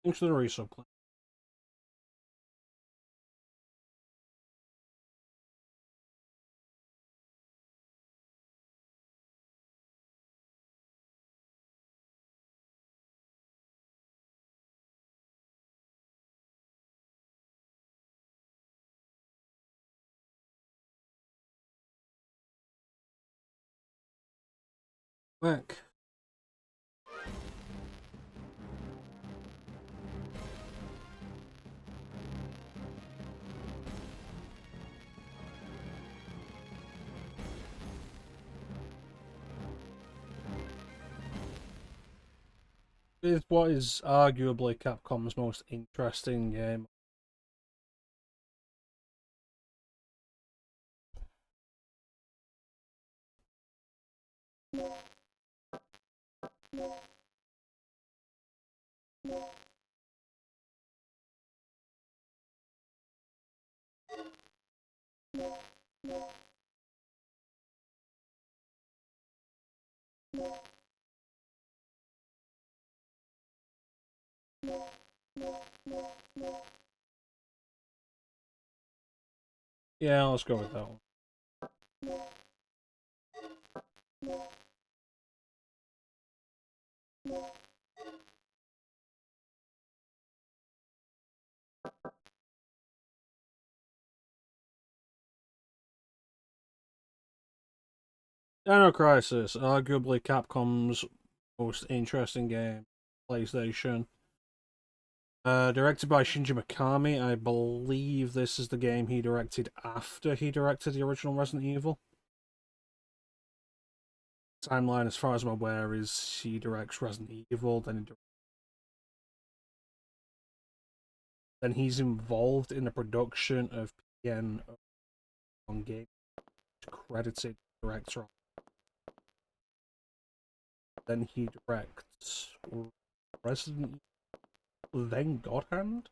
Thanks for the resub clip. Back. It's what is arguably Capcom's most interesting game. Yeah, let's go with that one. Dino Crisis, arguably Capcom's most interesting game. PlayStation. Directed by Shinji Mikami. I believe this is the game he directed after he directed the original Resident Evil. Timeline, as far as I'm aware, is he directs Resident Evil, then he's involved in the production of PN on game, credited director. Then he directs Resident Evil, then God Hand.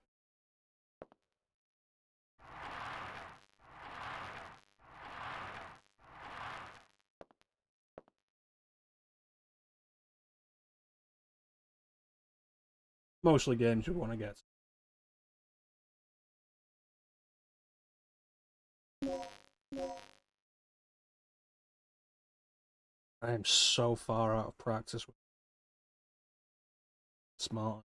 Mostly games we want to get. I am so far out of practice with smart.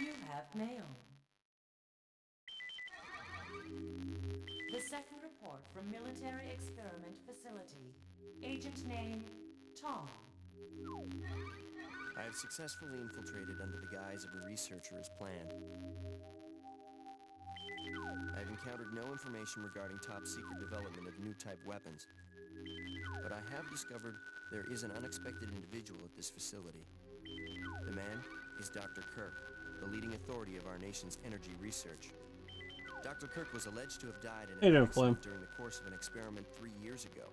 You have mail. The second report from Military Experiment Facility. Agent name, Tom. I have successfully infiltrated under the guise of a researcher as planned. I have encountered no information regarding top-secret development of new type weapons. But I have discovered there is an unexpected individual at this facility. The man is Dr. Kirk, the leading authority of our nation's energy research. Dr. Kirk was alleged to have died in an accident during the course of an experiment 3 years ago.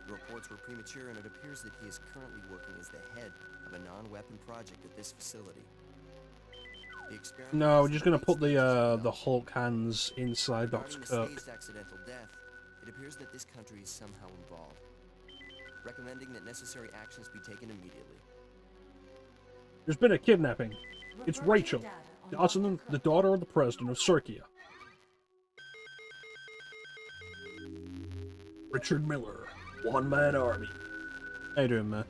The reports were premature, and it appears that he is currently working as the head of a non-weapon project at this facility. No, we're just gonna put the Hulk hands inside Dr. Kirk. Accidental death, it appears that this country is somehow involved. Recommending that necessary actions be taken immediately. There's been a kidnapping. It's Rachel, the daughter of the president of Circia. Richard Miller, one-man army. How you doing, man?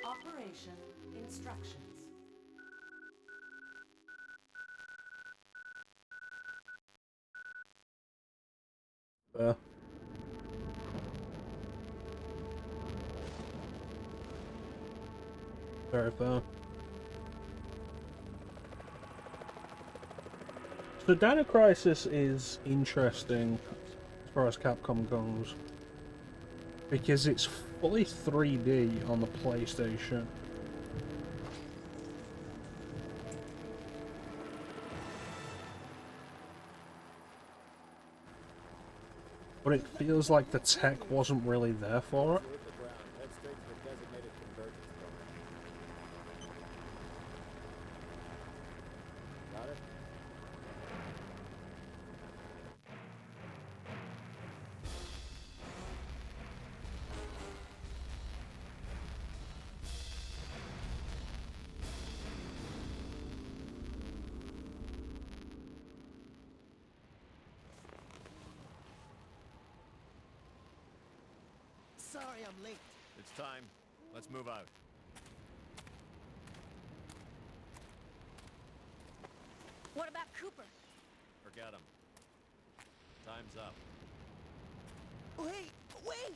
Operation instructions. Very fair. So Dino Crisis is interesting as far as Capcom goes, because it's fully 3D on the PlayStation. But it feels like the tech wasn't really there for it. Sorry I'm late. It's time. Let's move out. What about Cooper? Forget him. Time's up. Wait! Wait!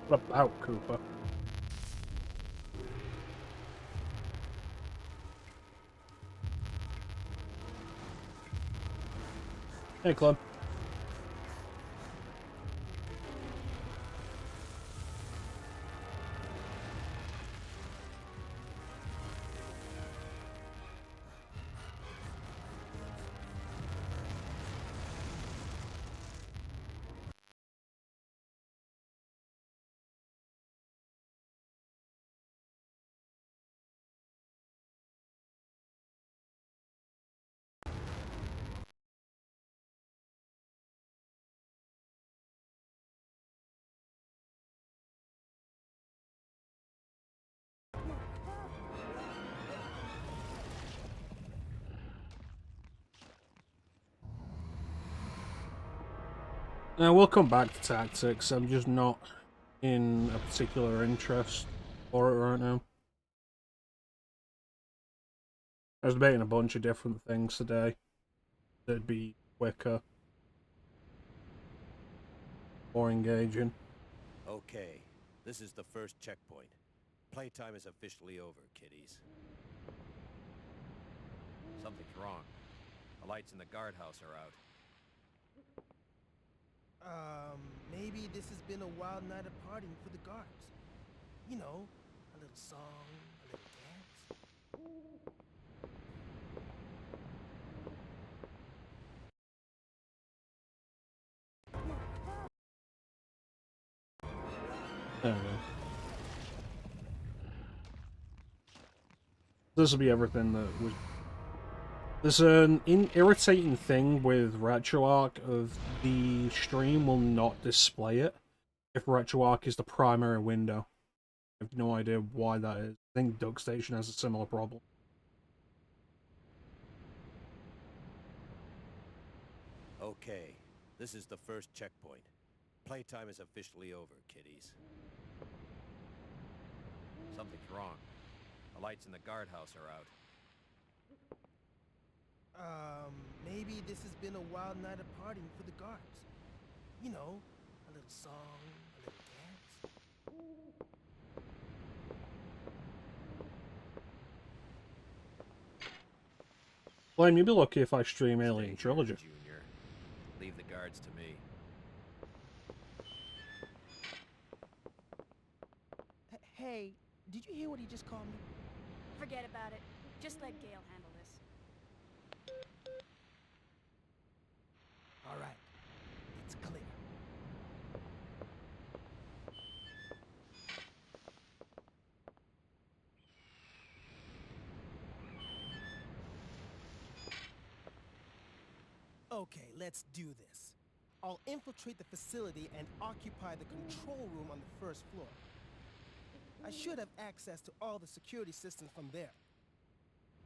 What about Cooper? Hey, Club. Now we'll come back to tactics. I'm just not in a particular interest for it right now. I was debating a bunch of different things today that'd be quicker, more engaging. Okay, this is the first checkpoint. Playtime is officially over, kiddies. Something's wrong. The lights in the guardhouse are out. Maybe this has been a wild night of partying for the guards. You know, a little song, a little dance. There we go. This will be everything that was. There's an irritating thing with RetroArch of the stream will not display it if RetroArch is the primary window. I have no idea why that is. I think DuckStation has a similar problem. Okay, this is the first checkpoint. Playtime is officially over, kiddies. Something's wrong. The lights in the guardhouse are out. Maybe this has been a wild night of partying for the guards. You know, a little song, a little dance. Blaine, you'd be lucky if I stream Alien Stay here, Trilogy. Junior. Leave the guards to me. Hey, did you hear what he just called me? Forget about it. Just let Gale handle this. All right, it's clear. Okay, let's do this. I'll infiltrate the facility and occupy the control room on the first floor. I should have access to all the security systems from there.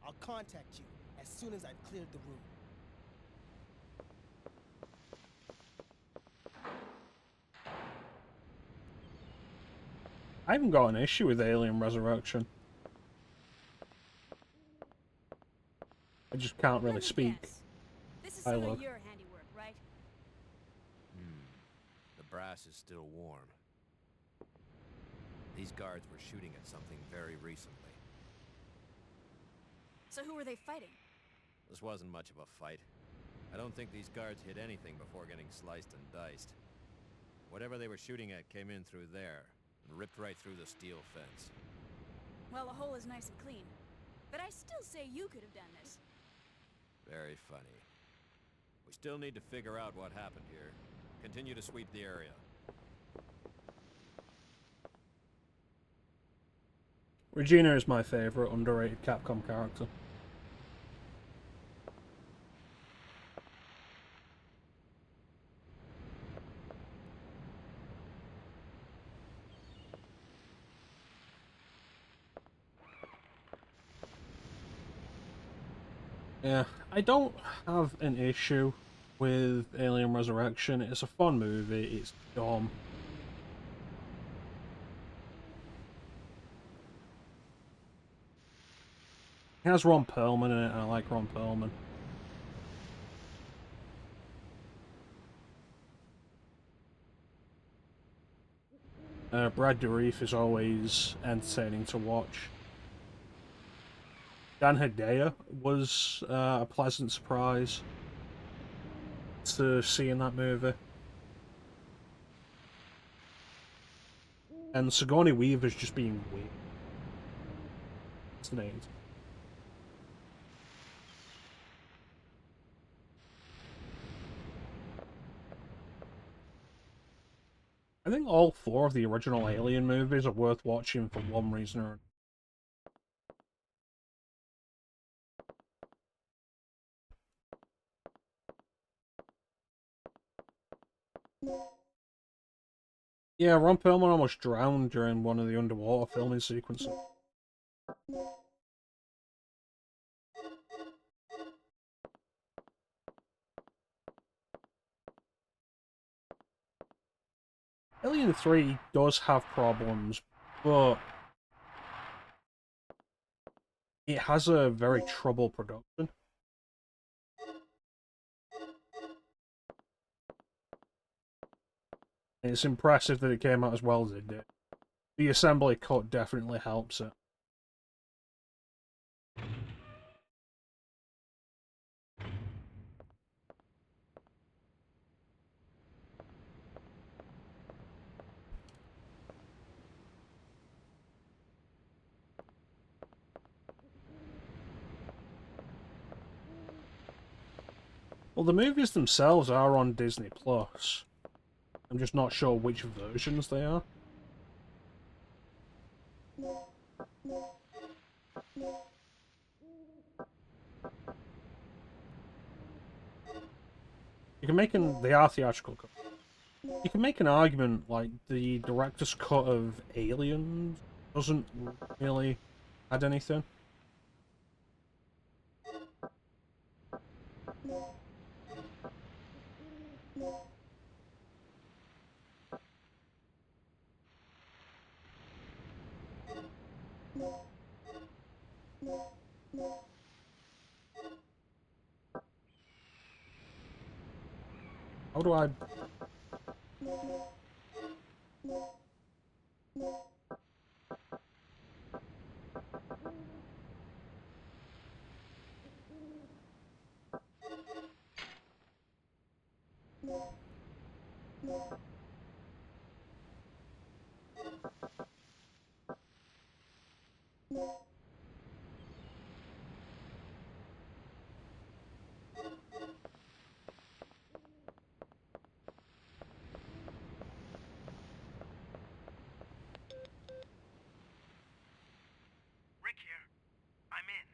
I'll contact you as soon as I've cleared the room. I haven't got an issue with Alien Resurrection. I just can't really Let me speak. guess. This is Hi, some look. of your handiwork, right? The brass is still warm. These guards were shooting at something very recently. So who were they fighting? This wasn't much of a fight. I don't think these guards hit anything before getting sliced and diced. Whatever they were shooting at came in through there, and ripped right through the steel fence. Well, the hole is nice and clean. But I still say you could have done this. Very funny. We still need to figure out what happened here. Continue to sweep the area. Regina is my favourite underrated Capcom character. Yeah, I don't have an issue with Alien Resurrection. It's a fun movie, it's dumb. It has Ron Perlman in it, and I like Ron Perlman. Brad Dourif is always entertaining to watch. Dan Hedaya was a pleasant surprise to see in that movie. And Sigourney Weaver's just being weird. It's neat. I think all four of the original Alien movies are worth watching for one reason or another. Yeah, Ron Perlman almost drowned during one of the underwater filming sequences. Alien 3 does have problems, but it has a very troubled production. And it's impressive that it came out as well as it did. The assembly cut definitely helps it. Well, the movies themselves are on Disney Plus. I'm just not sure which versions they are. You can make they are theatrical cut. You can make an argument like the director's cut of Aliens doesn't really add anything. How do I... Rick here. I'm in.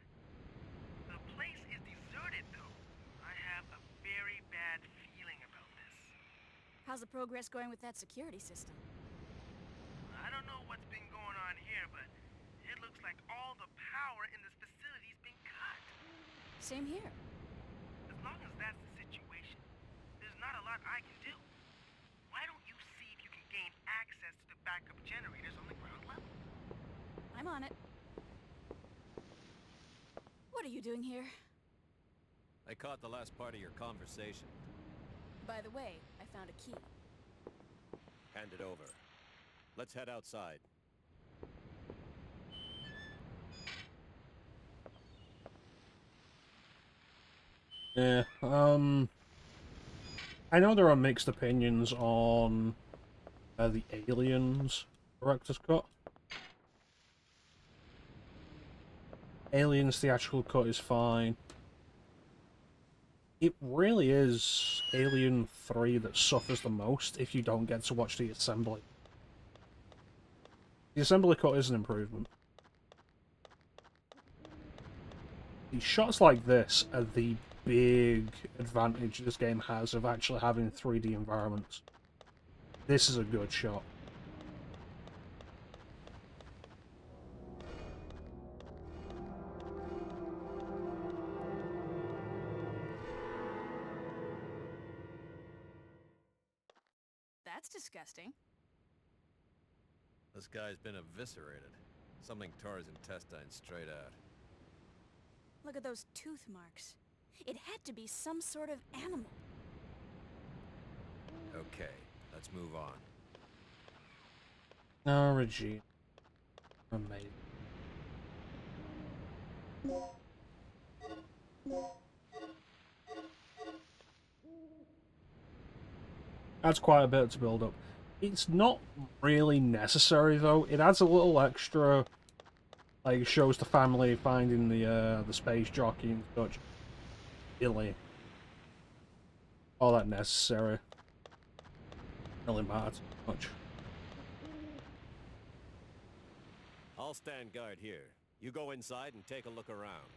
The place is deserted, though. I have a very bad feeling about this. How's the progress going with that security system? I don't know what's been going on here, but it looks like all the power in this facility's been cut. Same here. As long as that's the situation, there's not a lot I can do. Why don't you see if you can gain access to the backup generators on the ground level? I'm on it. What are you doing here? I caught the last part of your conversation. By the way, I found a key. Hand it over. Let's head outside. Yeah, I know there are mixed opinions on the Aliens director's cut. Aliens theatrical cut is fine. It really is Alien 3 that suffers the most if you don't get to watch the assembly. The assembly cut is an improvement. The shots like this are the big advantage this game has of actually having 3D environments. This is a good shot. That's disgusting. This guy's been eviscerated. Something tore his intestines straight out. Look at those tooth marks. It had to be some sort of animal. Okay, let's move on. Oh, Regina. Amazing. That's quite a bit to build up. It's not really necessary though. It adds a little extra, like shows the family finding the space jockey and such. Really, all that necessary. Really matters much. I'll stand guard here. You go inside and take a look around.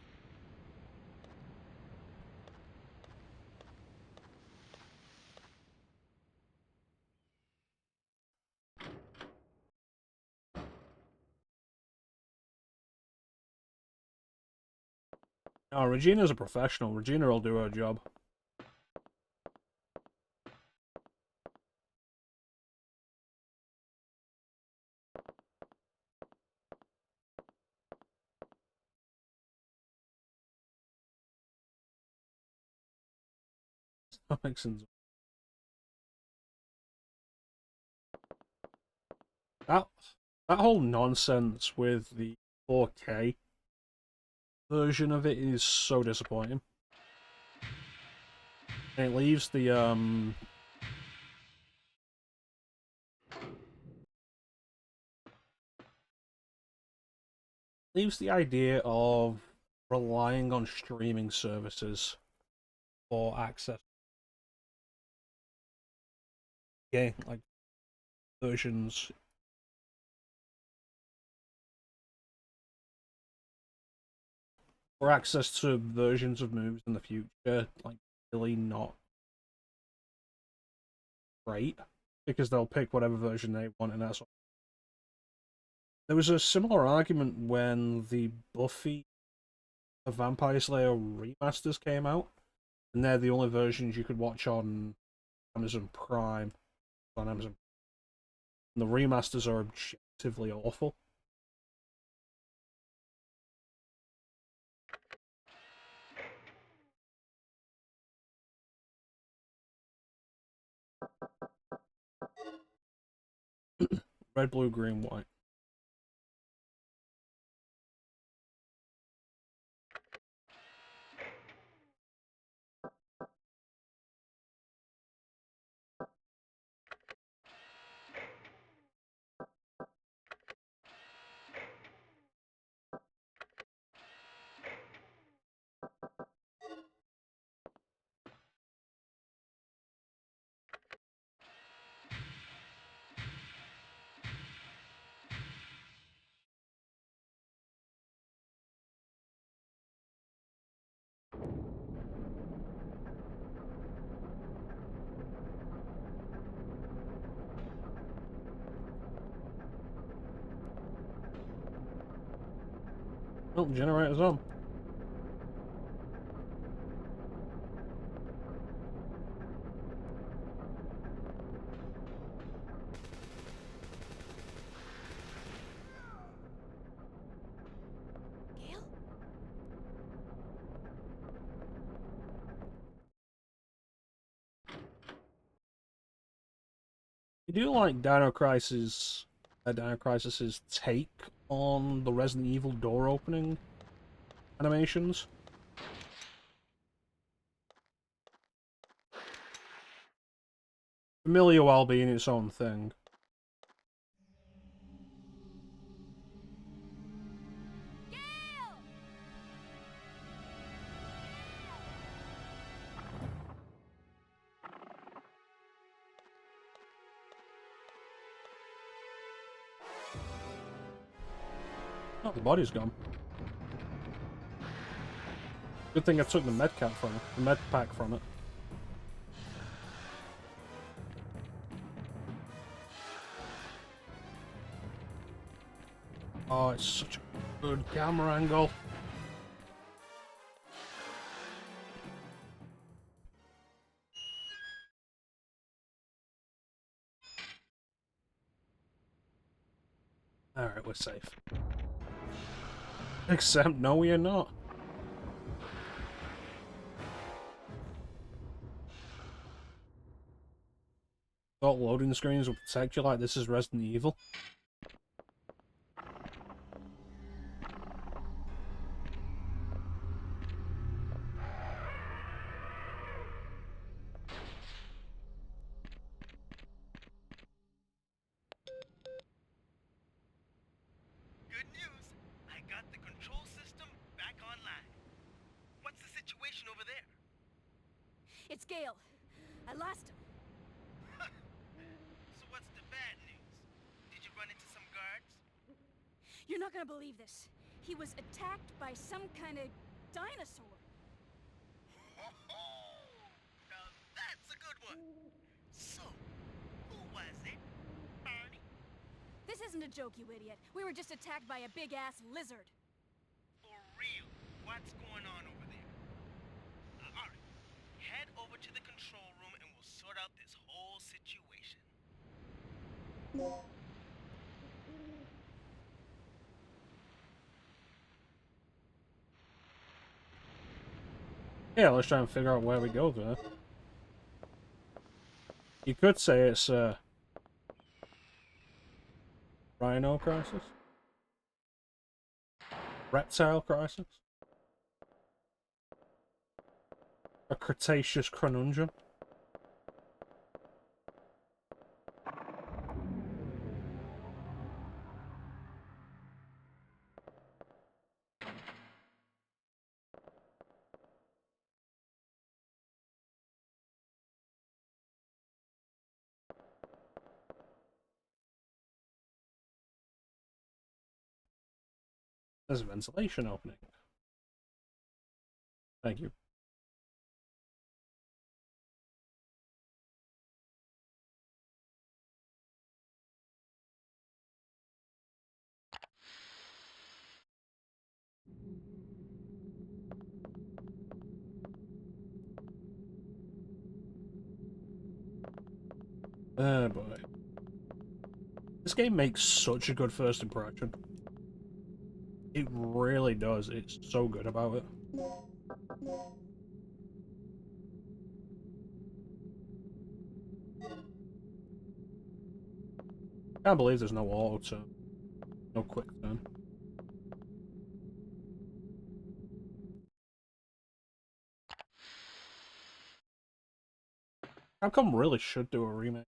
Oh, Regina's a professional. Regina will do her job. That makes sense. That that whole nonsense with the 4K version of it is so disappointing. And it leaves the idea of relying on streaming services for access. Yeah, like versions. For access to versions of movies in the future, like really not great. Because they'll pick whatever version they want and that's all. There was a similar argument when the Buffy the Vampire Slayer remasters came out, and they're the only versions you could watch on Amazon Prime. On Amazon, and the remasters are objectively awful. Red, blue, green, white. Oh, generator's on. Gale? You do like Dino Crisis's take on the Resident Evil door opening animations. Familiar while being its own thing. Oh, the body's gone. Good thing I took the med cap from it, the med pack from it. Oh, it's such a good camera angle. Alright, we're safe. Except, no, we are not. Thought loading screens will protect you like this is Resident Evil. Good news! I got the control system back online. What's the situation over there? It's Gale. I lost him. So what's the bad news? Did you run into some guards? You're not gonna believe this. He was attacked by some kind of dinosaur. Now that's a good one. So, who was it? Barney? This isn't a joke, you idiot. We were just attacked by a big-ass lizard. For real? What's going on over there? Alright. Head over to the control room and we'll sort out this whole situation. Yeah, let's try and figure out where we go there. You could say it's Rhino Crisis? Reptile Crisis? A Cretaceous Conundrum? There's a ventilation opening. Thank you. Oh boy. This game makes such a good first impression. It really does. It's so good about it. Can't believe there's no auto turn. No quick turn. Capcom really should do a remake.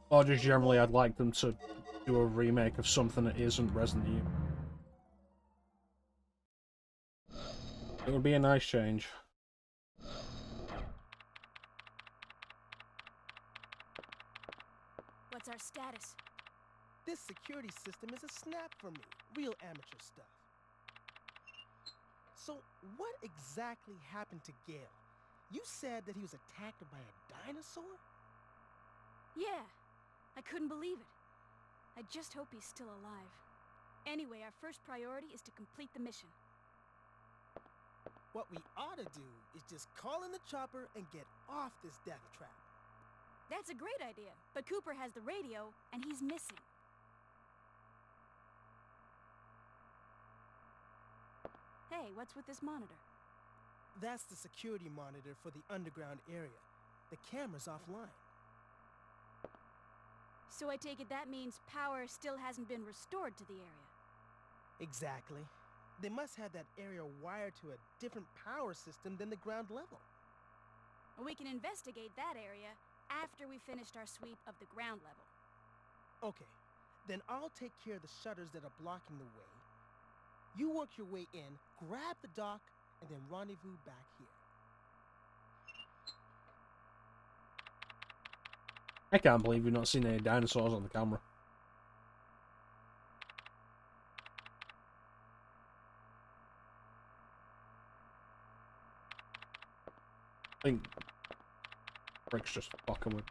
Or just generally, I'd like them to do a remake of something that isn't Resident Evil. It would be a nice change. What's our status? This security system is a snap for me. Real amateur stuff. So, what exactly happened to Gale? You said that he was attacked by a dinosaur? Yeah. I couldn't believe it. I just hope he's still alive. Anyway, our first priority is to complete the mission. What we ought to do is just call in the chopper and get off this death trap. That's a great idea, but Cooper has the radio, and he's missing. Hey, what's with this monitor? That's the security monitor for the underground area. The camera's offline. So I take it that means power still hasn't been restored to the area. Exactly. They must have that area wired to a different power system than the ground level. We can investigate that area after we finished our sweep of the ground level. Okay, then I'll take care of the shutters that are blocking the way. You work your way in, grab the dock, and then rendezvous back here. I can't believe we've not seen any dinosaurs on the camera. I think Rick's just fucking with.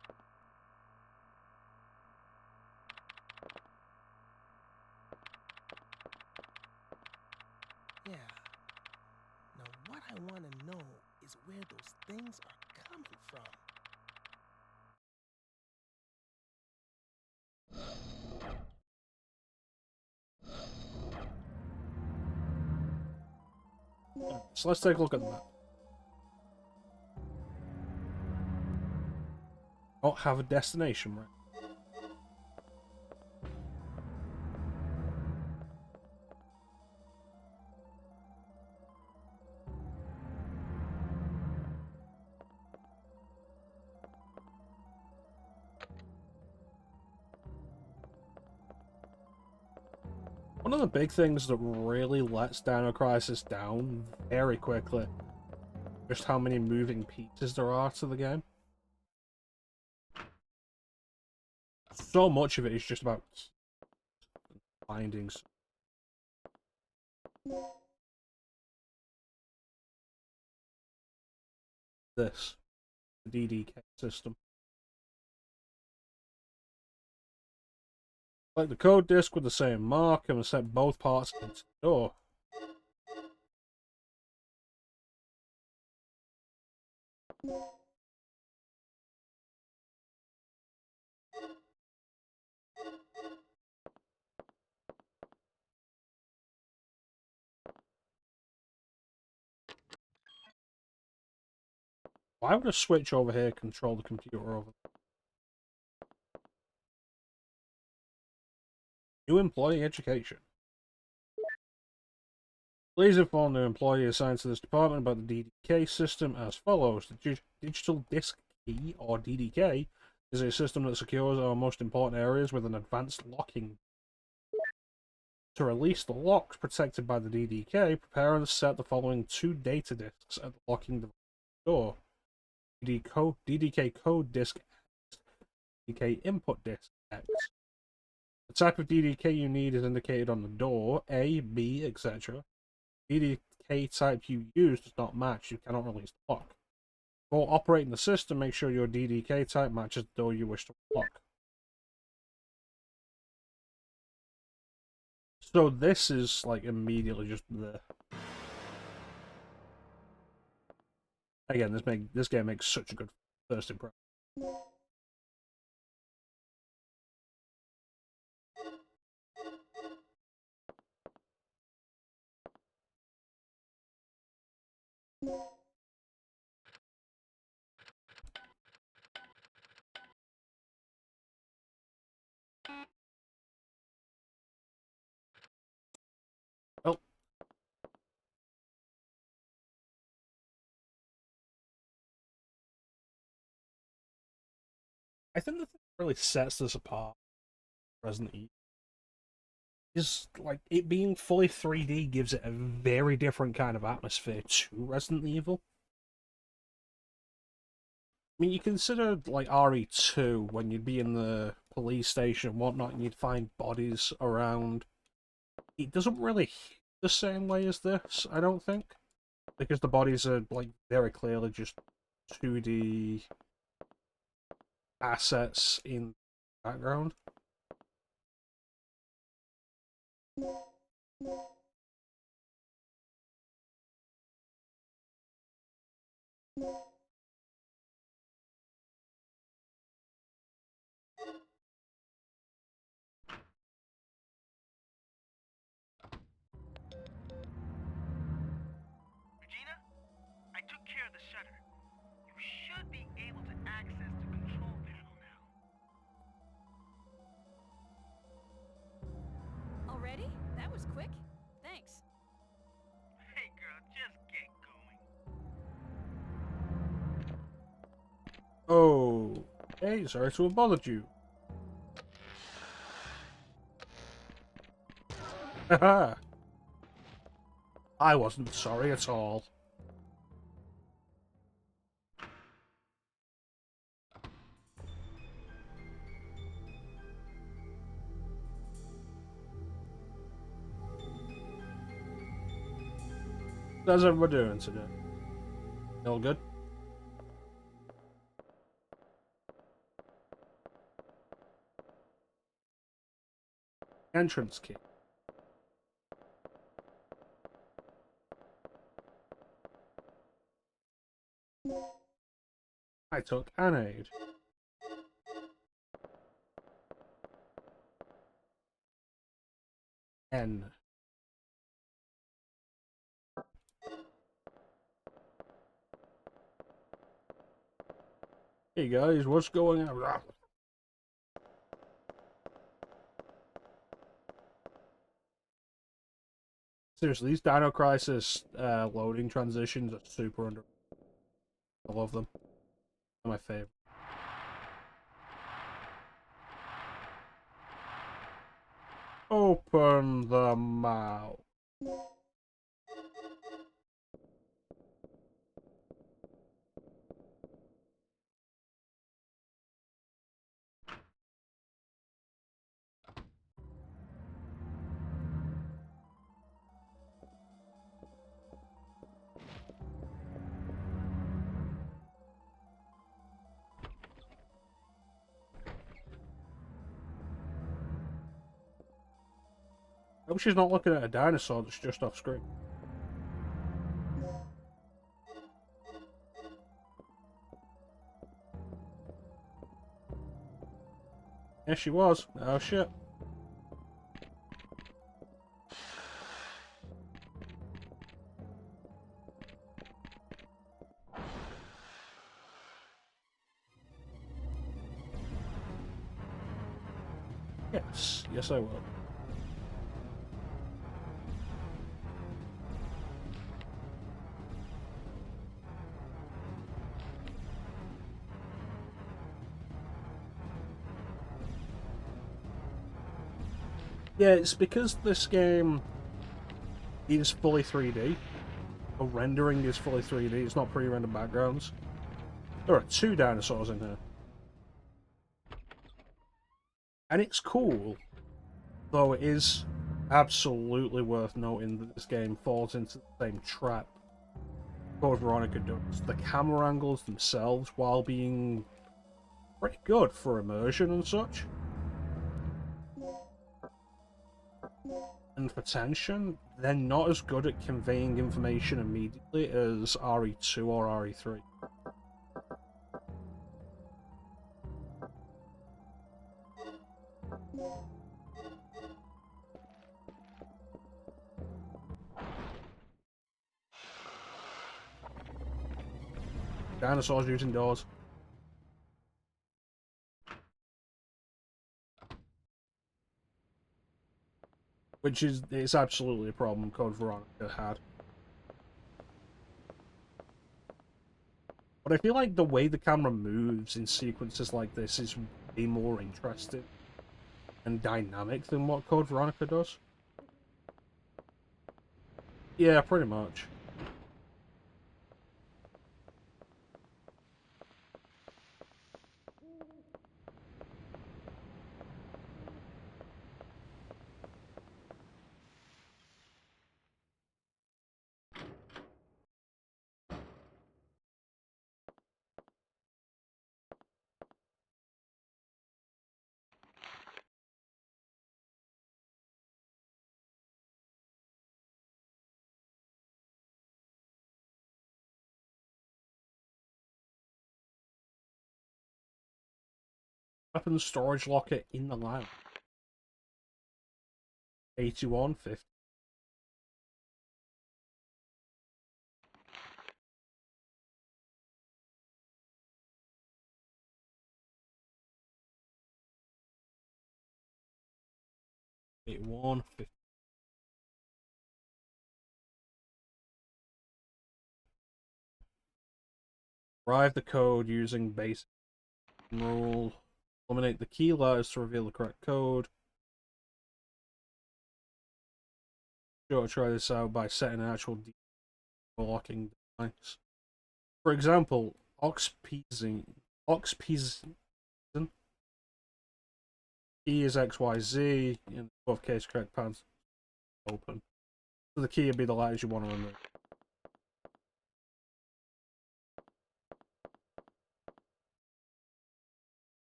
Yeah. Now what I want to know is where those things are coming from. So let's take a look at the map. Oh, have a destination, right? One of the big things that really lets Dino Crisis down very quickly, just how many moving pieces there are to the game. So much of it is just about findings. This, the DDK system. Like the code disk with the same mark and we set both parts into the door. Why would a switch over here control the computer over there? New employee education. Please inform the employee assigned to this department about the DDK system as follows. The Digital Disk Key, or DDK, is a system that secures our most important areas with an advanced locking. To release the locks protected by the DDK, prepare and set the following 2 data disks at the locking door. DDK code disk X, DDK input disk X. The type of DDK you need is indicated on the door, A, B, etc. DDK type you use does not match, you cannot release the lock. Before operating the system, make sure your DDK type matches the door you wish to unlock. So this is like immediately just there. Again, this game makes such a good first impression. Oh. I think the thing that really sets this apart, Resident Evil, is like it being fully 3D gives it a very different kind of atmosphere to Resident Evil. I mean, you consider like RE2 when you'd be in the police station and whatnot, and you'd find bodies around. It doesn't really hit the same way as this, I don't think, because the bodies are like very clearly just 2D assets in the background. Regina, I took care of the shutter. You should be able to access the control panel now. Oh, hey, sorry to have bothered you. Haha. I wasn't sorry at all. How's everyone doing today? All good? Entrance key. I took an aid. N. Hey guys, what's going on? Seriously, these Dino Crisis loading transitions are super under. I love them. They're my favorite. Open the mouth. I hope she's not looking at a dinosaur that's just off screen. Yes, she was. Oh shit. Yes. Yes, I will. Yeah, it's because this game is fully 3D. The rendering is fully 3D, it's not pre-rendered backgrounds. There are 2 dinosaurs in here. And it's cool, though it is absolutely worth noting that this game falls into the same trap Code Veronica does. The camera angles themselves, while being pretty good for immersion and such, and for tension, they're not as good at conveying information immediately as RE2 or RE3. Dinosaurs using doors. Which is, it's absolutely a problem Code Veronica had. But I feel like the way the camera moves in sequences like this is way more interesting and dynamic than what Code Veronica does. Yeah, pretty much. Weapons storage locker in the lab. 81, 50. Drive the code using basic rule. Eliminate the key letters to reveal the correct code. Sure, try this out by setting an actual locking device. For example, Oxpeasing. Key is XYZ, in both case correct paths open. So the key would be the letters you want to remove.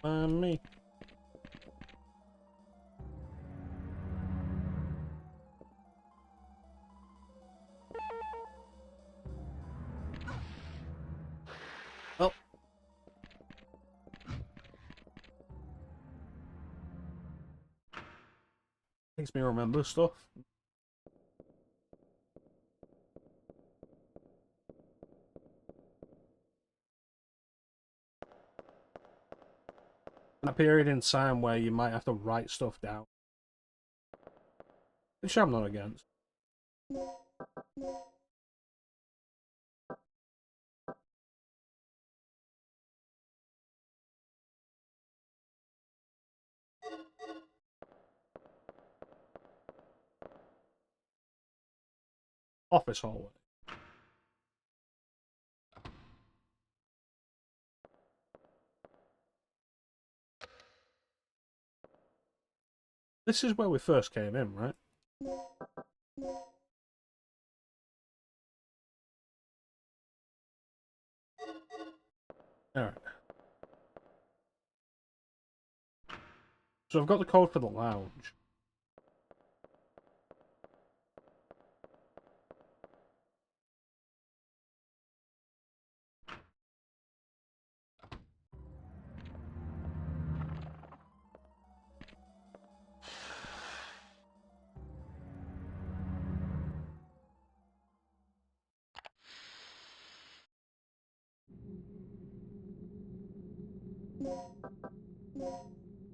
Me. Oh. Makes me remember stuff. That period in time where you might have to write stuff down. Which I'm not against. Office hallway. This is where we first came in, right? Alright. So I've got the code for the lounge.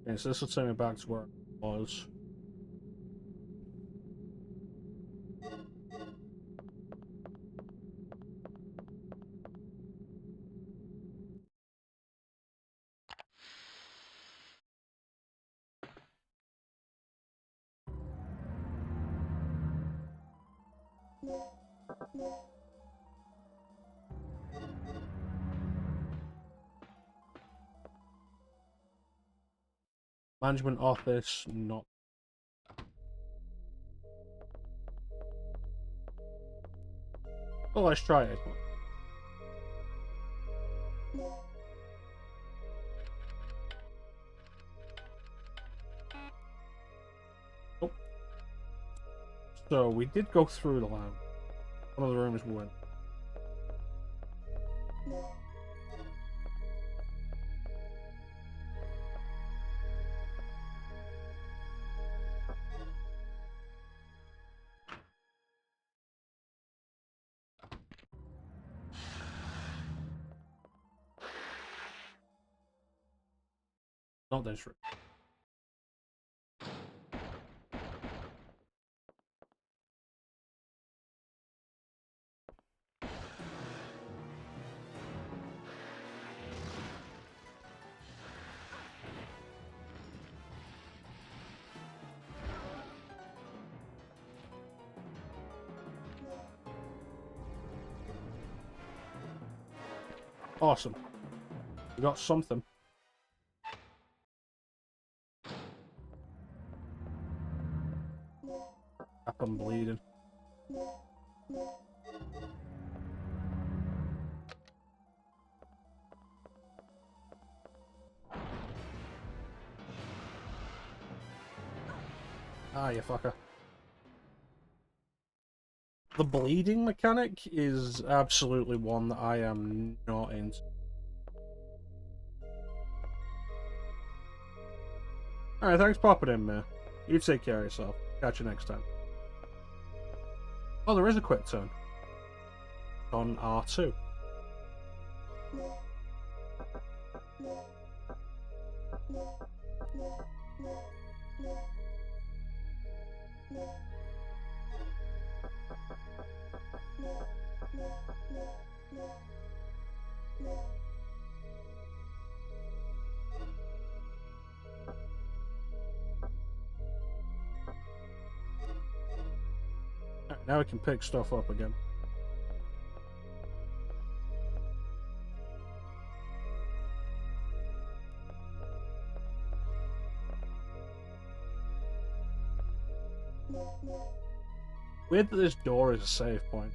Okay, so this will take me back to where it was. Management office, not. Well, let's try it. Oh. So we did go through the lounge. One of the rooms we went. Not this room. Awesome. We got something. I'm bleeding. Ah, you fucker. The bleeding mechanic is absolutely one that I am not into. Alright, thanks for popping in, man. You take care of yourself. Catch you next time. Oh, there is a quick turn. On R2. Alright, now we can pick stuff up again. Weird that this door is a save point.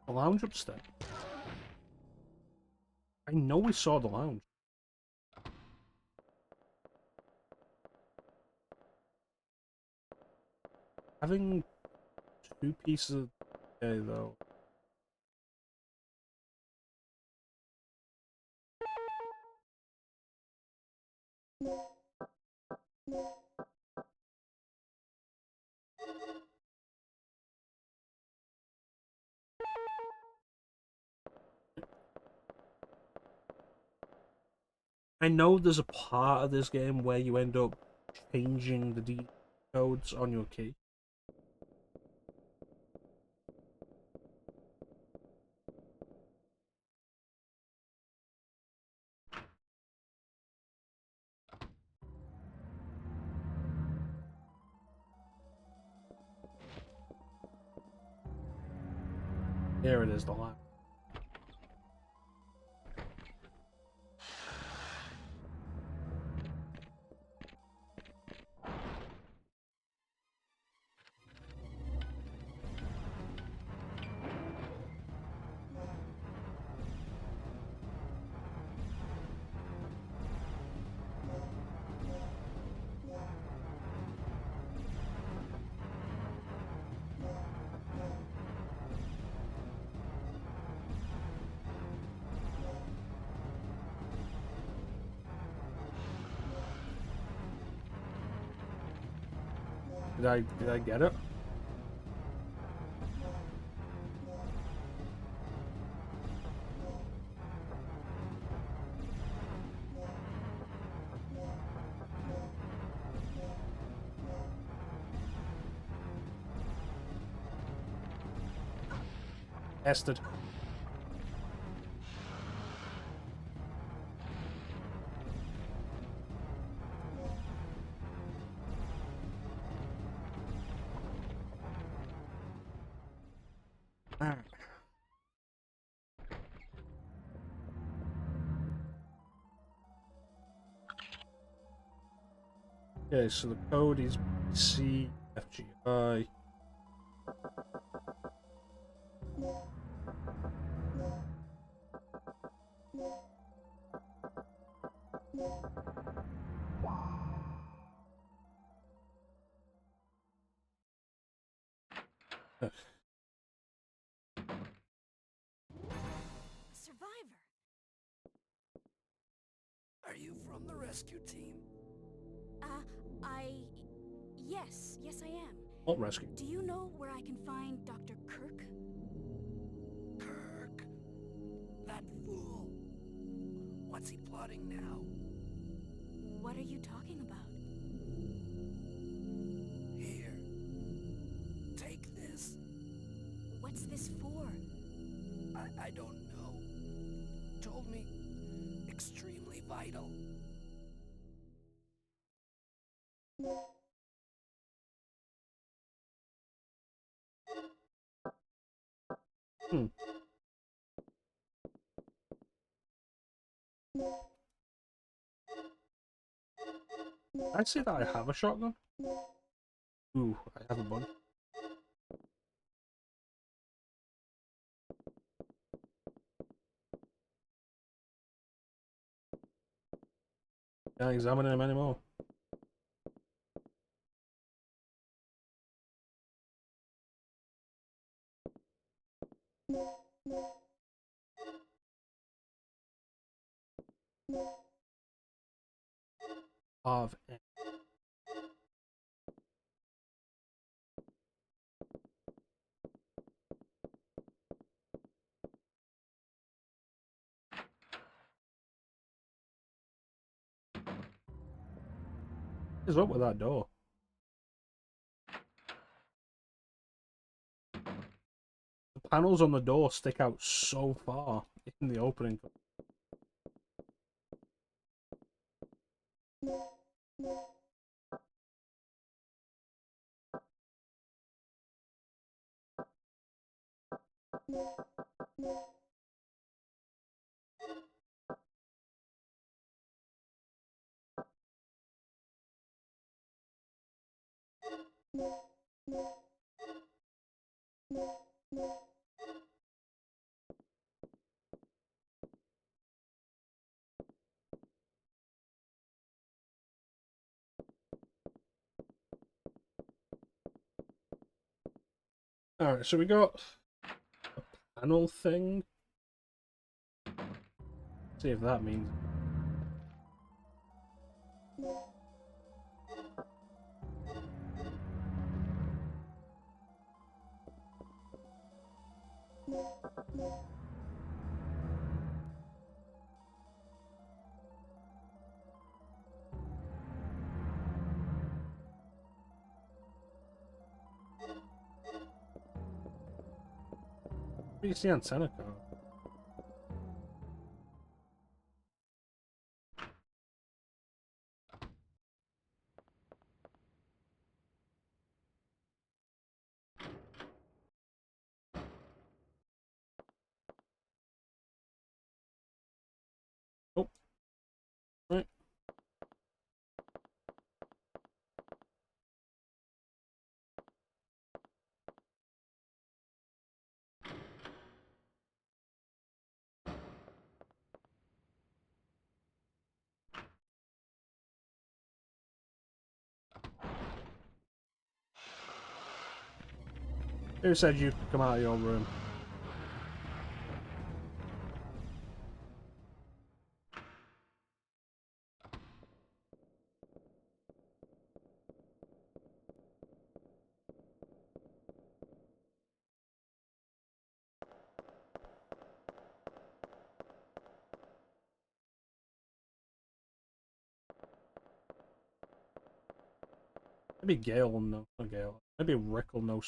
The lounge upstairs. I know we saw the lounge. Having two pieces of okay though. I know there's a part of this game where you end up changing the codes on your key. There it is, the line. Did I get it? Tested. Okay, so the code is CFGI. A survivor. Are you from the rescue team? Yes, I am. What rescue? Do you know where I can find Dr. Kirk? Kirk? That fool. What's he plotting now? What are you talking about? Here. Take this. What's this for? I don't know. Told me extremely vital. I say that I have a shotgun. Ooh, I have a bunch. Can't examine them anymore. Of what is up with that door? The panels on the door stick out so far in the opening. Alright, so we got a panel thing. See if that means. What do you see antenna card? Oh, right. Who said you could come out of your room? Maybe Gale will know. Not Gale. Maybe Rick will know.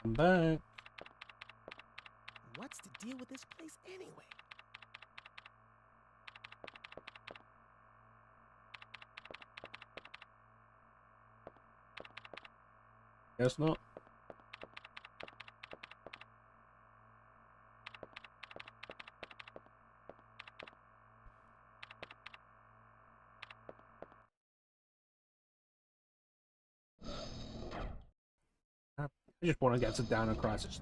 I'm back. What's the deal with this place anyway? Guess not. I just want to get to Dino Crisis.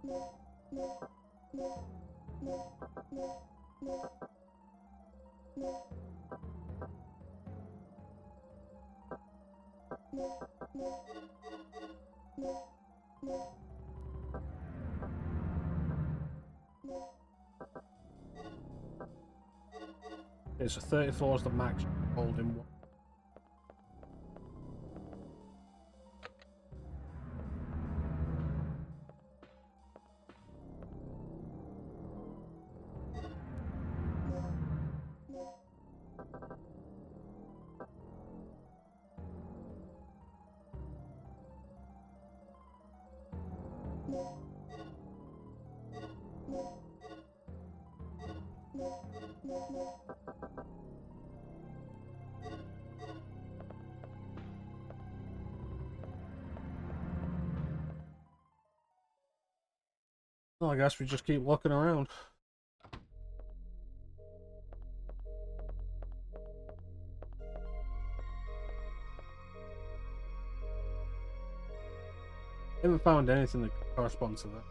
Okay, so 34 is the max hold in one. Well, I guess we just keep looking around. Haven't found anything that corresponds to that.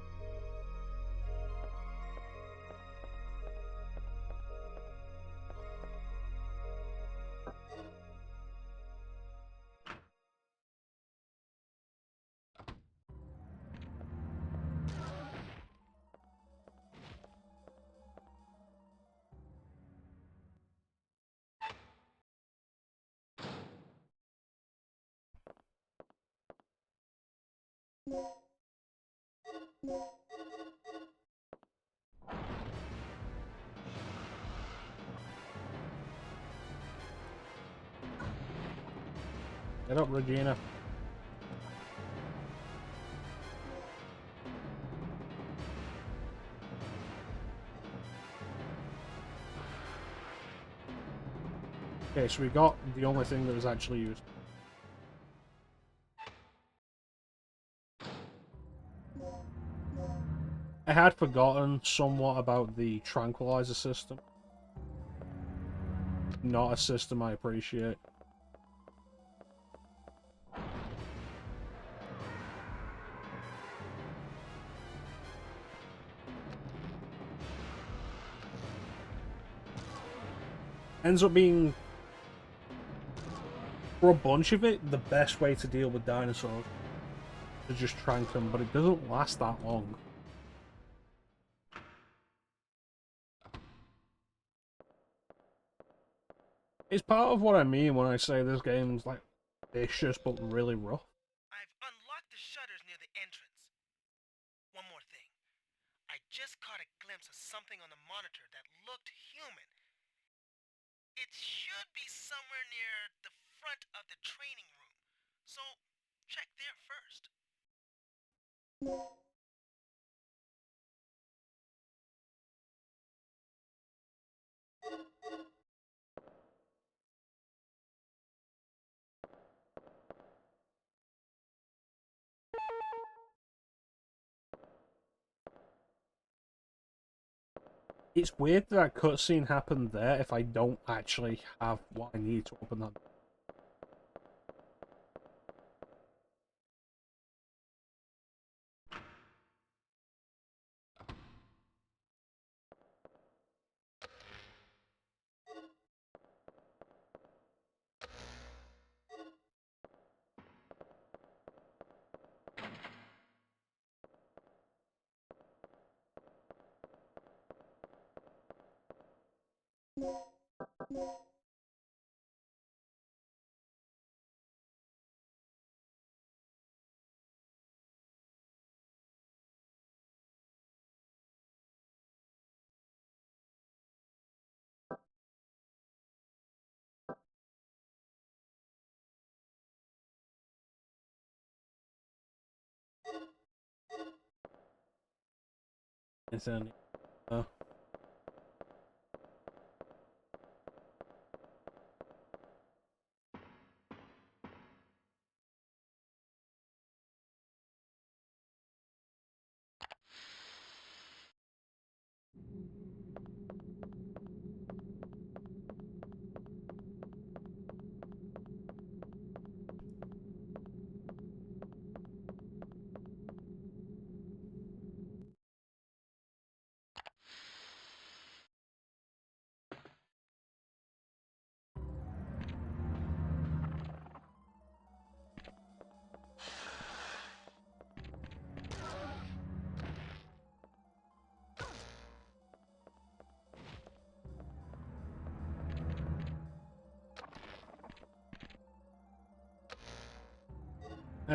Get up, Regina. Okay, so we got the only thing that was actually used. I had forgotten somewhat about the tranquilizer system. Not a system I appreciate. Ends up being, for a bunch of it, the best way to deal with dinosaurs. To just trank them, but it doesn't last that long. It's part of what I mean when I say this game's like vicious but really rough. I've unlocked the shutters near the entrance. One more thing. I just caught a glimpse of something on the monitor that looked human. It should be somewhere near the front of the training room. So, check there first. It's weird that cutscene happened there if I don't actually have what I need to open that. Anything.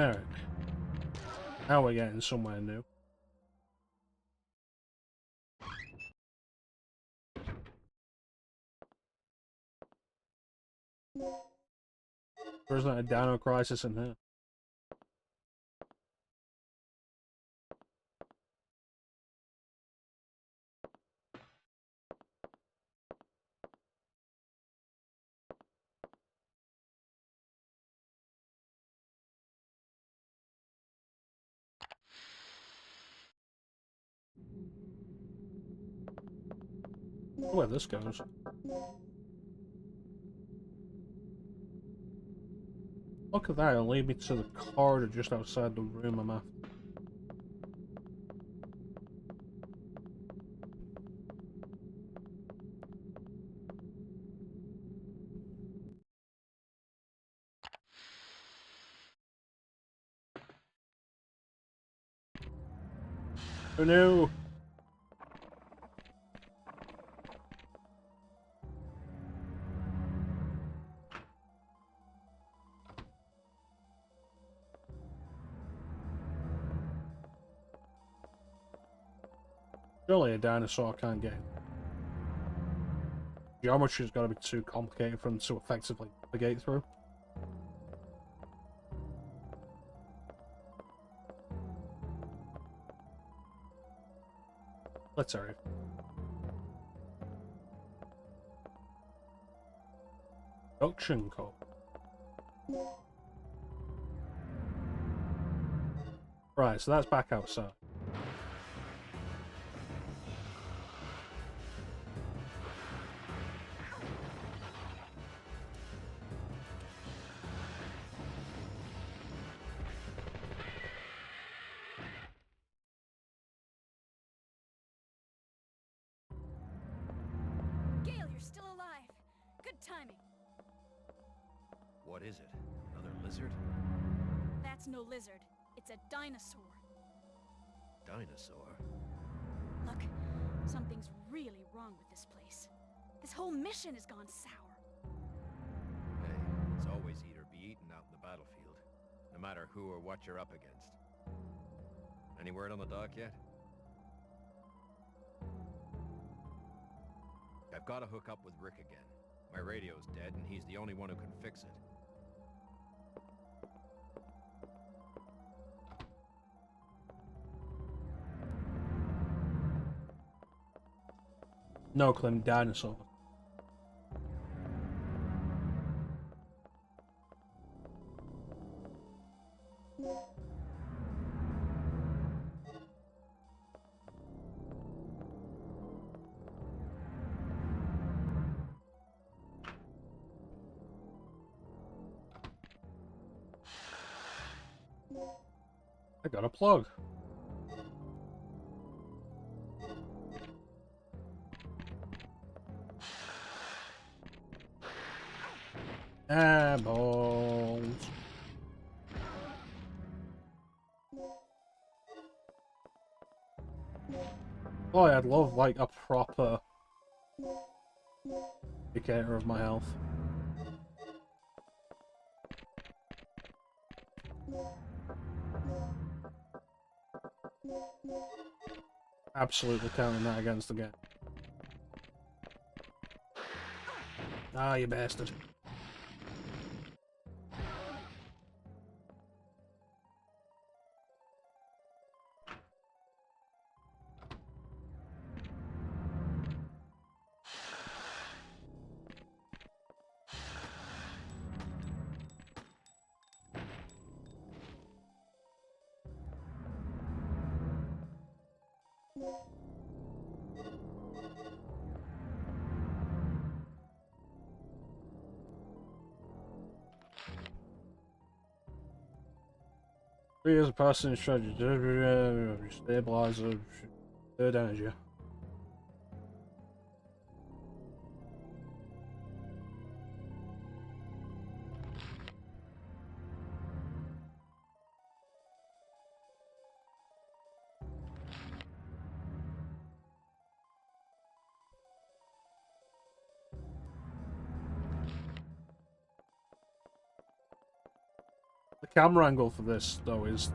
Alright. Now we're getting somewhere new. There's not a Dino Crisis in here. Where this goes. Look at that, it'll lead me to the corridor just outside the room I'm after. Oh no! Surely a dinosaur can't get in. Geometry's gotta be too complicated for them to effectively navigate through. Let's hurry. Production code. Right, so that's back outside. Gale, you're still alive. Good timing. What is it? Another lizard? That's no lizard. It's a dinosaur. Dinosaur? Look, something's really wrong with this place. This whole mission has gone sour. Hey, it's always eat or be eaten out in the battlefield. No matter who or what you're up against. Any word on the dock yet? I've got to hook up with Rick again. My radio's dead and he's the only one who can fix it. No claim dinosaur. I got a plug. Balls. Oh, I'd love like a proper indicator of my health. Absolutely counting that against the game. Ah, you bastard. Three as a person strategy, stabilizer, third energy. camera angle for this, though, is...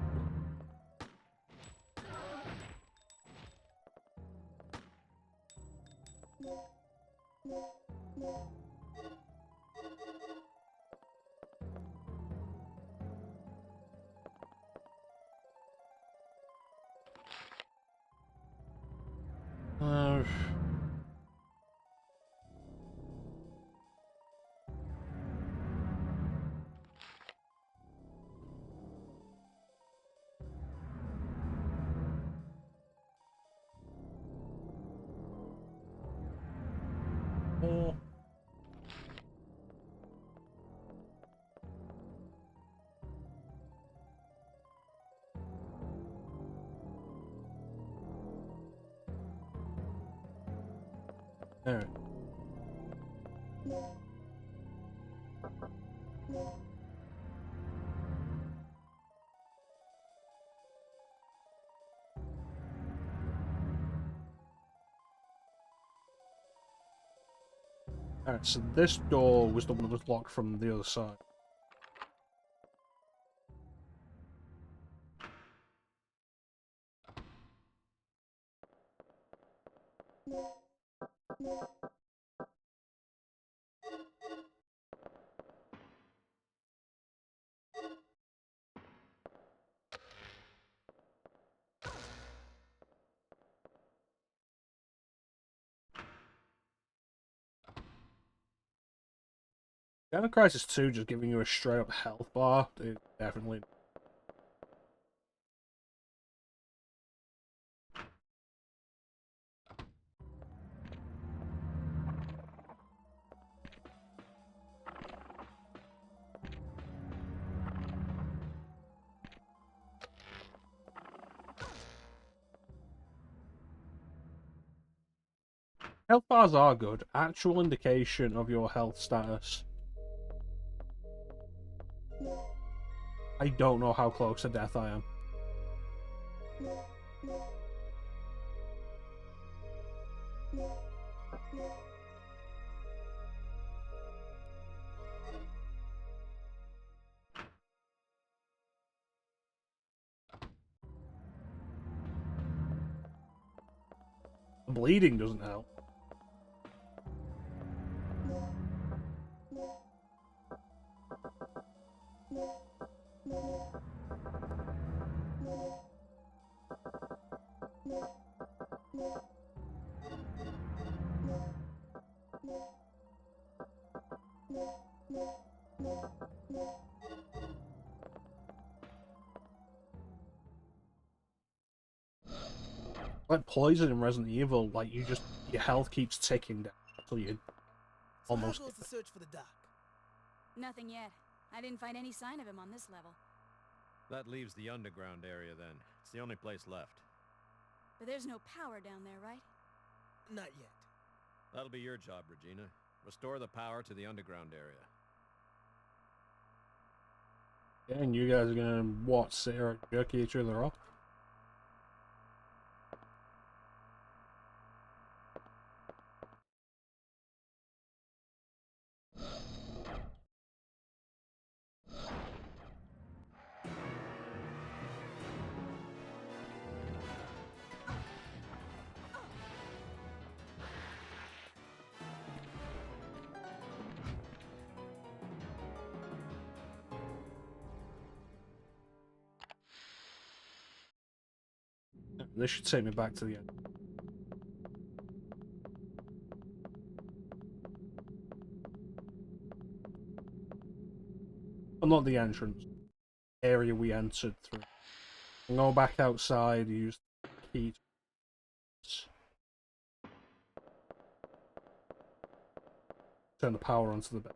Uh... Oh. Alright. Alright, so this door was the one that was locked from the other side. Dino Crisis 2 just giving you a straight up health bar is definitely... Health bars are good. Actual indication of your health status. I don't know how close to death I am. Bleeding doesn't help. Like poison in Resident Evil, like you just, your health keeps ticking down until you So almost... how goes the search for the doc? Nothing yet. I didn't find any sign of him on this level. That leaves the underground area then. It's the only place left. But there's no power down there, right? Not yet. That'll be your job, Regina. Restore the power to the underground area. Yeah, and you guys are gonna, what, sit here and jerk each other off? This should take me back to the end. Well, not the entrance. Area we entered through. And go back outside, use the key. Turn the power onto the bed.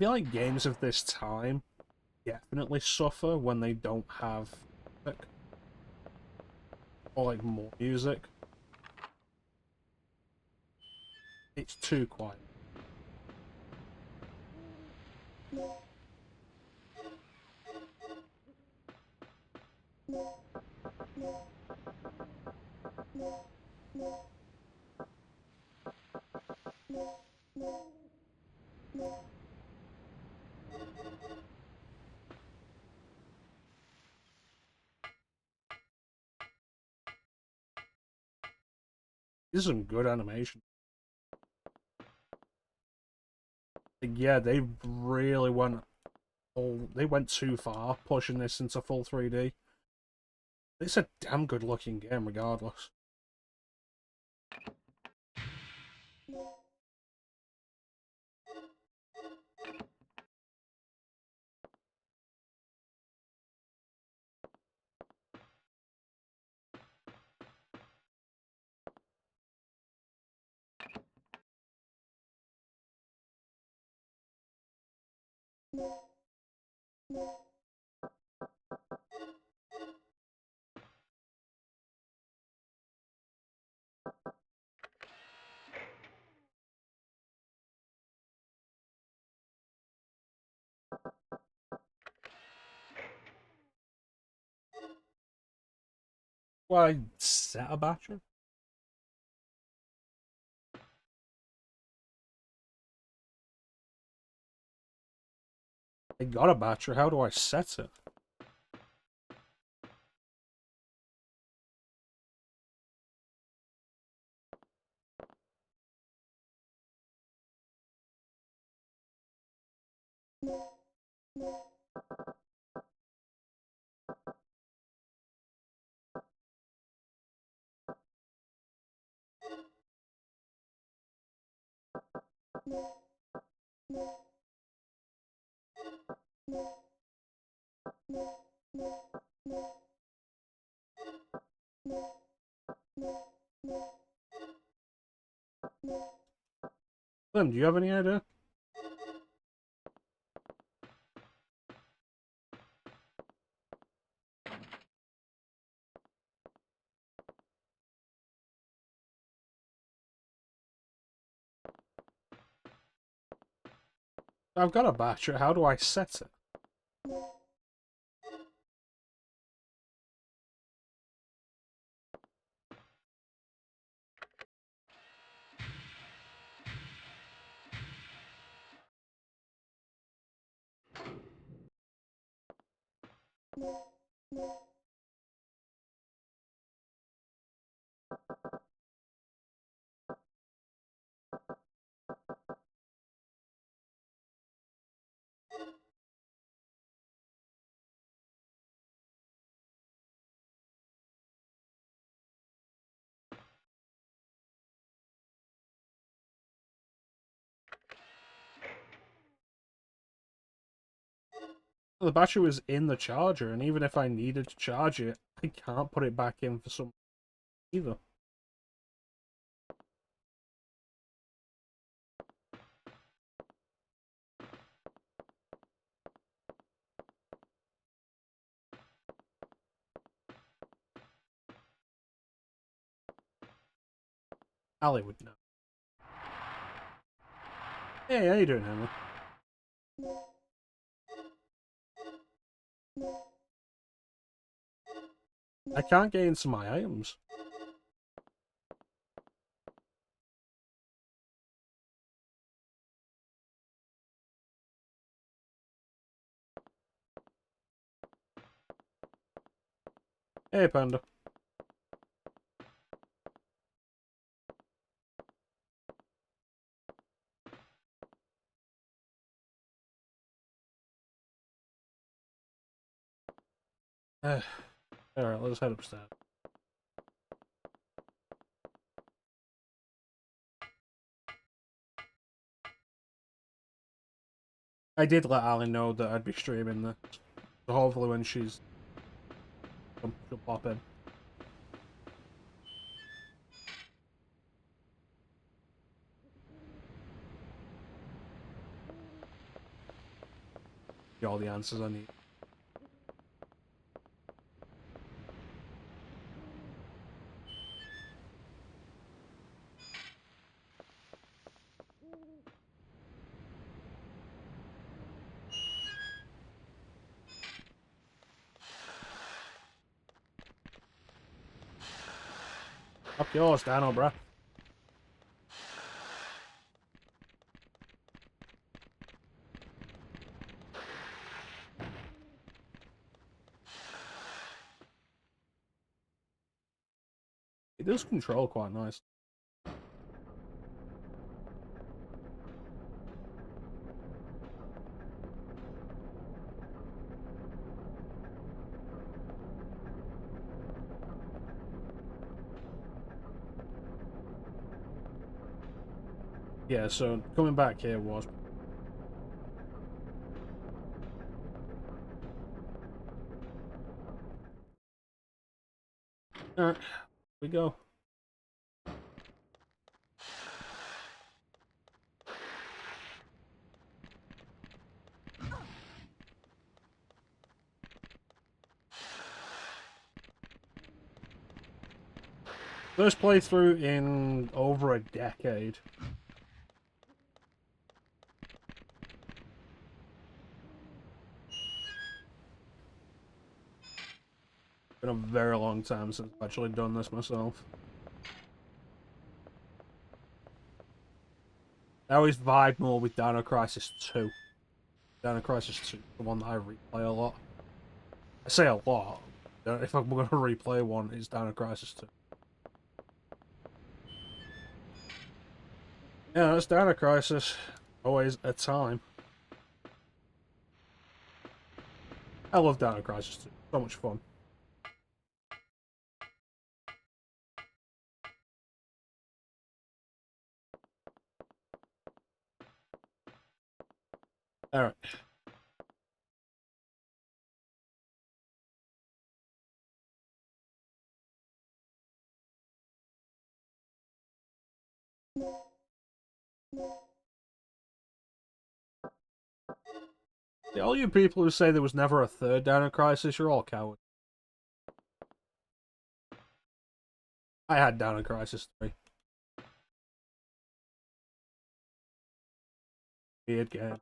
I feel like games of this time definitely suffer when they don't have music. Or like more music. It's too quiet. This is some good animation. Yeah, they really went they went too far pushing this into full 3D. It's a damn good looking game regardless. Why set a battery? I got a battery, how do I set it? Slim, do you have any idea? I've got a battery, how do I set it? The battery was in the charger, and even if I needed to charge it, I can't put it back in for some either. Ali would know. Hey, how you doing, Emily? I can't get into my items. Hey, Panda. Alright, let's head upstairs. I did let Ali know that I'd be streaming this. So hopefully when she'll pop in. Get all the answers I need. Up yours, Dino, bruh. It does control quite nice. Yeah, so coming back here was... Alright, we go. First playthrough in over a decade. Been a very long time since I've actually done this myself. I always vibe more with Dino Crisis 2. Dino Crisis 2 is the one that I replay a lot. I say a lot. If I'm going to replay one, it's Dino Crisis 2. Yeah, that's Dino Crisis. Always a time. I love Dino Crisis 2. So much fun. Alright. Yeah, all you people who say there was never a third Dino Crisis, you're all cowards. I had Dino Crisis 3. Weird game.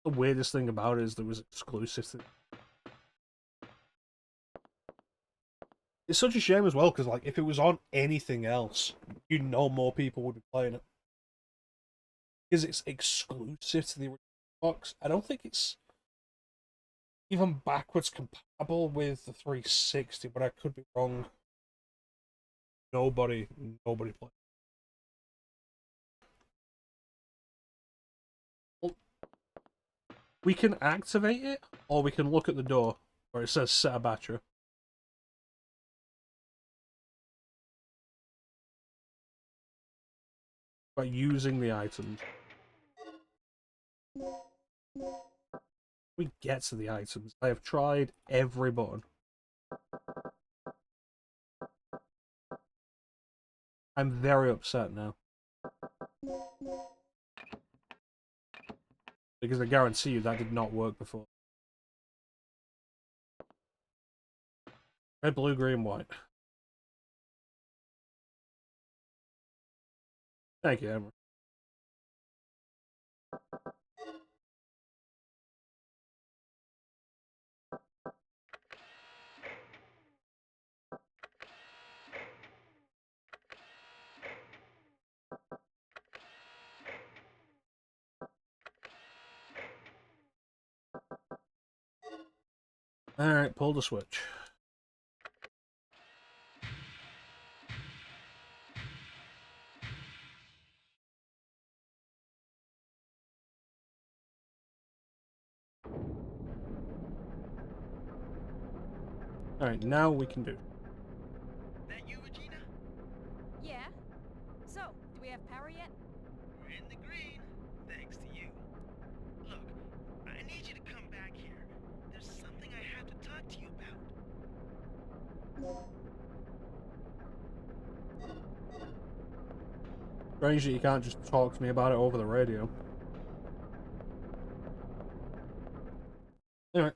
The weirdest thing about it is there was exclusives. It's such a shame as well, because like if it was on anything else, you know more people would be playing it. Because it's exclusive to the original box. I don't think it's even backwards compatible with the 360, but I could be wrong. Nobody played. Well, we can activate it, or we can look at the door where it says set a battery. By using the items. We get to the items. I have tried every button. I'm very upset now. Because I guarantee you that did not work before. Red, blue, green, white. Thank you, Emma. Alright, pull the switch. Alright, now we can do. That you, Regina? Yeah? So, do we have power yet? We're in the green, thanks to you. Look, I need you to come back here. There's something I have to talk to you about. Strange that you can't just talk to me about it over the radio. Alright.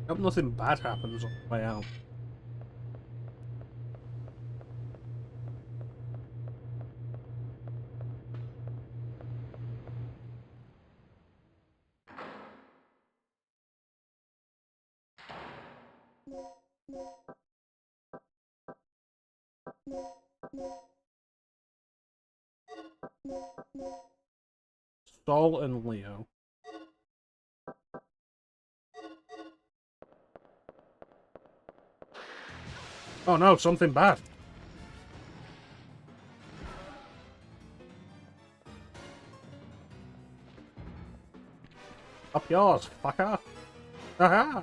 Hope nothing bad happens on the way out. Saul and Leo. Oh no, something bad. Up yours, fucker! Haha!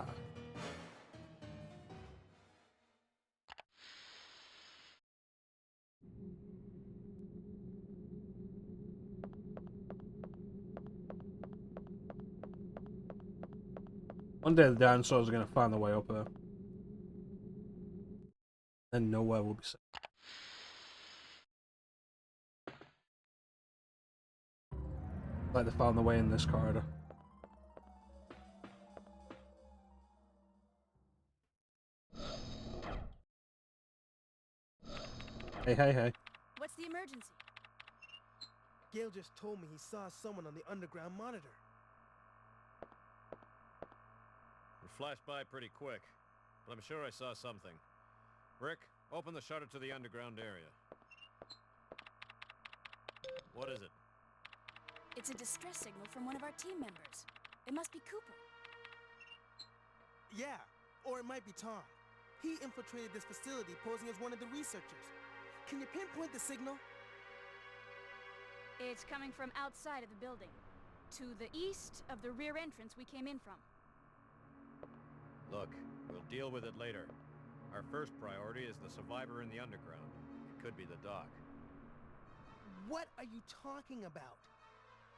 One day the dinosaurs are gonna find their way up there. Then nowhere will be safe. Like they found their way in this corridor. Hey, hey, hey. What's the emergency? Gale just told me he saw someone on the underground monitor. It flashed by pretty quick, but I'm sure I saw something. Rick, open the shutter to the underground area. What is it? It's a distress signal from one of our team members. It must be Cooper. Yeah, or it might be Tom. He infiltrated this facility posing as one of the researchers. Can you pinpoint the signal? It's coming from outside of the building, to the east of the rear entrance we came in from. Look, we'll deal with it later. Our first priority is the survivor in the underground. It could be the doc. What are you talking about?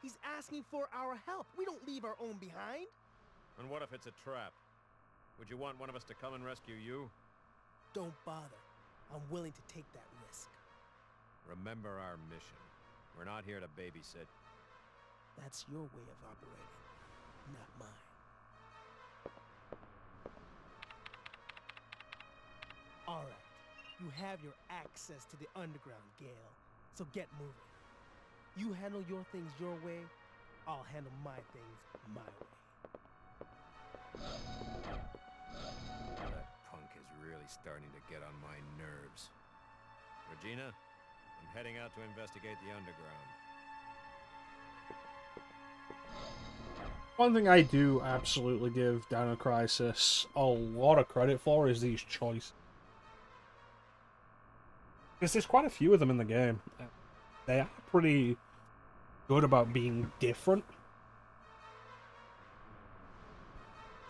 He's asking for our help. We don't leave our own behind. And what if it's a trap? Would you want one of us to come and rescue you? Don't bother. I'm willing to take that risk. Remember our mission. We're not here to babysit. That's your way of operating, not mine. All right. You have your access to the underground, Gale. So get moving. You handle your things your way, I'll handle my things my way. That punk is really starting to get on my nerves. Regina, I'm heading out to investigate the underground. One thing I do absolutely give Dino Crisis a lot of credit for is these choices. Because there's quite a few of them in the game. They are pretty good about being different.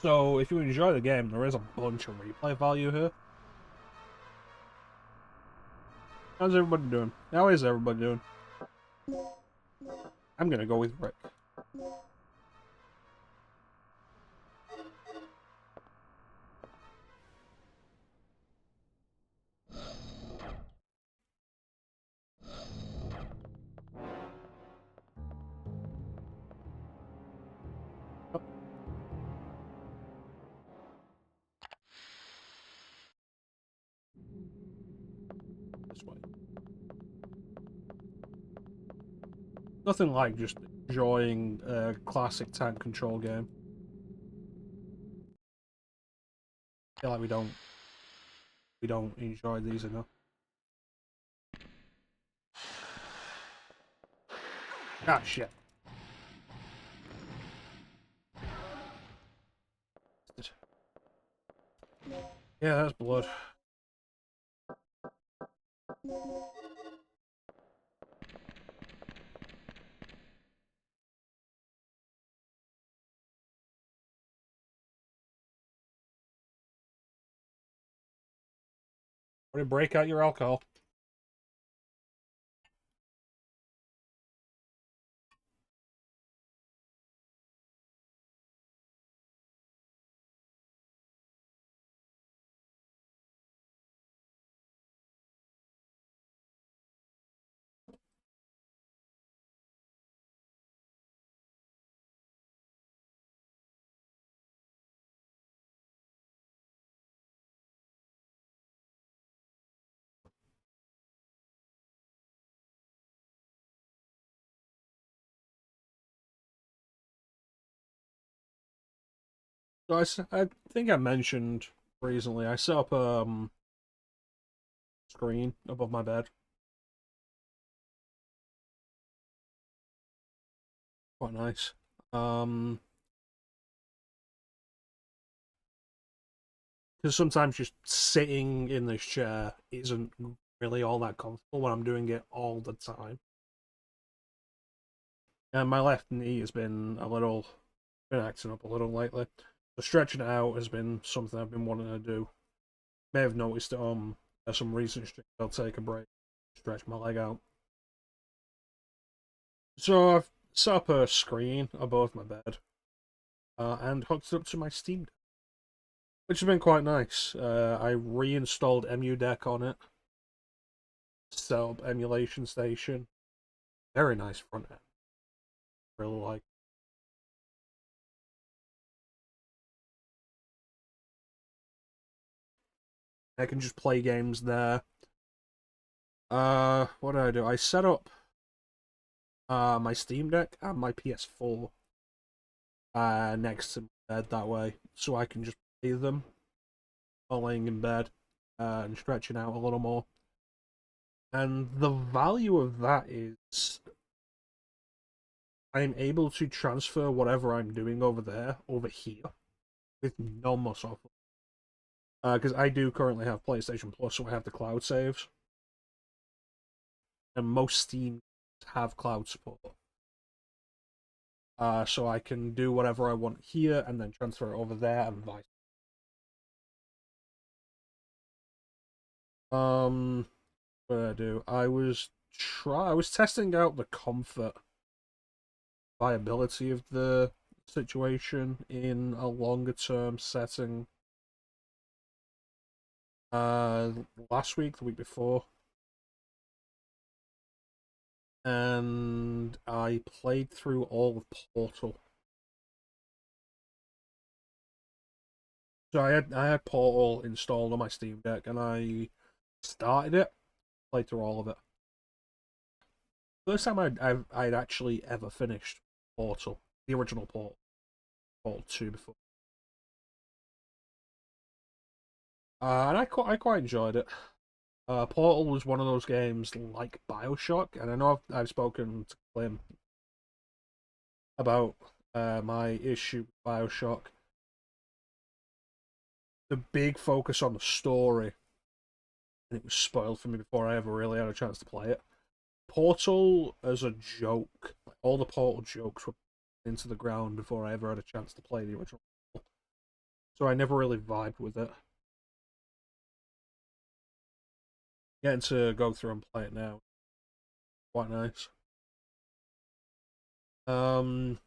So if you enjoy the game, there is a bunch of replay value here. How's everybody doing? How is everybody doing? I'm gonna go with Rick. This way. Nothing like just enjoying a classic tank control game. I feel like we don't enjoy these enough. Ah, shit. Yeah, that's blood. Break out your alcohol. So I think I mentioned recently, I set up a screen above my bed. Quite nice. Because sometimes just sitting in this chair isn't really all that comfortable when I'm doing it all the time. And my left knee has been a little been acting up a little lately. So stretching it out has been something I've been wanting to do. May have noticed it on some recent streams. I'll take a break, stretch my leg out. So I've set up a screen above my bed and hooked it up to my Steam Deck, which has been quite nice. I reinstalled EmuDeck on it, set up emulation station. Very nice front end. Really like. I can just play games there. What did I do? I set up my Steam Deck and my PS4 next to my bed that way, so I can just play them while laying in bed and stretching out a little more. And the value of that is I'm able to transfer whatever I'm doing over there over here with no muscle. Because I do currently have PlayStation Plus, so I have the cloud saves. And most Steam have cloud support. So I can do whatever I want here and then transfer it over there and vice. What did I do? I was testing out the comfort viability of the situation in a longer term setting. Last week, the week before, and I played through all of Portal. So I had Portal installed on my Steam Deck, and I started it, played through all of it. First time I'd actually ever finished Portal, the original Portal, Portal 2 before. And I quite enjoyed it. Portal was one of those games like Bioshock, and I know I've spoken to Clem about my issue with Bioshock. The big focus on the story, and it was spoiled for me before I ever really had a chance to play it. Portal as a joke, like all the Portal jokes were into the ground before I ever had a chance to play the original. So I never really vibed with it. Getting to go through and play it now, quite nice. Playing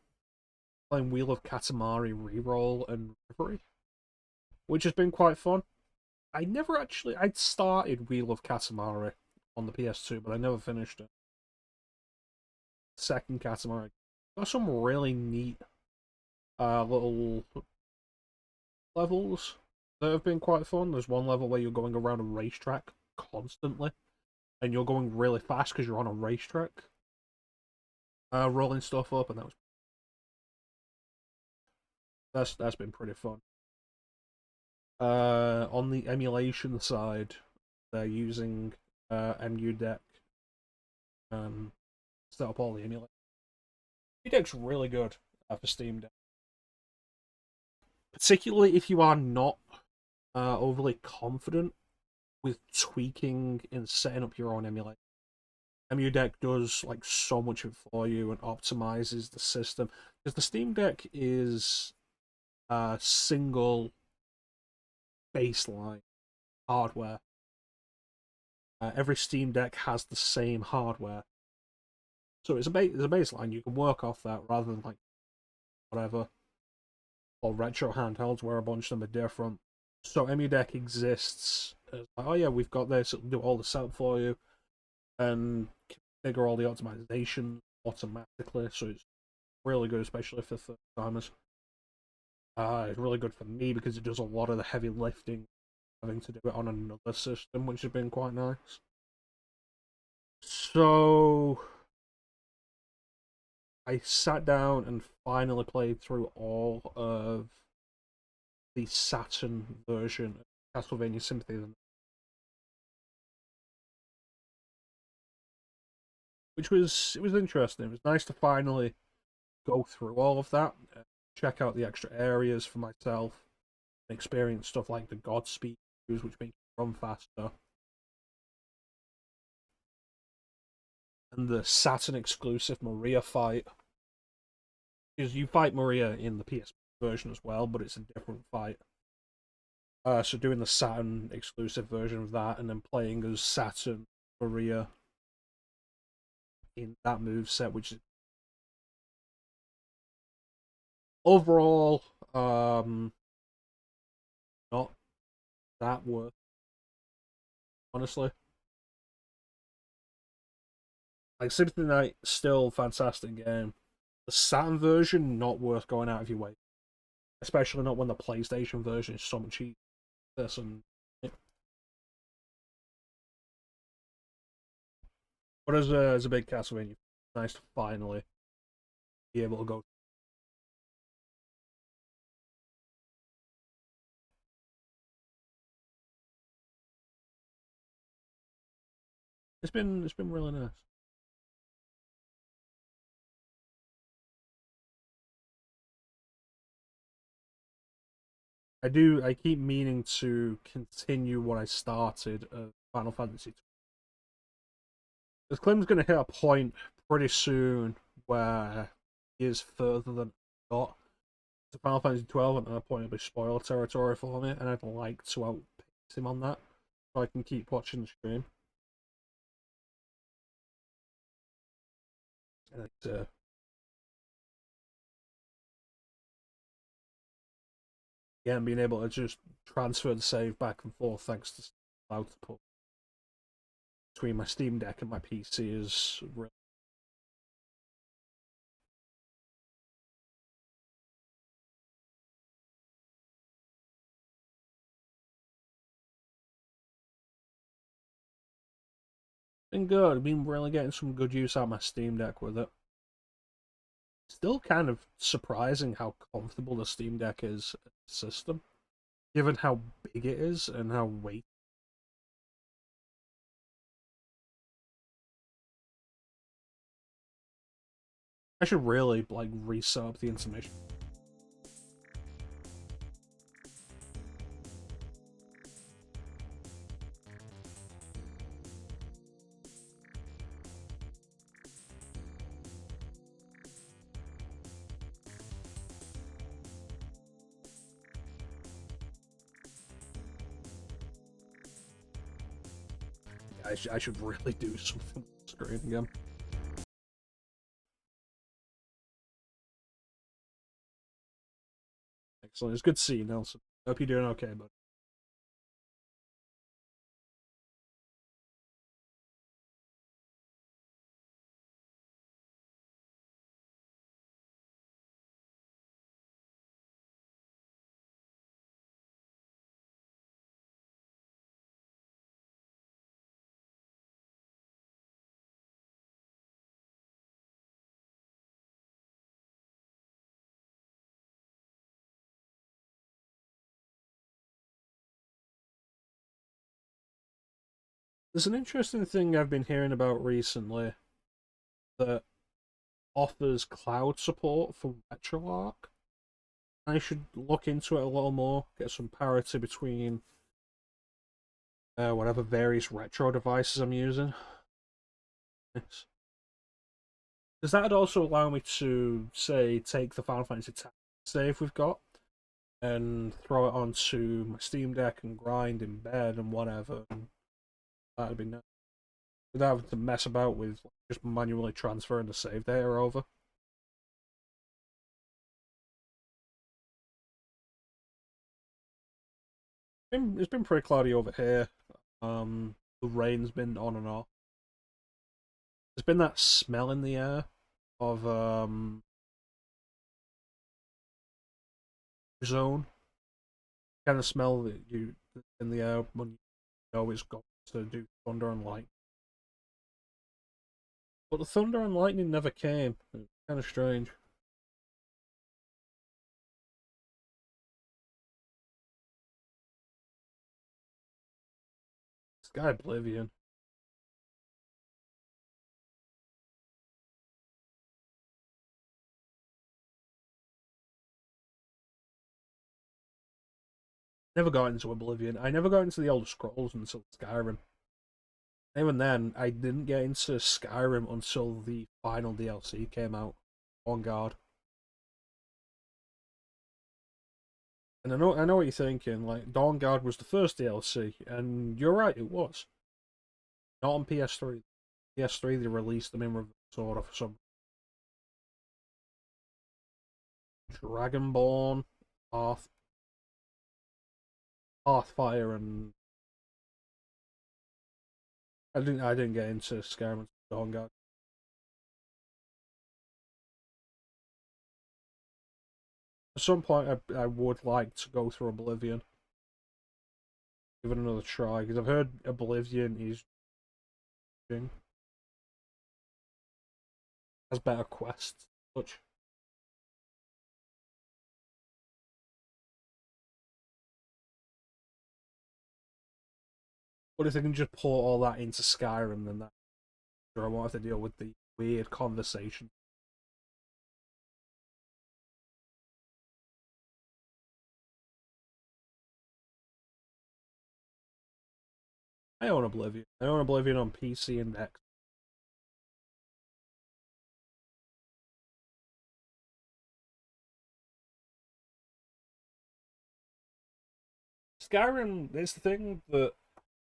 Wheel of Katamari Reroll and Reverie, which has been quite fun. I'd started Wheel of Katamari on the PS2, but I never finished it. Second Katamari got some really neat little levels that have been quite fun. There's one level where you're going around a racetrack constantly, and you're going really fast because you're on a racetrack, rolling stuff up, and that's been pretty fun. On the emulation side, they're using EmuDeck set up all the emulation. EmuDeck's really good for Steam Deck, particularly if you are not overly confident with tweaking and setting up your own emulation. EmuDeck does like so much of it for you and optimizes the system, because the Steam Deck is a single baseline hardware. Every Steam Deck has the same hardware, so it's a baseline. You can work off that rather than like whatever, or retro handhelds where a bunch of them are different. So EmuDeck exists as like, oh yeah, we've got this, it'll do all the setup for you and figure all the optimization automatically. So it's really good, especially for first timers. It's really good for me because it does a lot of the heavy lifting, having to do it on another system, which has been quite nice. So I sat down and finally played through all of the Saturn version of Castlevania Symphony of the Night, which was interesting. It was nice to finally go through all of that, check out the extra areas for myself, and experience stuff like the Godspeed cues, which make you run faster, and the Saturn exclusive Maria fight, Because you fight Maria in the PS version as well, but it's a different fight. So doing the Saturn exclusive version of that, and then playing as Saturn Maria in that move set, which is overall not that worth, honestly. Like Symphony Night, still fantastic game. The Saturn version, not worth going out of your way, especially not when the PlayStation version is so much cheaper. This and but as a big Castlevania, it's nice to finally be able to go. It's been really nice. I keep meaning to continue what I started of Final Fantasy. Because Clem's gonna hit a point pretty soon where he is further than I got. The Final Fantasy 12, and at that point it'll be spoiler territory for me, and I'd like to outpace him on that so I can keep watching the stream. And yeah, and being able to just transfer the save back and forth thanks to cloud support between my Steam Deck and my PC is really. Been good. I've been really getting some good use out of my Steam Deck with it. Still kind of surprising how comfortable the Steam Deck is as a system, given how big it is and how weighty. I should really like reset up the intermission. I should really do something with the screen again. Excellent. It's good to see you, Nelson. Hope you're doing okay, bud. There's an interesting thing I've been hearing about recently that offers cloud support for RetroArch. I should look into it a little more, get some parity between whatever various retro devices I'm using. Because that'd also allow me to, say, take the Final Fantasy X save we've got and throw it onto my Steam Deck and grind in bed and whatever. And that'd be nice. Without having to mess about with just manually transferring the save data over. It's been pretty cloudy over here. The rain's been on and off. There's been that smell in the air of zone. Kind of smell that you in the air when you know it's got to do thunder and lightning. But the thunder and lightning never came. It's kind of strange. This guy Oblivion. Never got into Oblivion. I never got into the Elder Scrolls until Skyrim. Even then, I didn't get into Skyrim until the final DLC came out. On guard. And I know what you're thinking. Like, Dawn Guard was the first DLC, and you're right, it was. Not on PS3. PS3, they released them in reverse order for some. Dragonborn, Hearth, Hearthfire, and I didn't get into Skyrim and Dawn Guard. At some point, I would like to go through Oblivion, give it another try, because I've heard Oblivion has better quests. Such. But if they can just put all that into Skyrim, then that I won't have to deal with the weird conversation. I own Oblivion. I own Oblivion on PC and X. Skyrim is the thing that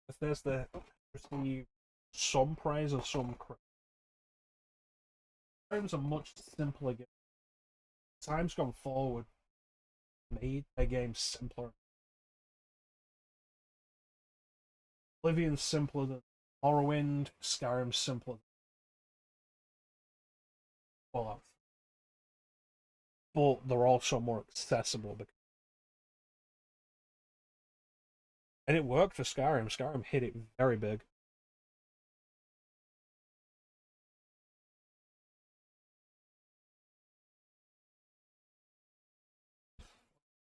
if there's the receive some praise or some criticism. Skyrim's a much simpler game. Time's gone forward, made their game simpler. Oblivion's simpler than Morrowind, Skyrim's simpler than Fallout. But they're also more accessible. And it worked for Skyrim. Skyrim hit it very big.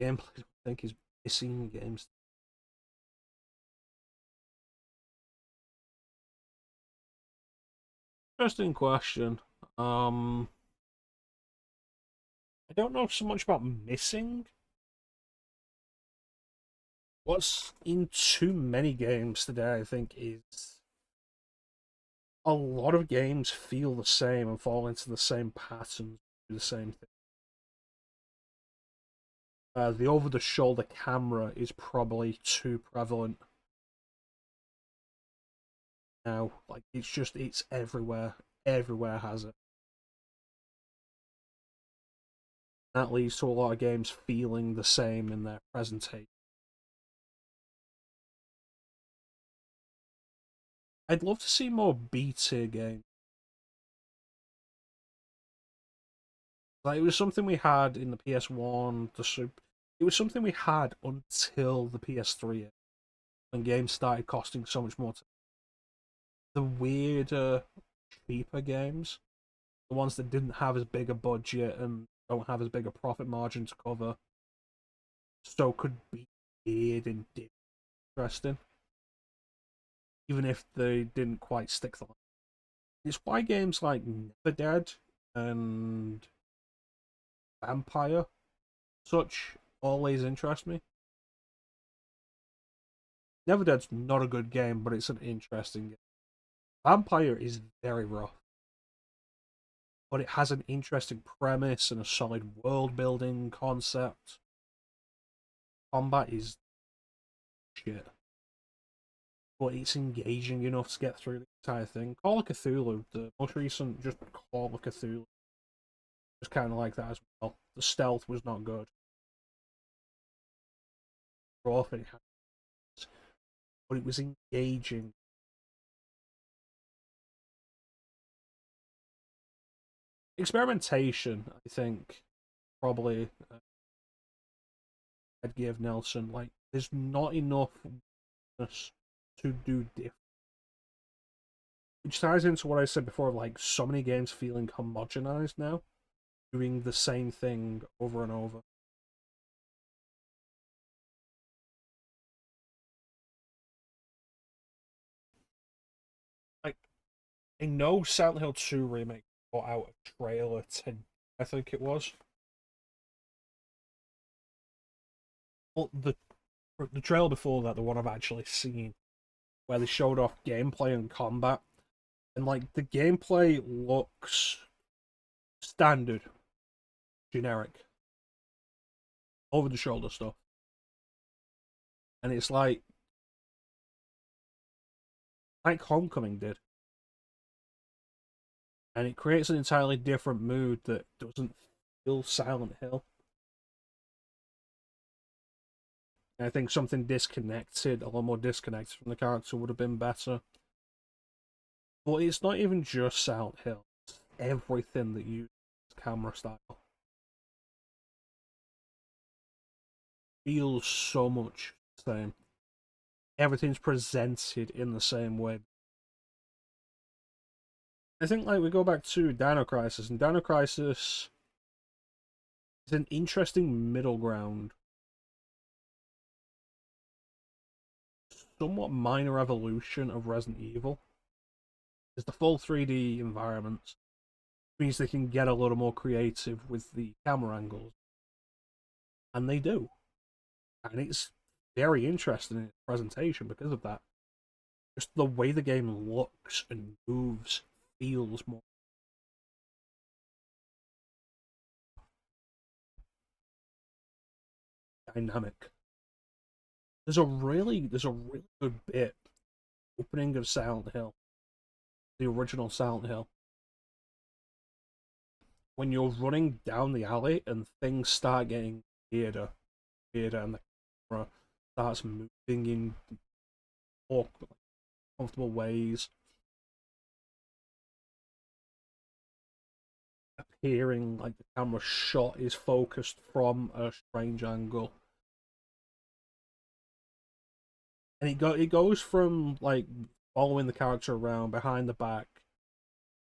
Gameplay, I think, is missing games. Interesting question. I don't know so much about missing. What's in too many games today, I think, is a lot of games feel the same and fall into the same patterns, do the same thing. The over-the-shoulder camera is probably too prevalent now. Like, it's everywhere. Everywhere has it. That leads to a lot of games feeling the same in their presentation. I'd love to see more B-tier games. Like, it was something we had in the PS1, it was something we had until the PS3, when games started costing so much more. The weirder, cheaper games, the ones that didn't have as big a budget and don't have as big a profit margin to cover, so could be weird and interesting, even if they didn't quite stick the line. It's why games like Never Dead and Vampire such always interest me. Never Dead's not a good game, but it's an interesting game. Vampire is very rough, but it has an interesting premise and a solid world building concept. Combat is shit, but it's engaging enough to get through the entire thing. Call of Cthulhu, the most recent just Call of Cthulhu, was kind of like that as well. The stealth was not good. Rough it has, but it was engaging. Experimentation, I think, probably I'd give Nelson. Like, there's not enough to do different. Which ties into what I said before, like, so many games feeling homogenized now, doing the same thing over and over. Like, I know Silent Hill 2 Remake put out a trailer today, I think it was. Well, the trailer before that, the one I've actually seen, where they showed off gameplay and combat, and like the gameplay looks standard, generic, over the shoulder stuff. And it's like Homecoming did. And it creates an entirely different mood that doesn't feel Silent Hill. And I think something disconnected, a lot more disconnected from the character would have been better. But it's not even just Silent Hill. It's everything that uses camera style feels so much the same. Everything's presented in the same way. I think like we go back to Dino Crisis, and Dino Crisis is an interesting middle ground. Somewhat minor evolution of Resident Evil. It's the full 3D environments. Means they can get a little more creative with the camera angles. And they do. And it's very interesting in its presentation because of that. Just the way the game looks and moves feels more dynamic. There's a really good bit opening of Silent Hill, the original Silent Hill, when you're running down the alley and things start getting weirder, and the camera starts moving in more comfortable ways, appearing like the camera shot is focused from a strange angle. And it goes from like following the character around behind the back,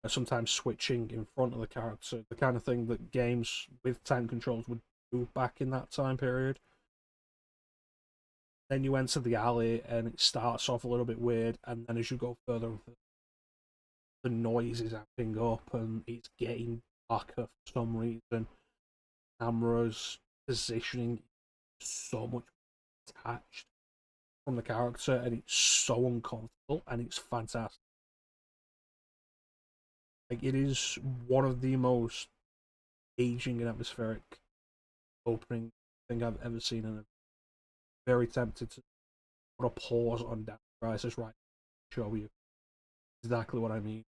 sometimes switching in front of the character, the kind of thing that games with tank controls would do back in that time period. Then you enter the alley and it starts off a little bit weird, and then as you go further, the noise is amping up and it's getting darker for some reason. Camera's positioning so much detached from the character, and it's so uncomfortable, and it's fantastic. Like, it is one of the most engaging and atmospheric opening thing I've ever seen, and I'm very tempted to put a pause on Dino Crisis right now to show you exactly what I mean.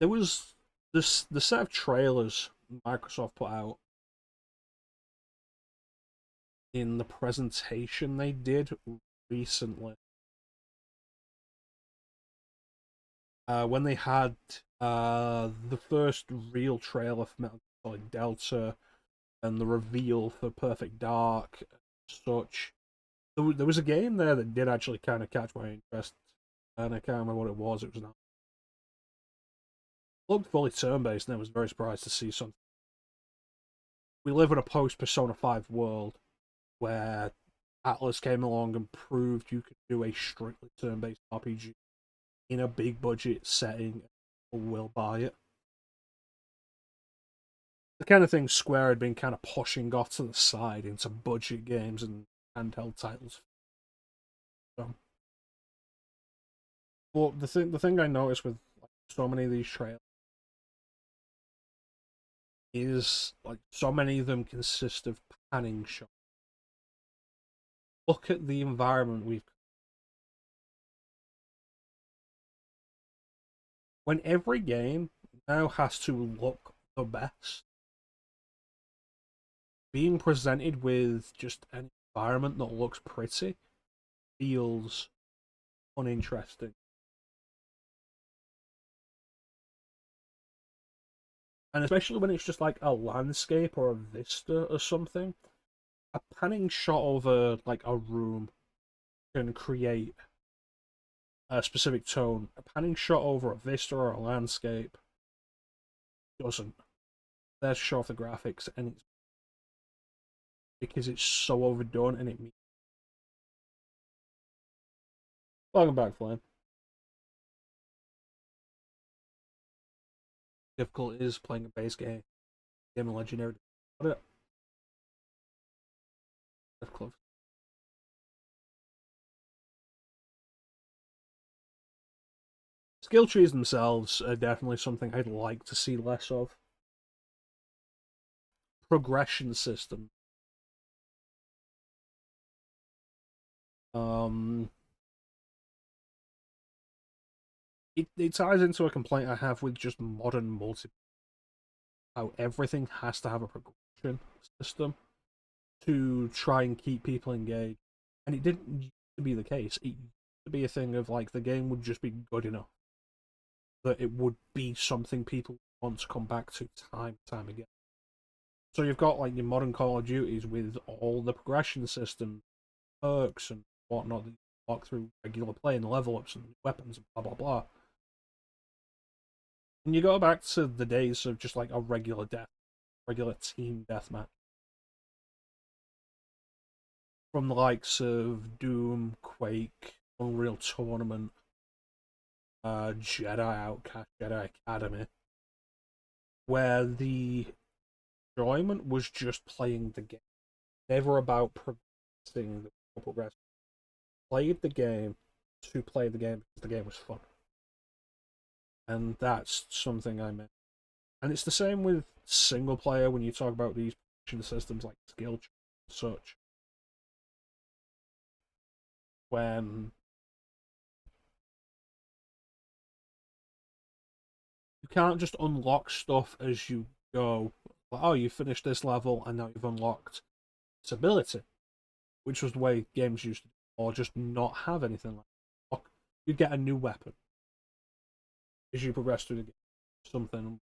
There was the set of trailers Microsoft put out in the presentation they did recently. When they had the first real trailer for Metal Gear Solid Delta and the reveal for Perfect Dark and such, there was a game there that did actually kind of catch my interest, and I can't remember what it was. It was not. It looked fully turn-based, and I was very surprised to see something. We live in a post-Persona 5 world where Atlas came along and proved you could do a strictly turn-based RPG in a big budget setting, and will buy it. The kind of thing Square had been kind of pushing off to the side into budget games and handheld titles. So, but the thing I noticed with like, so many of these trailers is like so many of them consist of panning shots. Look at the environment we've. When every game now has to look the best, being presented with just an environment that looks pretty feels uninteresting. And especially when it's just like a landscape or a vista or something, a panning shot over like a room can create a specific tone. A panning shot over a vista or a landscape doesn't. There's show off the graphics, and it's because it's so overdone, and it means. Welcome back, Flame. Difficult is playing a base game. Game of Legendary. What it? Difficult. skill trees themselves are definitely something I'd like to see less of. Progression system. It ties into a complaint I have with just modern multiplayer. How everything has to have a progression system to try and keep people engaged. And it didn't used to be the case. It used to be a thing of like the game would just be good enough that it would be something people want to come back to time and time again. So you've got like your modern Call of Duties with all the progression systems, perks and whatnot that you walk through regular play and level ups and weapons and blah blah blah. And you go back to the days of just like a regular team deathmatch. From the likes of Doom, Quake, Unreal Tournament, Jedi Outcast, Jedi Academy, where the enjoyment was just playing the game, never about progressing. Played the game to play the game because the game was fun, and that's something I meant. And it's the same with single player when you talk about these systems like skill and such. When you can't just unlock stuff as you go. Like, oh, you finished this level and now you've unlocked this ability, which was the way games used to do, or just not have anything like that. You get a new weapon as you progress through the game. Something.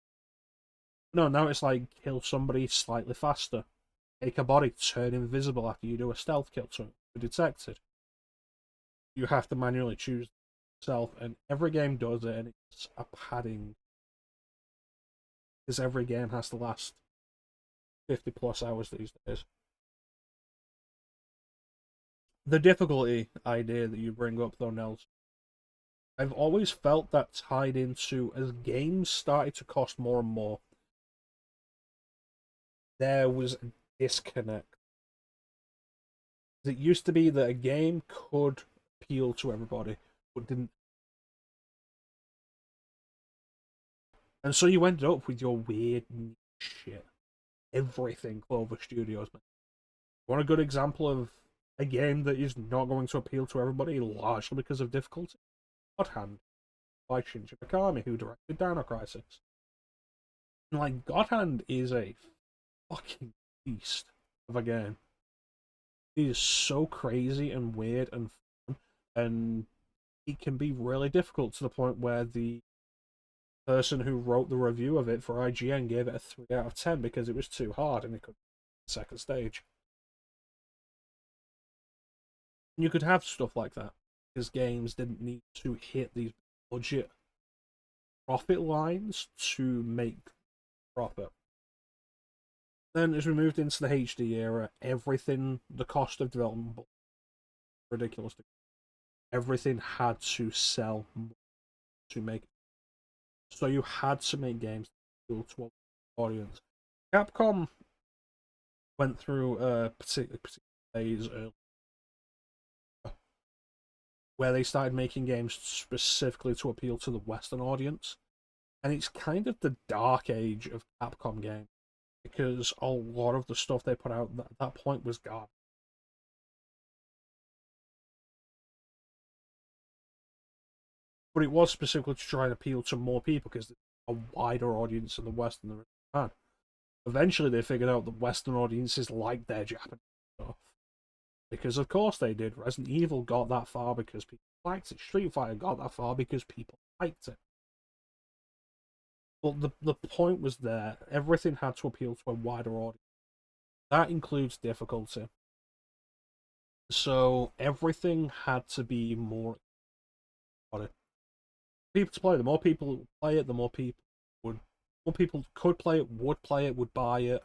No, now it's like kill somebody slightly faster. Make a body turn invisible after you do a stealth kill to be detected. You have to manually choose yourself, and every game does it, and it's a padding. Because every game has to last 50 plus hours these days. The difficulty idea that you bring up, though, Nels, I've always felt that tied into as games started to cost more and more, there was a disconnect. It used to be that a game could appeal to everybody, but didn't. And so you ended up with your weird shit. Everything Clover Studios made. Want a good example of a game that is not going to appeal to everybody, largely because of difficulty? God Hand by Shinji Mikami, who directed Dino Crisis. And like, God Hand is a fucking beast of a game. It is so crazy and weird and fun, and it can be really difficult to the point where the person who wrote the review of it for IGN gave it a 3 out of 10 because it was too hard and it could second stage. You could have stuff like that because games didn't need to hit these budget profit lines to make profit. Then, as we moved into the HD era, everything, the cost of development, ridiculous. Everything had to sell to make it. So you had to make games to appeal to an audience. Capcom went through a particular phase early where they started making games specifically to appeal to the Western audience. And it's kind of the dark age of Capcom games because a lot of the stuff they put out at that point was garbage. But it was specifically to try and appeal to more people because a wider audience in the West than there is in Japan. Eventually, they figured out that Western audiences liked their Japanese stuff. Because, of course, they did. Resident Evil got that far because people liked it. Street Fighter got that far because people liked it. But the point was there. Everything had to appeal to a wider audience. That includes difficulty. So everything had to be more people to play. The more people play it, the more people could play it, would buy it.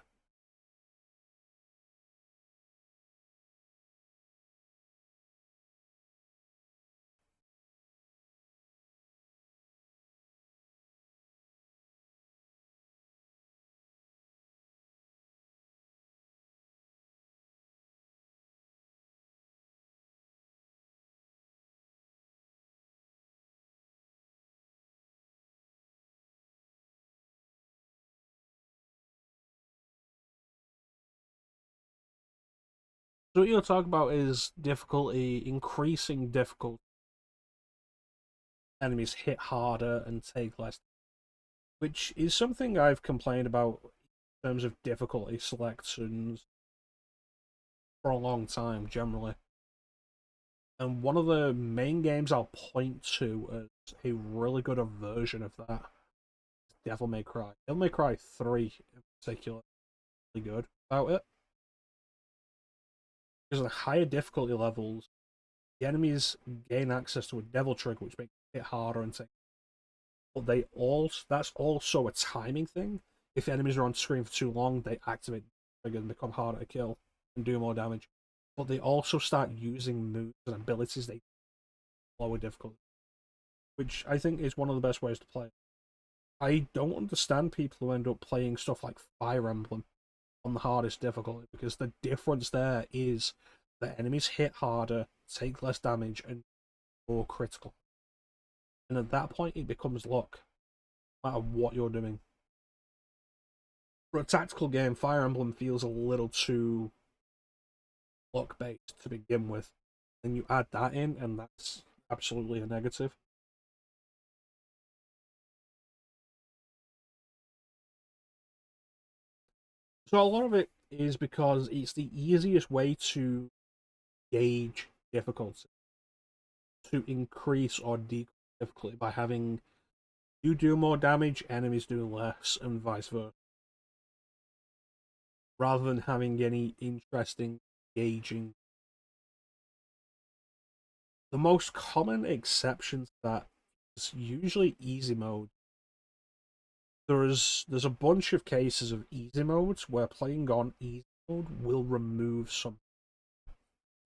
So what you're talking about is difficulty, increasing difficulty. Enemies hit harder and take less, which is something I've complained about in terms of difficulty selections for a long time, generally. And one of the main games I'll point to as a really good version of that is Devil May Cry. Devil May Cry 3 in particular is really good about it. Because of the higher difficulty levels, the enemies gain access to a devil trigger, which makes it harder and take. But that's also a timing thing. If enemies are on screen for too long, they activate the trigger and become harder to kill and do more damage. But they also start using moves and abilities they lower difficulty, which I think is one of the best ways to play. I don't understand people who end up playing stuff like Fire Emblem on the hardest difficulty, because the difference there is the enemies hit harder, take less damage, and more critical. And at that point, it becomes luck, no matter what you're doing. For a tactical game, Fire Emblem feels a little too luck based to begin with. And you add that in, and that's absolutely a negative. So a lot of it is because it's the easiest way to gauge difficulty, to increase or decrease difficulty by having you do more damage, enemies do less, and vice versa. Rather than having any interesting gauging. The most common exception to that is usually easy mode. There's a bunch of cases of easy modes where playing on easy mode will remove some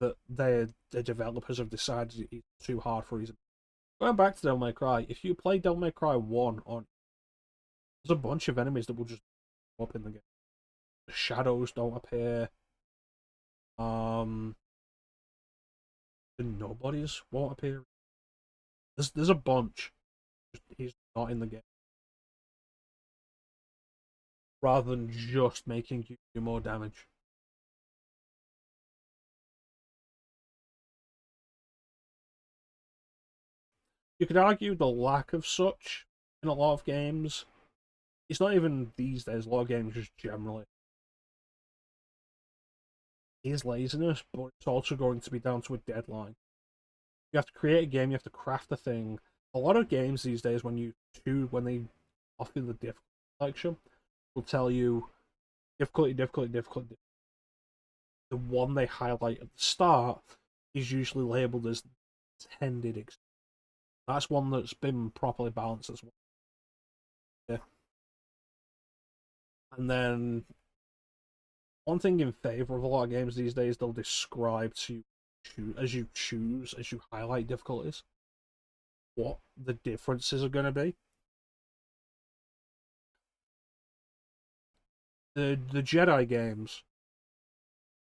that the developers have decided it's too hard for easy. Going back to Devil May Cry, if you play Devil May Cry 1 on, there's a bunch of enemies that will just up in the game. The shadows don't appear. The nobodies won't appear. There's a bunch. He's not in the game. Rather than just making you do more damage. You could argue the lack of such in a lot of games. It's not even these days, a lot of games just generally. It is laziness, but it's also going to be down to a deadline. You have to create a game, you have to craft a thing. A lot of games these days, when they offer the difficulty selection, will tell you difficulty, difficulty, difficulty. The one they highlight at the start is usually labeled as intended experience. That's one that's been properly balanced as well. Yeah. And then one thing in favor of a lot of games these days, they'll describe to you as you highlight difficulties, what the differences are going to be. The Jedi games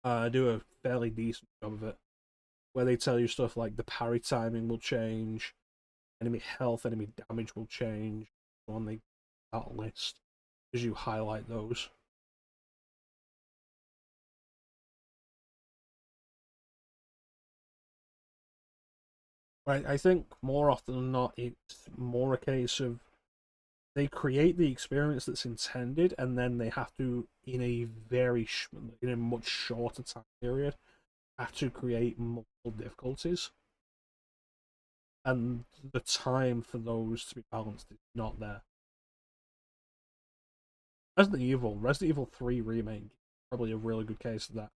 do a fairly decent job of it, where they tell you stuff like the parry timing will change, enemy health, enemy damage will change on that list as you highlight those. Right, I think more often than not, it's more a case of they create the experience that's intended, and then they have to, in a much shorter time period, have to create multiple difficulties, and the time for those to be balanced is not there. Resident Evil 3 remake, probably a really good case of that.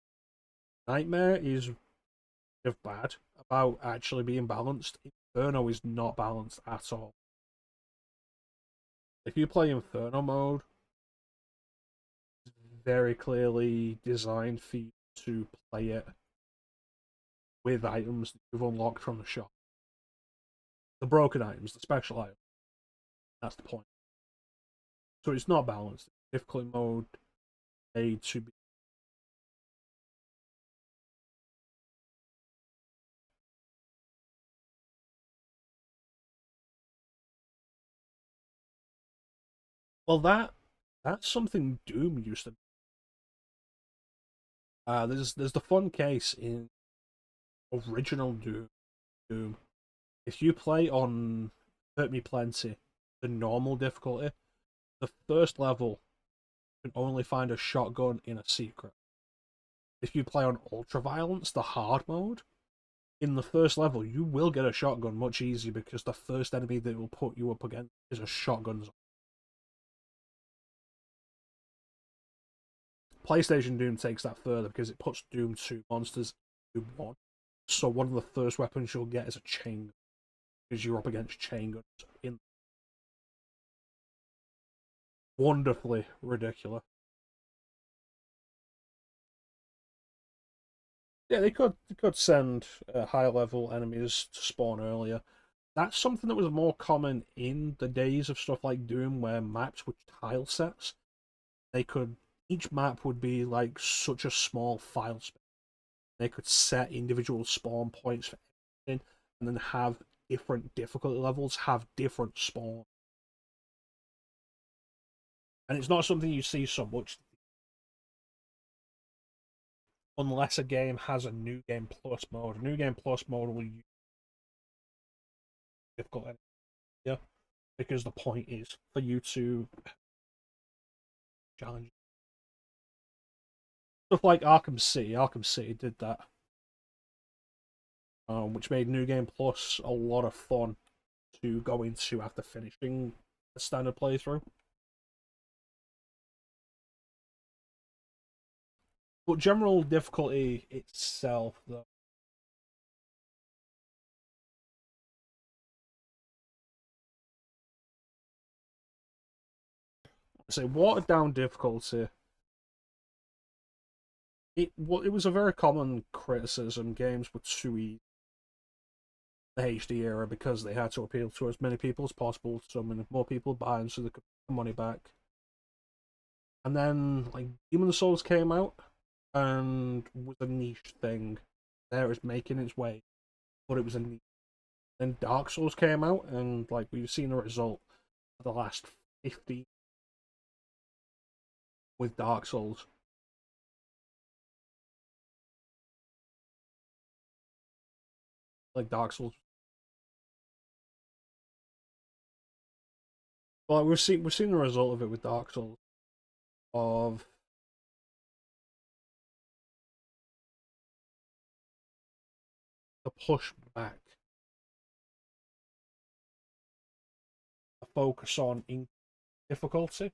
Nightmare is bad about actually being balanced. Inferno is not balanced at all. If you play Inferno mode, it's very clearly designed for you to play it with items that you've unlocked from the shop. The broken items, the special items. That's the point. So it's not balanced. Difficulty mode made to be. Well, that's something Doom used to. There's the fun case in original Doom. If you play on Hurt Me Plenty, the normal difficulty, the first level you can only find a shotgun in a secret. If you play on Ultra Violence, the hard mode, in the first level you will get a shotgun much easier because the first enemy that will put you up against is a shotgun. PlayStation Doom takes that further because it puts Doom 2 monsters in Doom 1. So one of the first weapons you'll get is a chain gun because you're up against chain guns in wonderfully ridiculous. Yeah, they could send higher level enemies to spawn earlier. That's something that was more common in the days of stuff like Doom, where maps were tile sets. They could Each map would be like such a small file space. They could set individual spawn points for everything, and then have different difficulty levels, have different spawn. And it's not something you see so much unless a game has a new game plus mode. A new game plus mode will use difficult, yeah, because the point is for you to challenge stuff like Arkham City. Arkham City did that, which made New Game Plus a lot of fun to go into after finishing a standard playthrough. But general difficulty itself, though, say watered down difficulty. It was a very common criticism. Games were too easy in the HD era because they had to appeal to as many people as possible, so many more people buying so they could get the money back. And then like Demon Souls came out and was a niche thing. There is making its way, but it was a niche. Then Dark Souls came out, and like we've seen the result of the last 50 with Dark Souls. Like Dark Souls. Well, we've seen the result of it with Dark Souls. Of the push back, a focus on difficulty,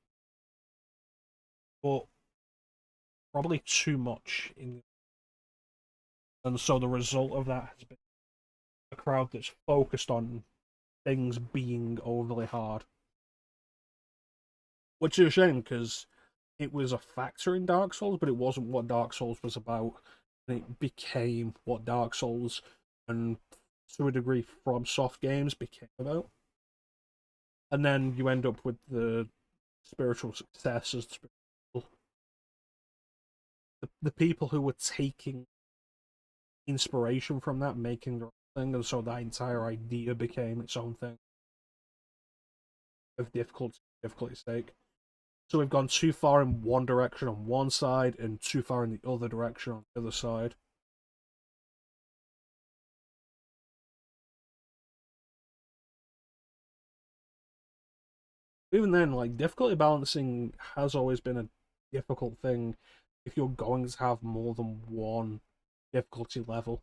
but probably too much in, and so the result of that has been a crowd that's focused on things being overly hard, which is a shame because it was a factor in Dark Souls, but it wasn't what Dark Souls was about, and it became what Dark Souls and to a degree From Soft games became about. And then you end up with the spiritual successors, the people who were taking inspiration from that, making their own thing, and so that entire idea became its own thing of difficulty stake. So we've gone too far in one direction on one side and too far in the other direction on the other side. Even then, like, difficulty balancing has always been a difficult thing if you're going to have more than one difficulty level.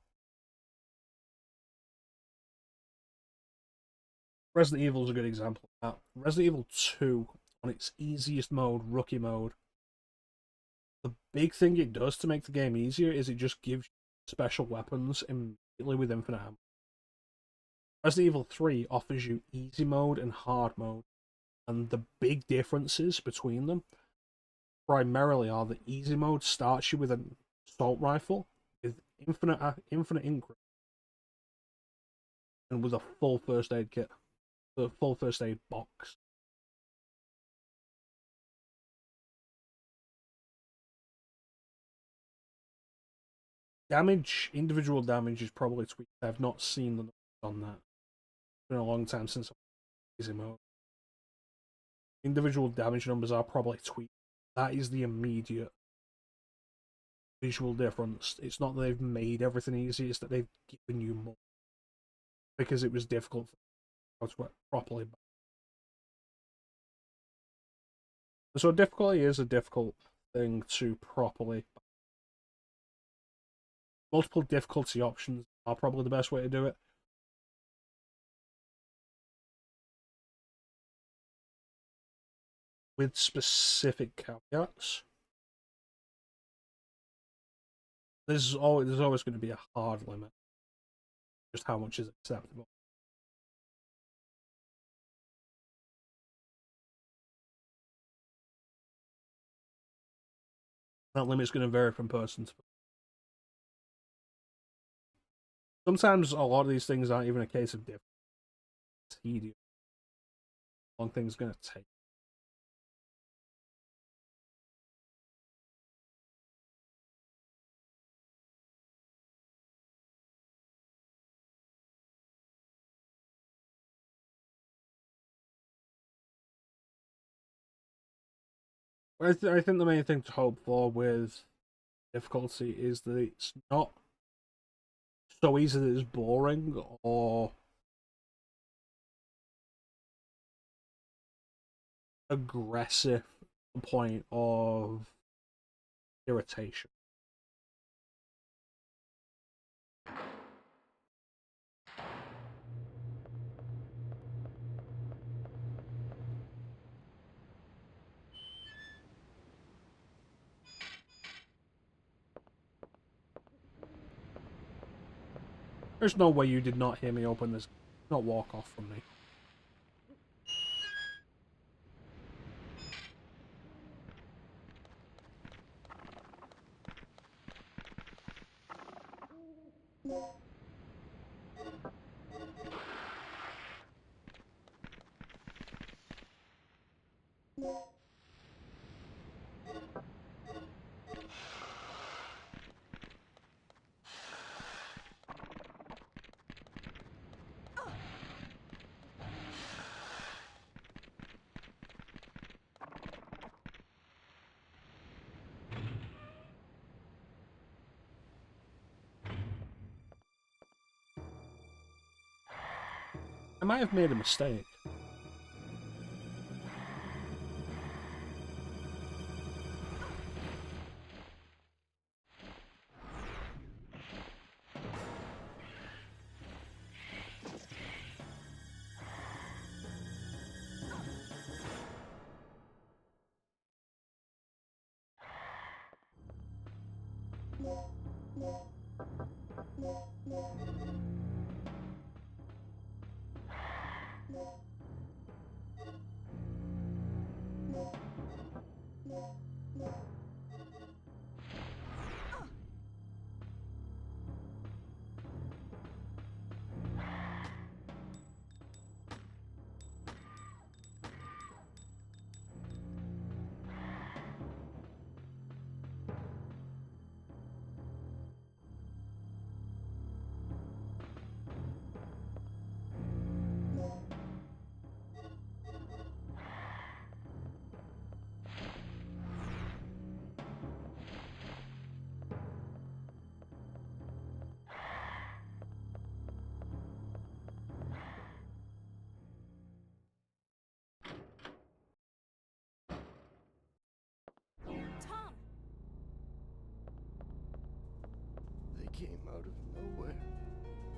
Resident Evil is a good example of that. Resident Evil 2, on its easiest mode, Rookie mode, the big thing it does to make the game easier is it just gives you special weapons immediately with infinite ammo. Resident Evil 3 offers you easy mode and hard mode, and the big differences between them primarily are the easy mode starts you with an assault rifle with infinite increment and with a full first aid kit, the full first aid box. Individual damage is probably tweaked. I've not seen the numbers on that. It's been a long time since I've easy mode. Individual damage numbers are probably tweaked. That is the immediate visual difference. It's not that they've made everything easy, it's that they've given you more. Because it was difficult for how to properly. So difficulty is a difficult thing to properly. Multiple difficulty options are probably the best way to do it. With specific caveats. There's always going to be a hard limit. Just how much is acceptable. That limit's going to vary from person to person. Sometimes a lot of these things aren't even a case of difference. It's tedious. How long things going to take. I think the main thing to hope for with difficulty is that it's not so easy that it's boring or aggressive to the point of irritation. There's no way you did not hear me open this. Not walk off from me. I might have made a mistake. Tom! They came out of nowhere.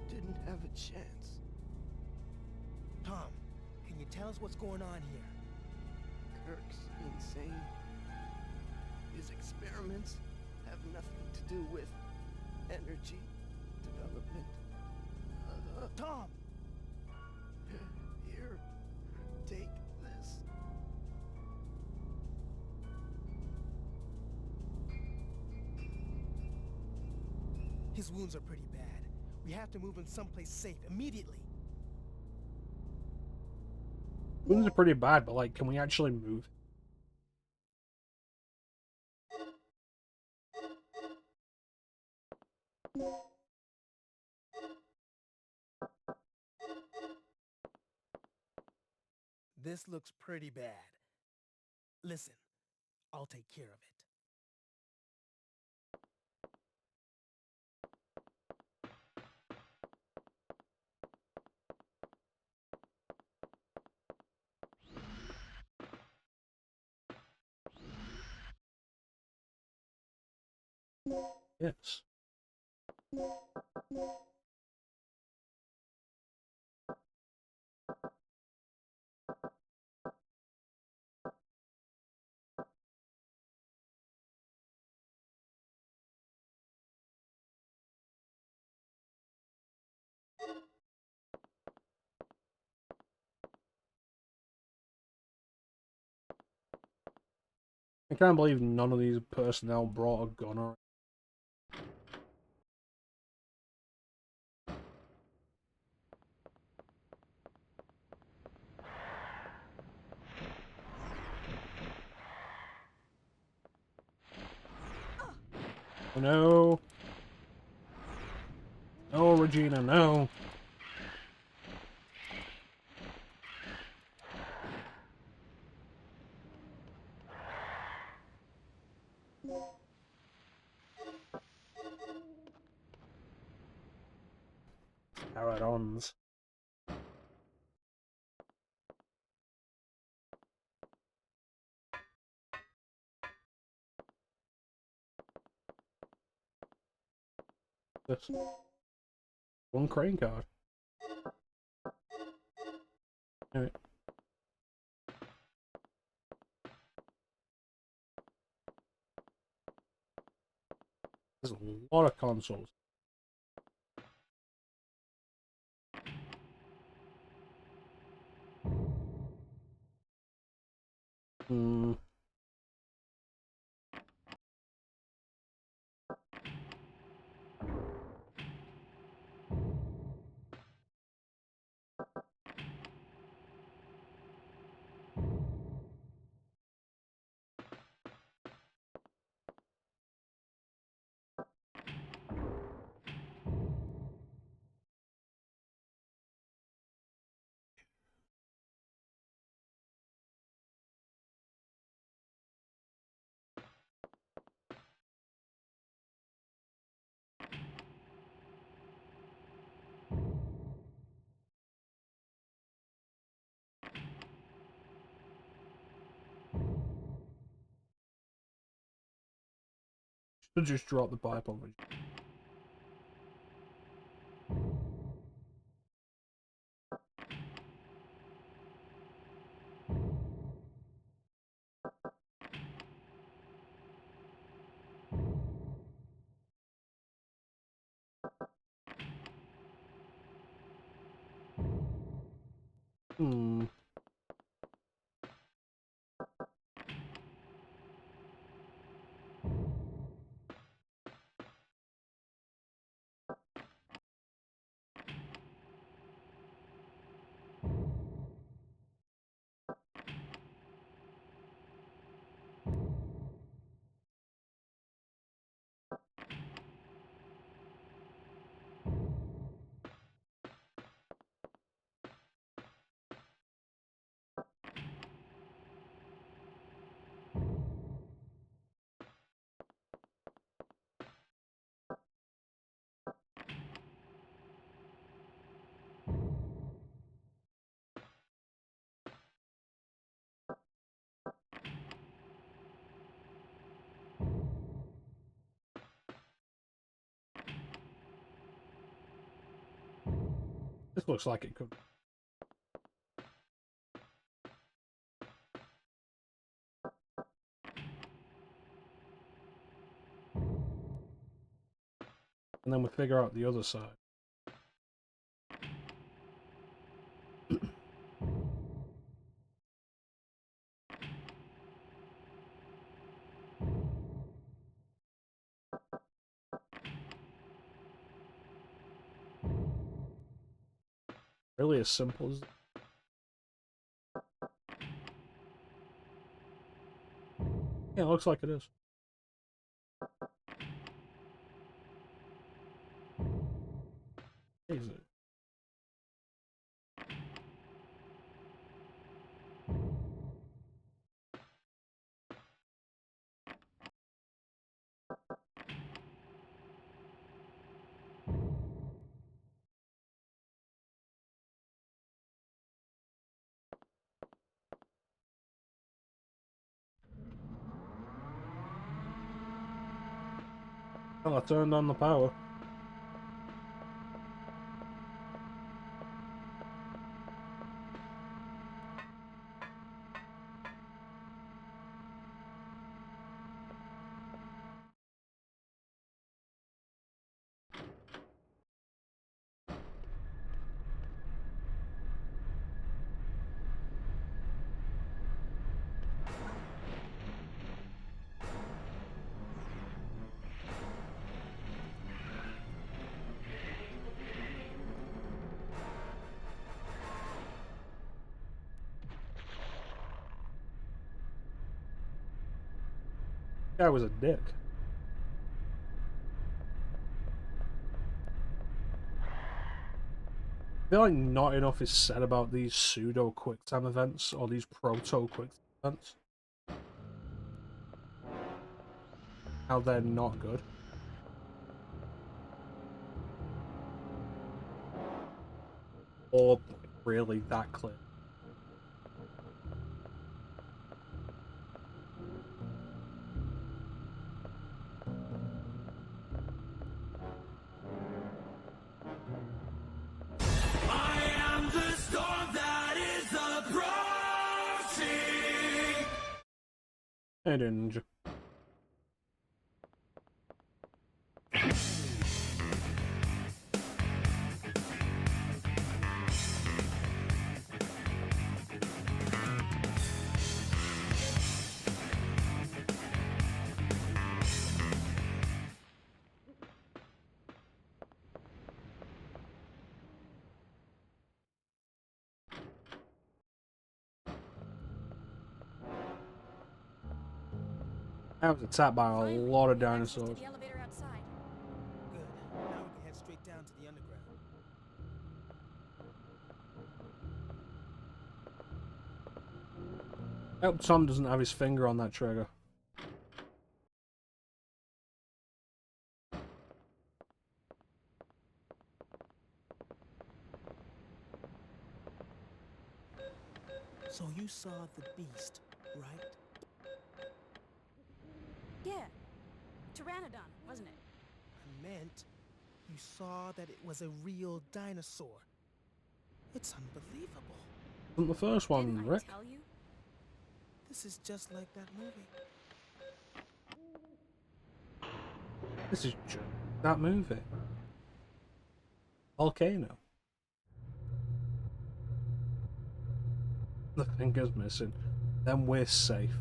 Didn't have a chance. Tom, can you tell us what's going on here? Kirk's insane. His experiments have nothing to do with energy development. Tom! Here, take this. His wounds are pretty bad. We have to move him someplace safe immediately. Wounds are pretty bad, but like, can we actually move? This looks pretty bad. Listen, I'll take care of it. Yes. I can't believe none of these personnel brought a gun or. Oh, no. No, Regina, no. Paradons. This one crane card. Alright. There's a lot of consoles. Hmm. Should just drop the pipe on me. Hmm. This looks like it could. And then we figure out the other side. Really as simple as. Yeah, it looks like it is. Is it? Well, I turned on the power. Guy was a dick. I feel like not enough is said about these pseudo quick time events or these proto quick time events. How they're not good. Or really that clear. Hey, Ninja. I was attacked by a Finally, lot of we have access to dinosaurs. the elevator outside. Good. Now we can head straight down to the underground. I hope Tom doesn't have his finger on that trigger. So you saw the beast, right? Yeah. Pteranodon, wasn't it? I meant you saw that it was a real dinosaur. It's unbelievable. Wasn't the first one, Didn't I Rick? tell you? This is just like that movie. This is just that movie. Volcano. The finger's missing. Then we're safe.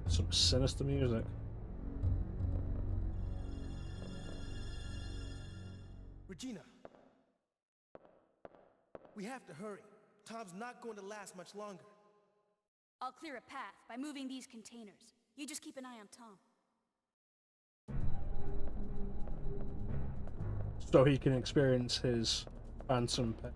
Some sinister music. Regina. We have to hurry. Tom's not going to last much longer. I'll clear a path by moving these containers. You just keep an eye on Tom. So he can experience his phantom pain.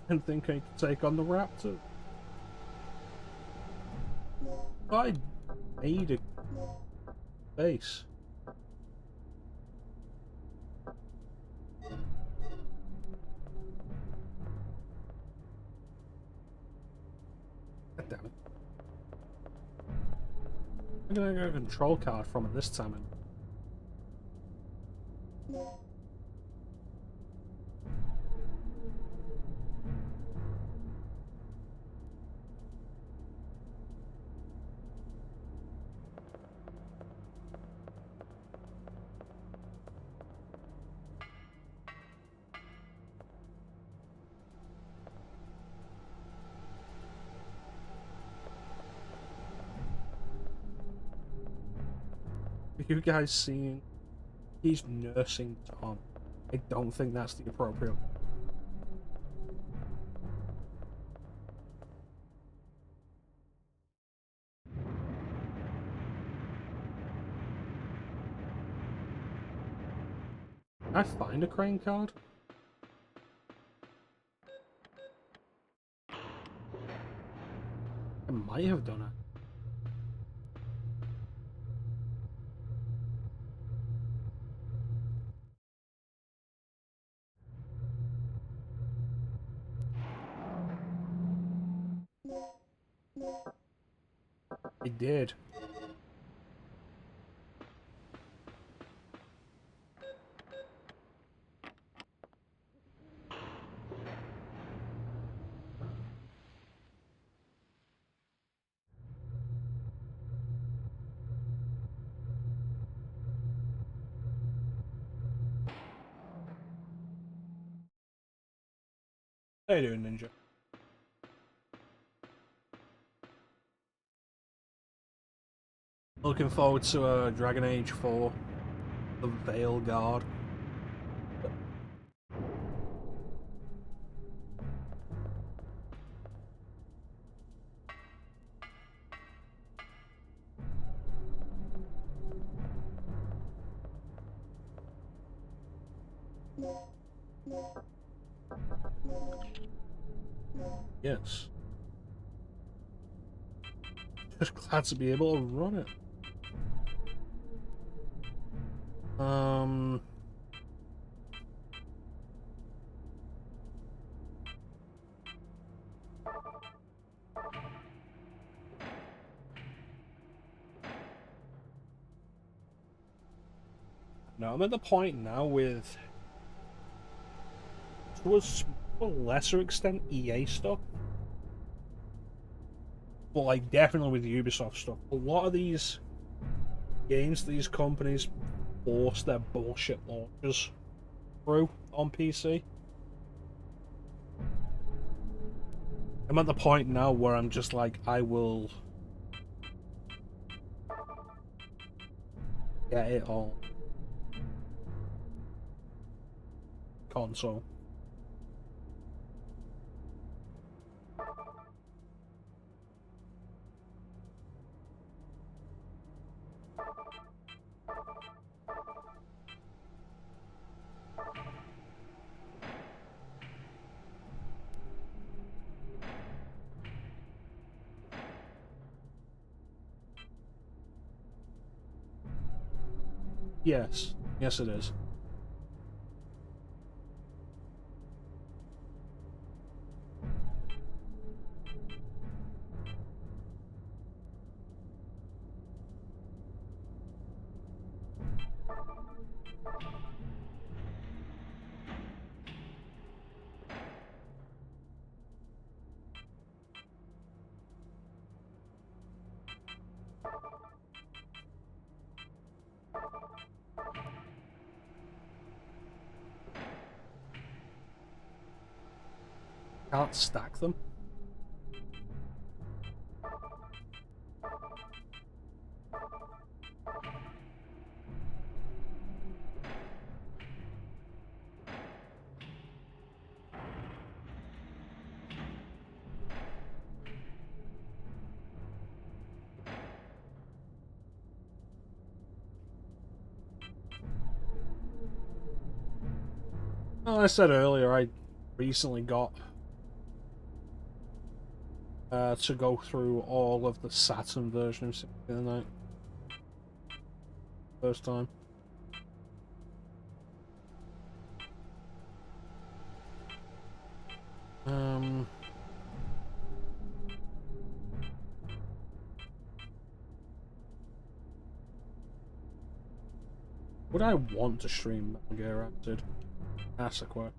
And think I could take on the raptor. I made a base. God damn it. I'm gonna get a control card from it this time. you guys seen? He's nursing Tom. I don't think that's the appropriate. Can I find a crane card? I might have done it. I did. How you doing, Ninja? Looking forward to Dragon Age 4, the Veil Guard. Yes. Just glad to be able to run it. No, I'm at the point now with, to a lesser extent, EA stuff. But like, definitely with Ubisoft stuff. A lot of these games, these companies force their bullshit launches through on PC. I'm at the point now where I'm just like, I will get it on console. Yes. Yes, it is. Can't stack them. Well, I said earlier, I recently got to go through all of the Saturn version of Symphony of the Night. First time. Would I want to stream Metal Gear Acid? That's a question.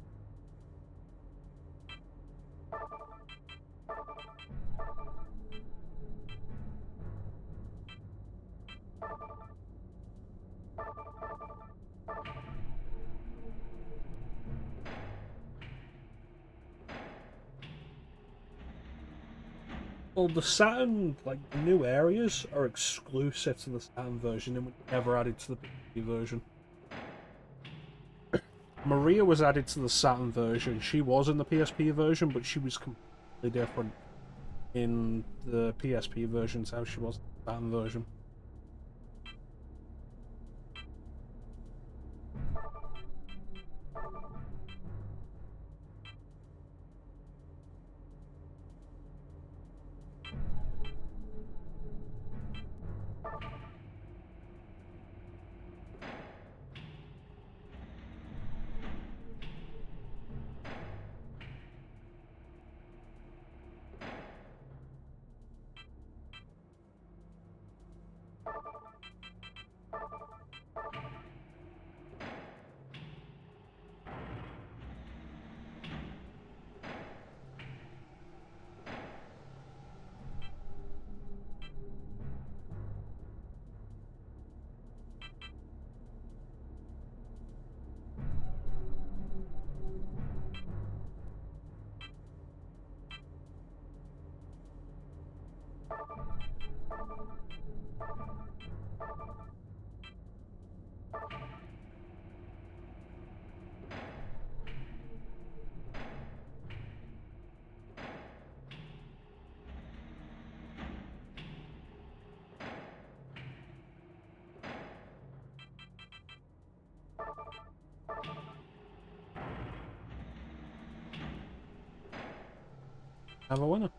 Well, the Saturn, like, the new areas are exclusive to the Saturn version and were never added to the PSP version. Maria was added to the Saturn version. She was in the PSP version, but she was completely different in the PSP version to how she was in the Saturn version. Have a winner.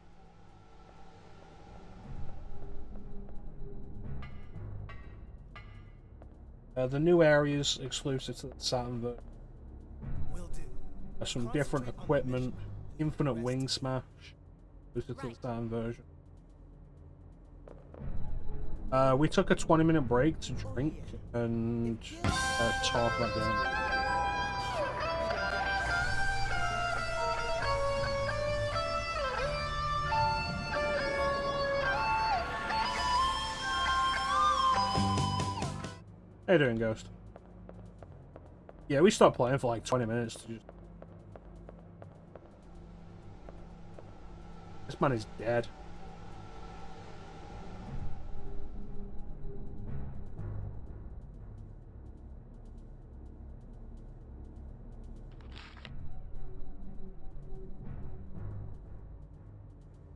The new areas exclusive to the Saturn version. Will do. There's some different Concentrate on the mission equipment, and infinite leave the wing rest to me. smash, exclusive to the Right. Saturn version. We took a 20-minute break to drink and talk about game. How you doing, Ghost? Yeah, we stopped playing for like 20 minutes to just... This man is dead.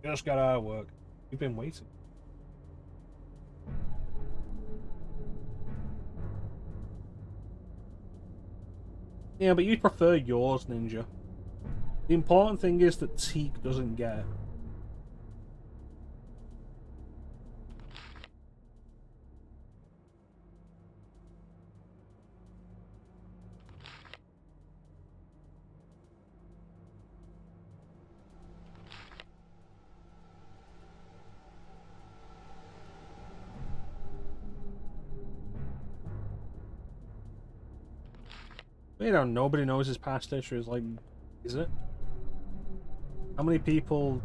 Just got out of work. You've been waiting. Yeah, but you'd prefer yours, Ninja. The important thing is that Teak doesn't get it. You know, nobody knows his past history. Is like, is it? How many people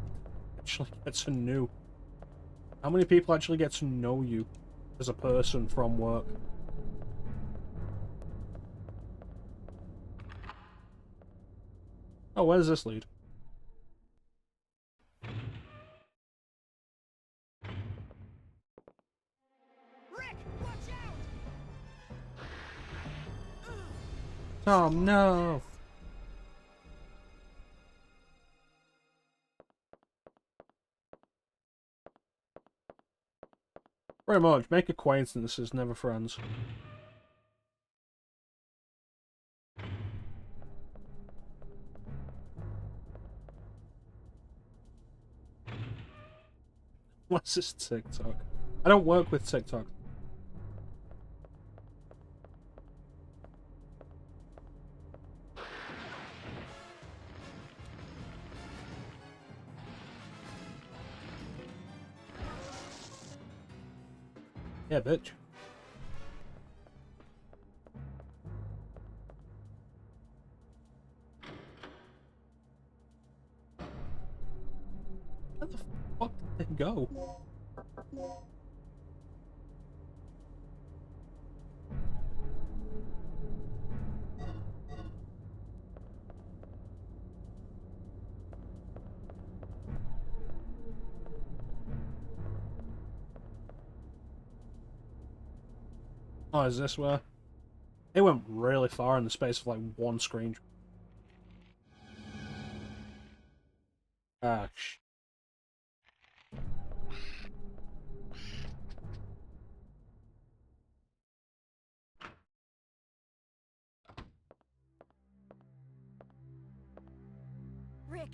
actually get to know? How many people actually get to know you as a person from work? Oh, where does this lead? Rick, watch out! Tom, no! Very much. Make acquaintances, never friends. What's this TikTok? I don't work with TikTok. Yeah, bitch. Where the fuck did they go? Oh, is this where? It went really far in the space of like one screen. Ah, Rick,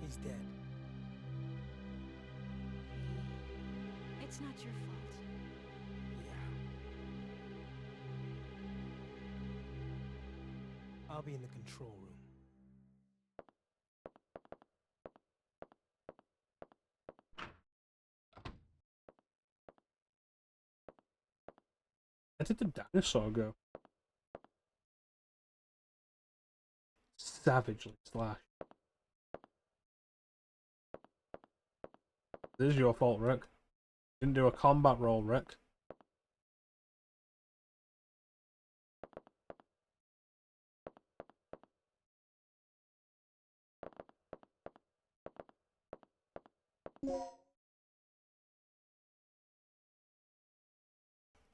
He's dead. it's not your fault. Yeah. I'll be in the control room. where did the dinosaur go? Savagely slash. This is your fault, Rick. Didn't do a combat roll, Rick.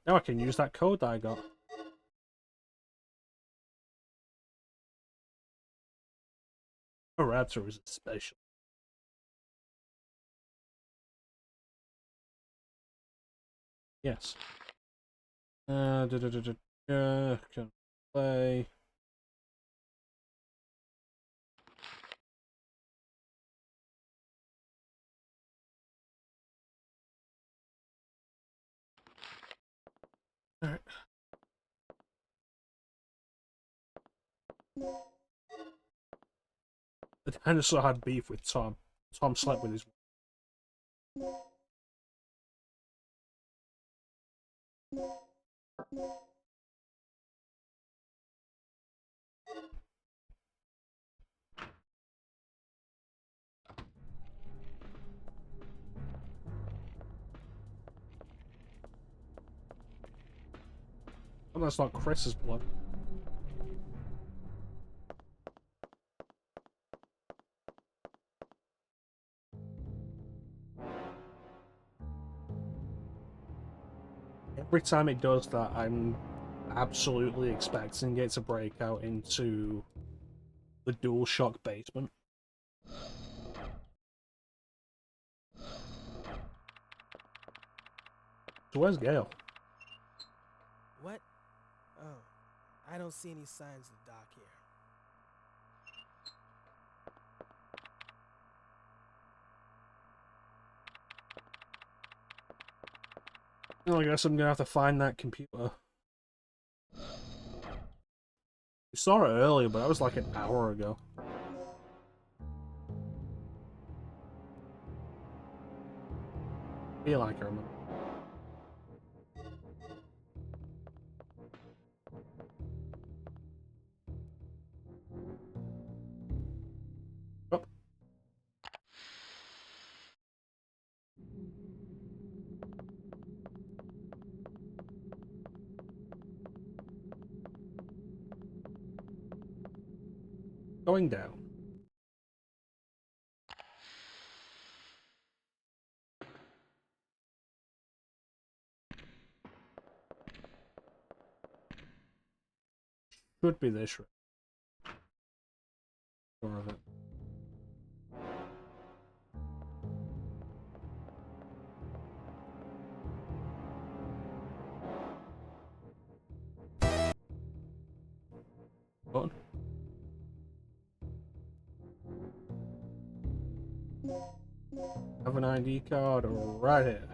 Now I can use that code that I got. A raptor is special. Yes. Can play. Alright. The dinosaur had beef with Tom. Tom slept with his. Oh, that's not Chris's blood. Every time it does that, I'm absolutely expecting it to break out into the DualShock basement. So where's Gale? What? Oh, I don't see any signs of Doc here. Oh, I guess I'm gonna have to find that computer. We saw it earlier, but that was like an hour ago. I feel like I remember. Oh. Going down. Should be this room. Sure of it. Button. Have an ID card right here.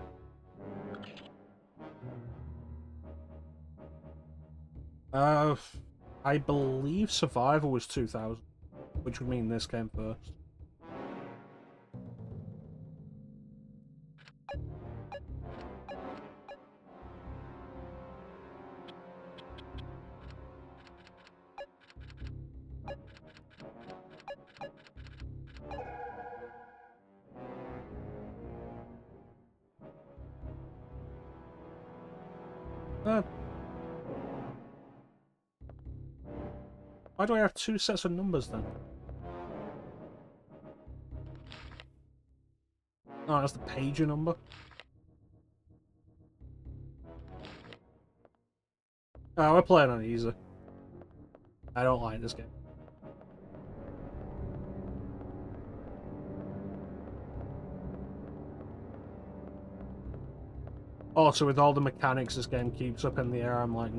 I believe Survival was 2000, which would mean this came first. Why do I have two sets of numbers then? Oh, that's the pager number. Oh, we're playing on easy. I don't like this game. Also, with all the mechanics this game keeps up in the air, I'm like,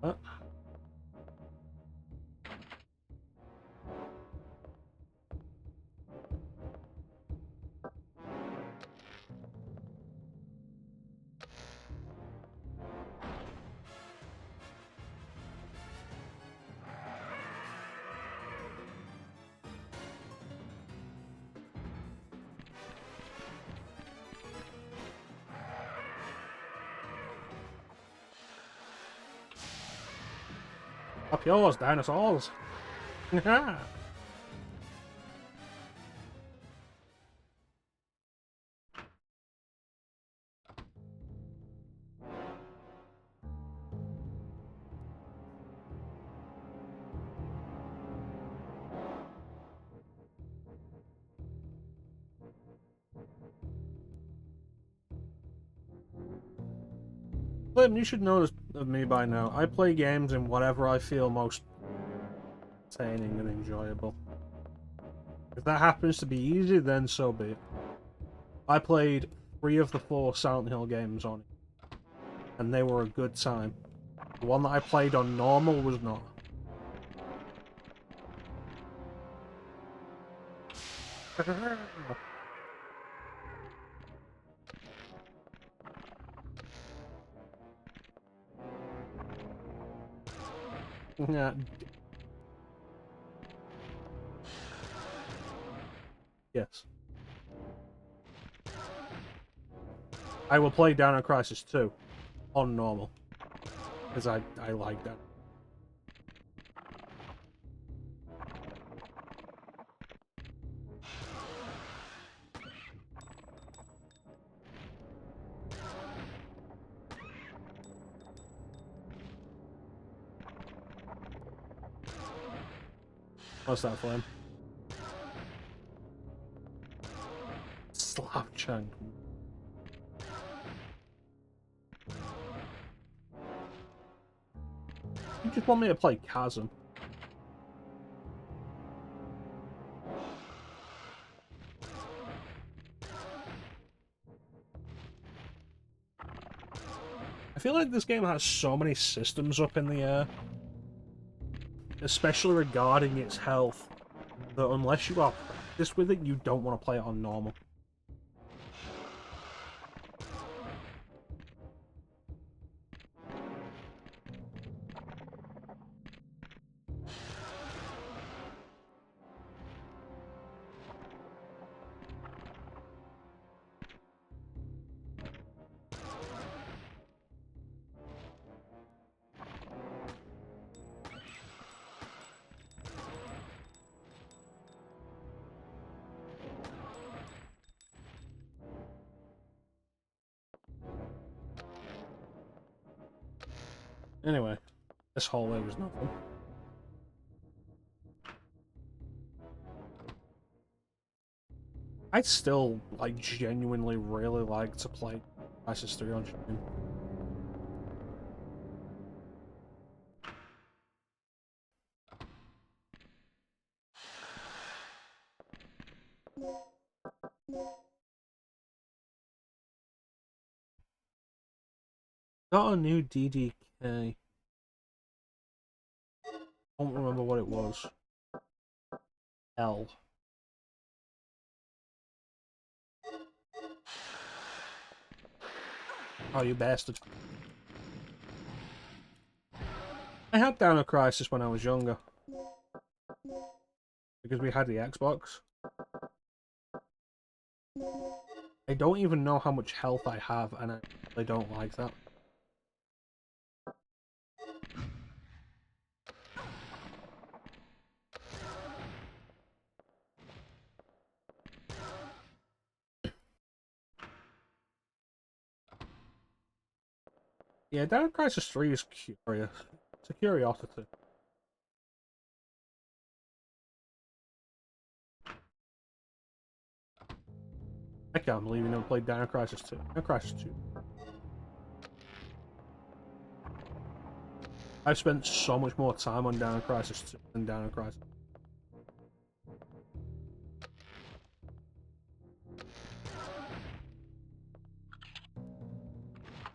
What? Up yours, dinosaurs! Liam, you should know this of me by now. I play games in whatever I feel most entertaining and enjoyable. If that happens to be easy, then so be it. I played 3 of the 4 Silent Hill games on it, and they were a good time. The one that I played on normal was not. Yeah. Yes. I will play Dino Crisis 2 on normal, because I like that. What's that, Flame? Slap Chang. You just want me to play Chasm. I feel like this game has so many systems up in the air, especially regarding its health, that unless you are practiced with it, you don't want to play it on normal. Anyway, this hallway was nothing. I'd still, like, genuinely really like to play Crisis 3 on stream. Got a new DDK. I don't remember what it was. L. Oh, you bastard. I had Dino Crisis when I was younger. Because we had the Xbox. I don't even know how much health I have, and I don't like that. Yeah, Dino Crisis 3 is curious. It's a curiosity. I can't believe you never played Dino Crisis 2. Dino Crisis 2. I've spent so much more time on Dino Crisis 2 than Dino Crisis.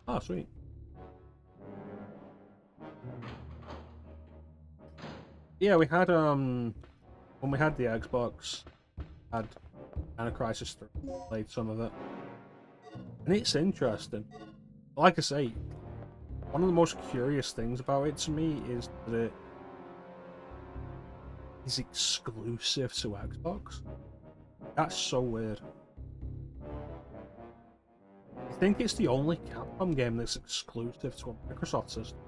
Oh, sweet. Yeah, we had when we had the Xbox, had Dino Crisis 3, played some of it. And it's interesting. Like I say, one of the most curious things about it to me is that it is exclusive to Xbox. That's so weird. I think it's the only Capcom game that's exclusive to a Microsoft system.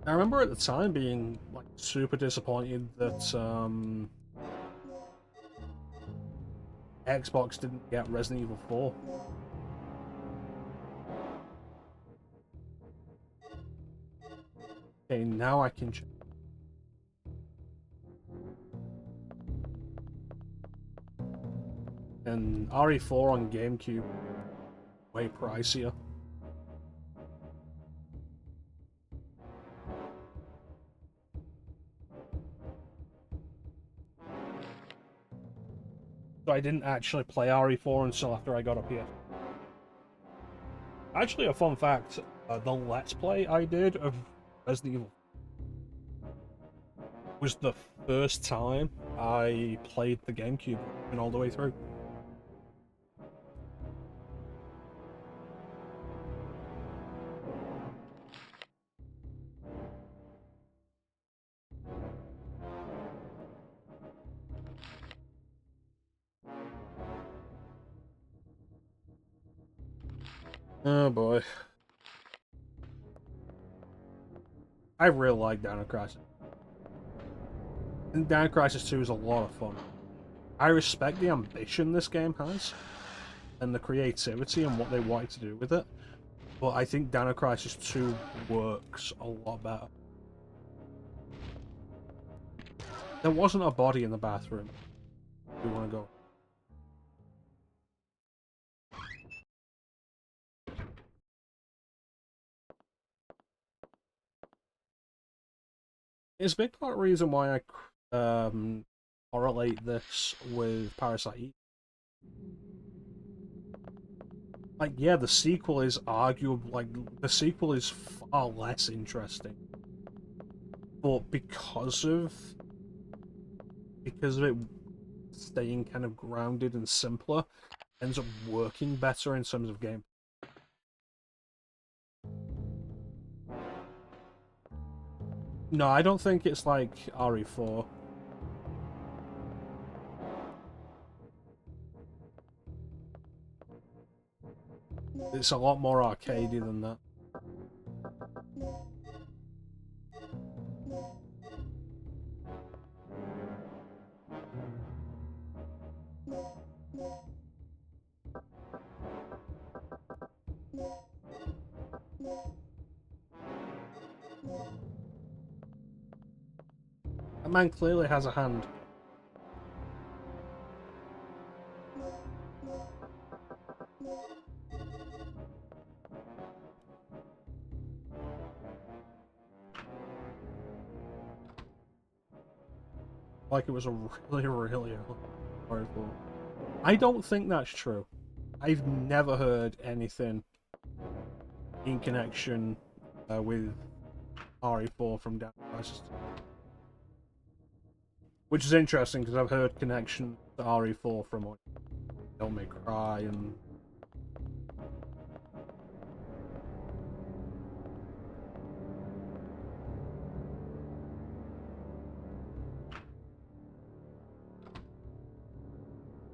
I remember at the time being like super disappointed that Xbox didn't get Resident Evil 4. Okay, now I can check. And RE4 on GameCube, way pricier. So I didn't actually play RE4 until after I got up here. Actually, a fun fact, the Let's Play I did of Resident Evil was the first time I played the GameCube and all the way through. Oh boy. I really like Dino Crisis. And Dino Crisis 2 is a lot of fun. I respect the ambition this game has, and the creativity and what they wanted to do with it, but I think Dino Crisis 2 works a lot better. There wasn't a body in the bathroom. If you want to go. It's a big part of the reason why I correlate this with Parasite Eve. Like, yeah, the sequel is arguable. Like, the sequel is far less interesting, but because of it staying kind of grounded and simpler, ends up working better in terms of game. No, I don't think it's like RE4. It's a lot more arcadey than that. That man clearly has a hand. Like it was a really, really hard one. I don't think that's true. I've never heard anything in connection with RE4 from Dino Crisis. Which is interesting because I've heard connection to RE4 from Devil May Cry and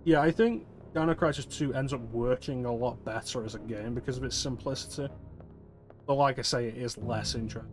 yeah, I think Dino Crisis 2 ends up working a lot better as a game because of its simplicity. But like I say, it is less interesting.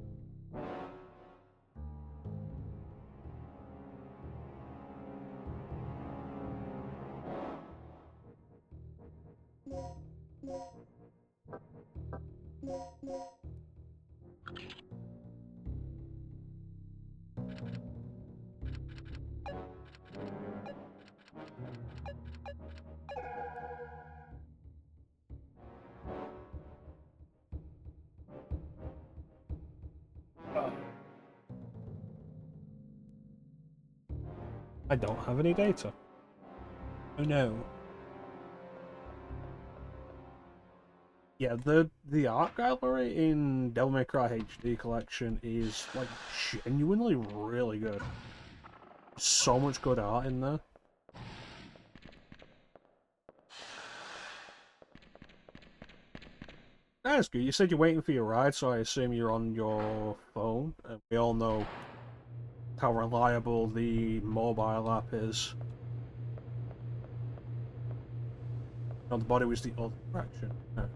I don't have any data. Oh no. Yeah, the art gallery in Devil May Cry HD collection is like genuinely really good. So much good art in there. That's good. You said you're waiting for your ride, so I assume you're on your phone. We all know how reliable the mobile app is. No, the body was the other direction. No.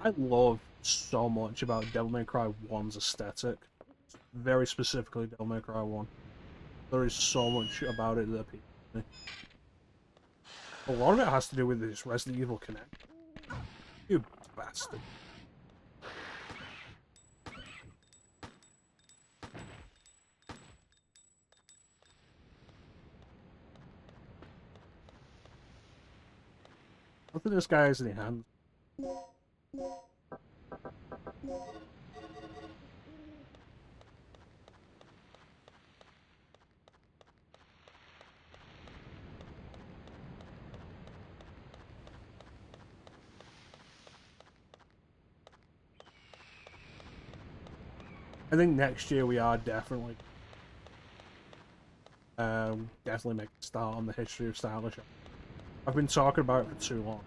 I love so much about Devil May Cry 1's aesthetic. Very specifically Devil May Cry 1. There is so much about it that appeals to me. A lot of it has to do with this Resident Evil Connect. You bastard. I think this guy has any hands. I think next year we are definitely make a start on the history of stylish. I've been talking about it for too long.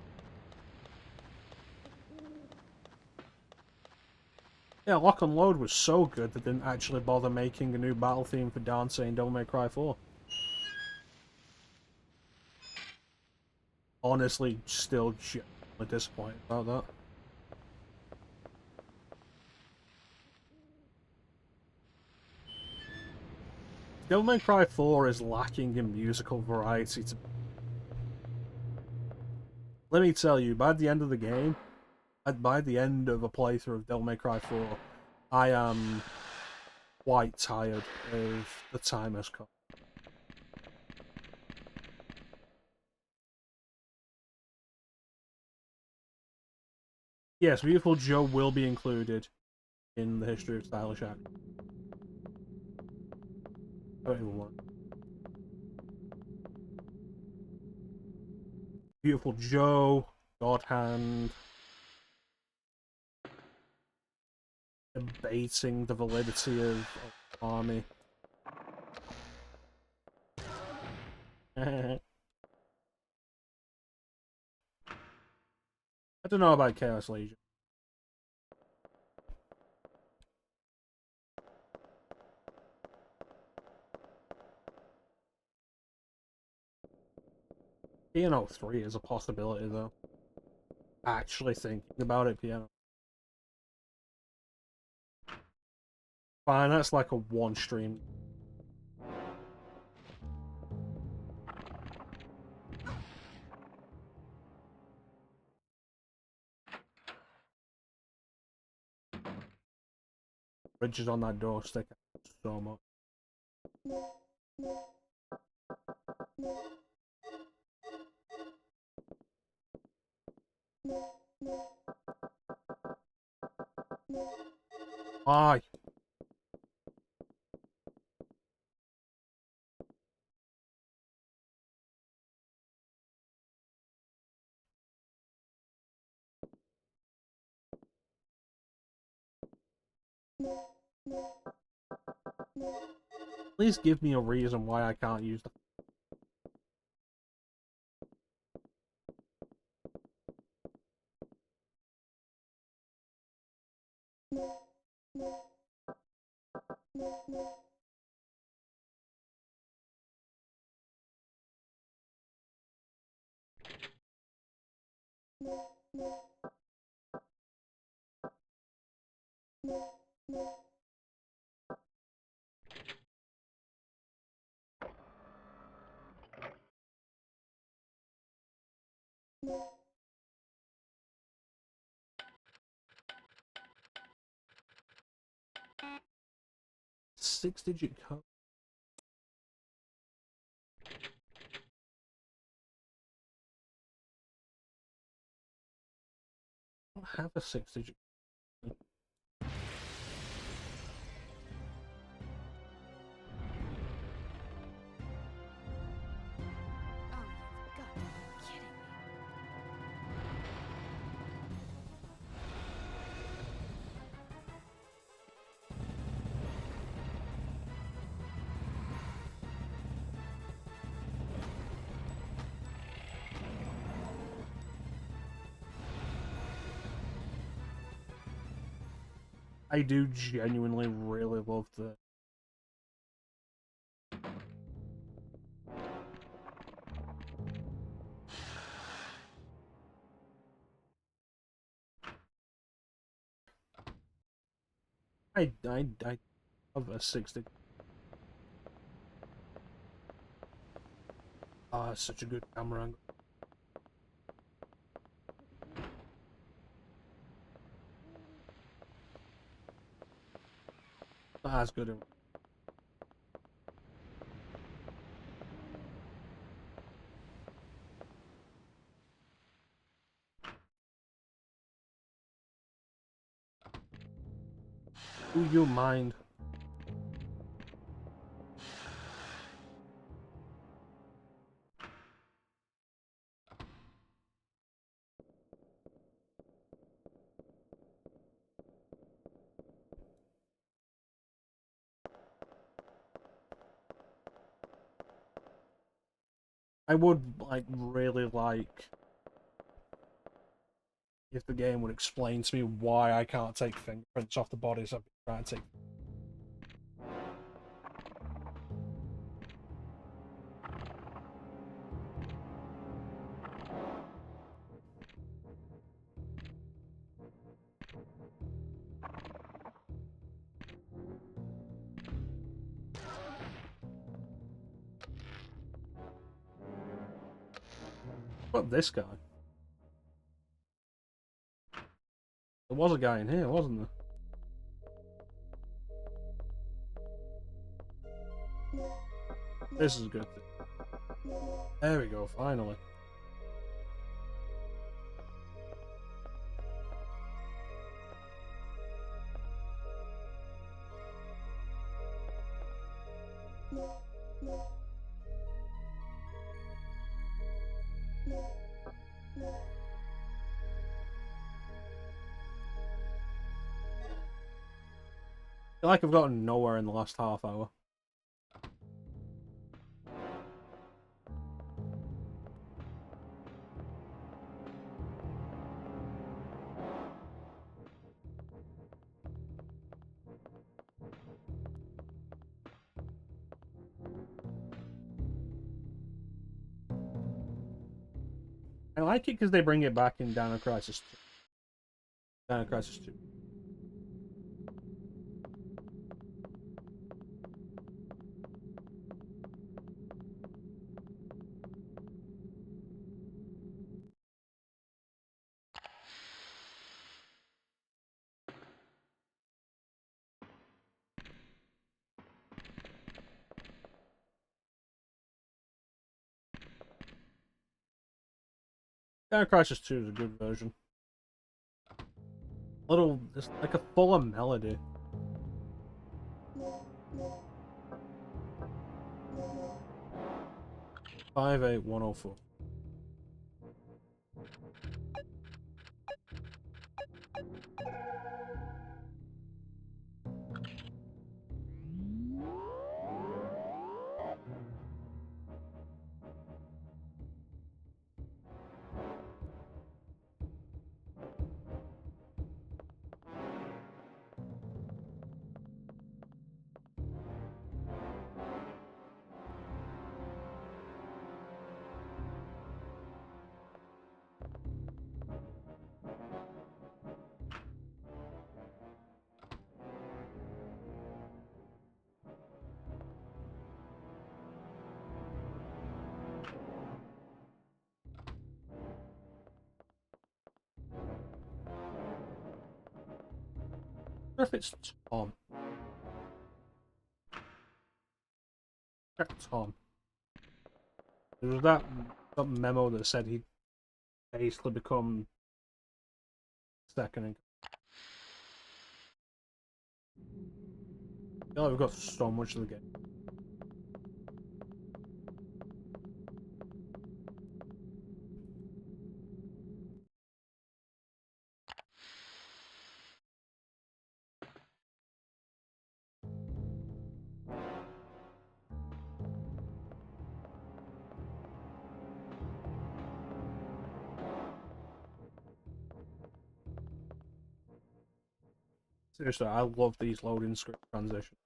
Yeah, Lock and Load was so good that they didn't actually bother making a new battle theme for Dante in Devil May Cry 4. Honestly, still genuinely disappointed about that. Devil May Cry 4 is lacking in musical variety. Let me tell you, by the end of the game, by the end of a playthrough of Devil May Cry 4, I am quite tired of the time has come. Yes, Beautiful Joe will be included in the history of stylish act. I don't even want. Beautiful Joe, God Hand, debating the validity of Army. I don't know about Chaos Legion. Piano 3 is a possibility, though. Actually thinking about it, Piano. Fine, that's like a one stream. Bridges on that door stick so much. Why? Please give me a reason why I can't use the... Six-digit code. I don't have a six-digit. Oh, you've got to be kidding me. I do genuinely really love the... I love a six-digit. Ah, it's such a good camera angle. That's good. Do you mind? I would really like if the game would explain to me why I can't take fingerprints off the bodies I've been trying to take. What this guy? There was a guy in here, wasn't there? This is a good thing. There we go, finally. I feel like I've gotten nowhere in the last half hour. I like it because they bring it back in Dino Crisis 2. Dino Crisis 2. Dino Crisis 2 is a good version. It's like a fuller melody. 58104. wonder if it's Tom. Check Tom. There was that memo that said he'd basically become second in. I feel like we've got so much of the game. Seriously, I love these loading screen transitions.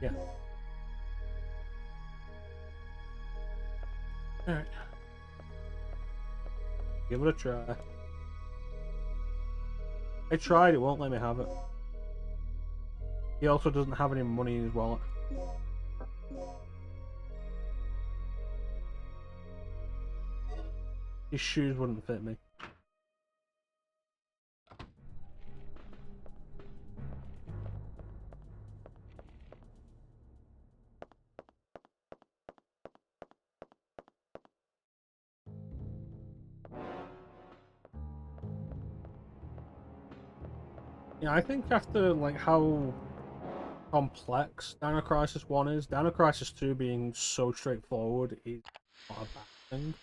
Yeah. Alright. Give it a try. I tried, it won't let me have it. He also doesn't have any money in his wallet. His shoes wouldn't fit me. Yeah, I think after like how complex Dino Crisis 1 is, Dino Crisis 2 being so straightforward is not a bad thing.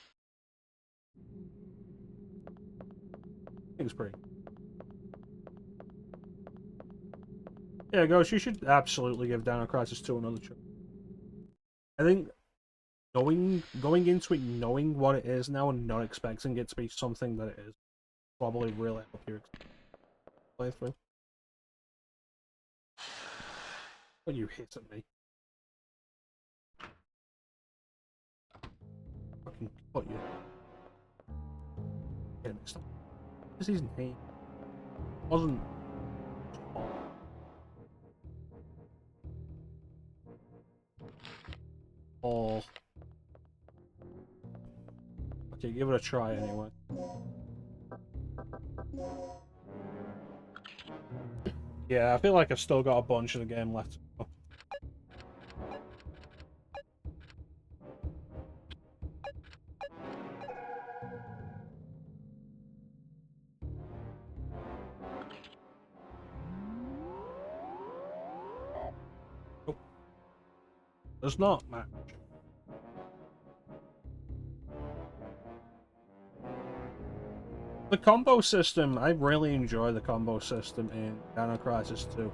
I think it's pretty. Yeah, Ghost, you should absolutely give Dino Crisis 2 another try. I think going into it knowing what it is now and not expecting it to be something that it is probably really help your playthrough. When you hit at me. Fucking cut you. Get mixed up. This isn't he. Wasn't. Oh. Okay, give it a try anyway. Yeah, I feel like I've still got a bunch of the game left. Oh. There's not much. The combo system, I really enjoy the combo system in Dino Crisis 2.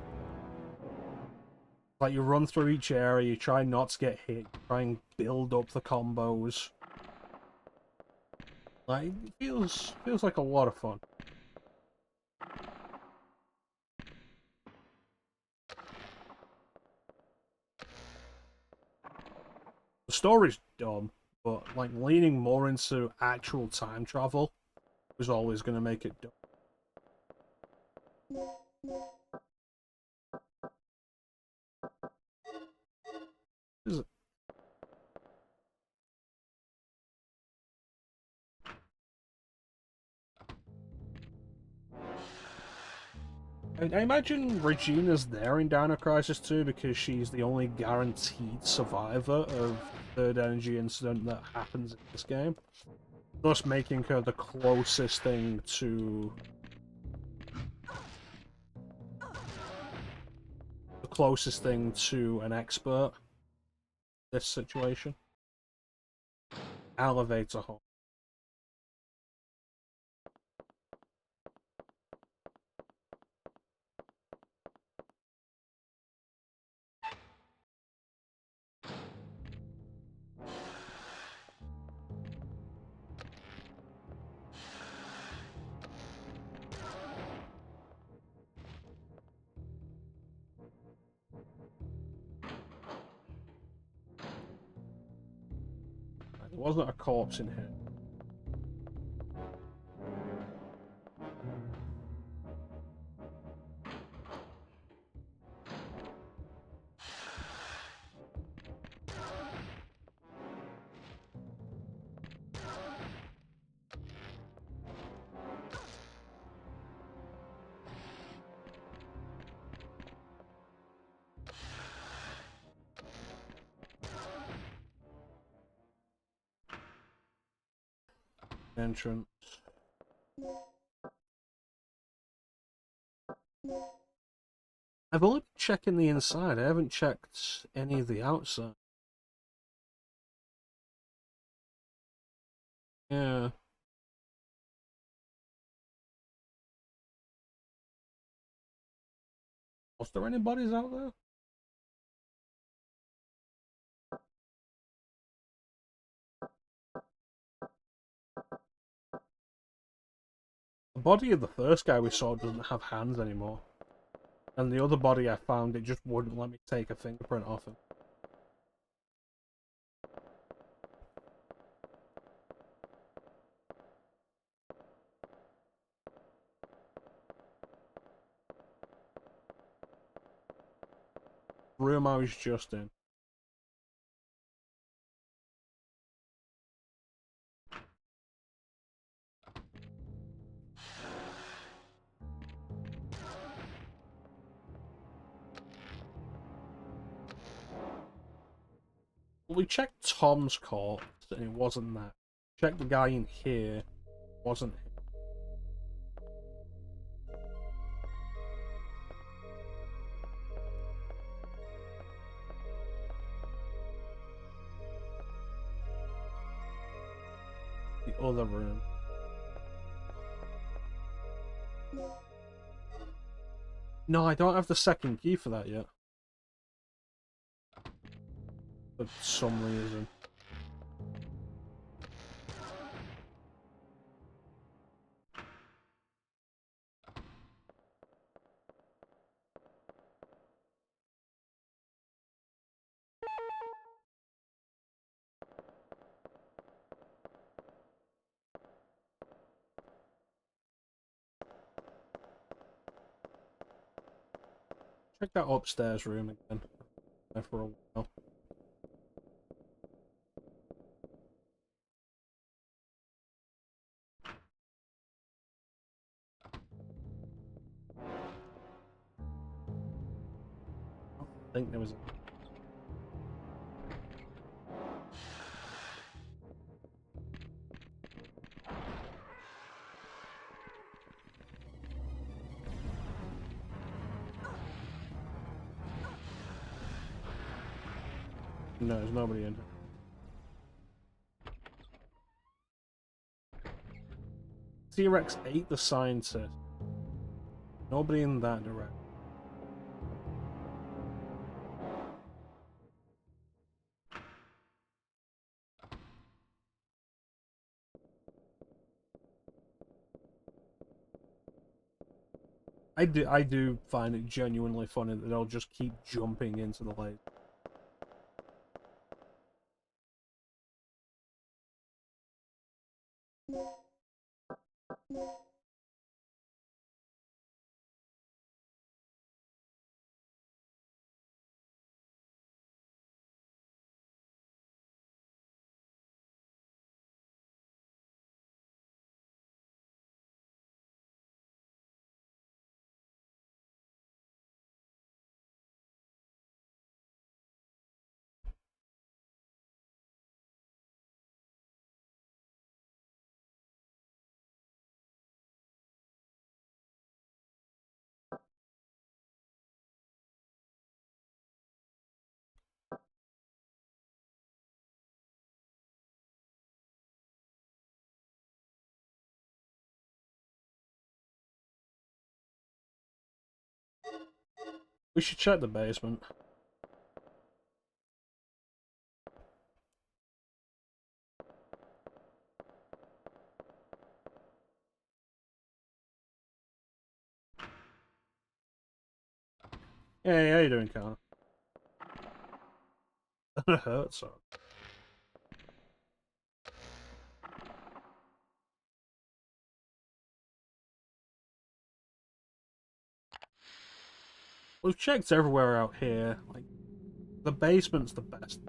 Like, you run through each area, you try not to get hit, you try and build up the combos. Like, it feels like a lot of fun. The story's dumb, but, like, leaning more into actual time travel is always going to make it dumb. Is it? I imagine Regina's there in Dino Crisis 2 because she's the only guaranteed survivor of the third energy incident that happens in this game. Thus making her the closest thing to... an expert in this situation. Elevator home. There wasn't a corpse in here. Entrance. I've only been checking the inside. I haven't checked any of the outside. Yeah. Was there any bodies out there? The body of the first guy we saw doesn't have hands anymore. And the other body I found, it just wouldn't let me take a fingerprint off him. Room I was just in. We checked Tom's corpse, and it wasn't that. Checked the guy in here, wasn't him. The other room. No, I don't have the second key for that yet. For some reason. Check that upstairs room again. There for a while. I think there was a... No, there's nobody in here. T-Rex ate the scientist. Nobody in that direction. I do find it genuinely funny that they'll just keep jumping into the lake. We should check the basement. Hey, how you doing, Connor? That hurts. So. We've checked everywhere out here. Like, the basement's the best.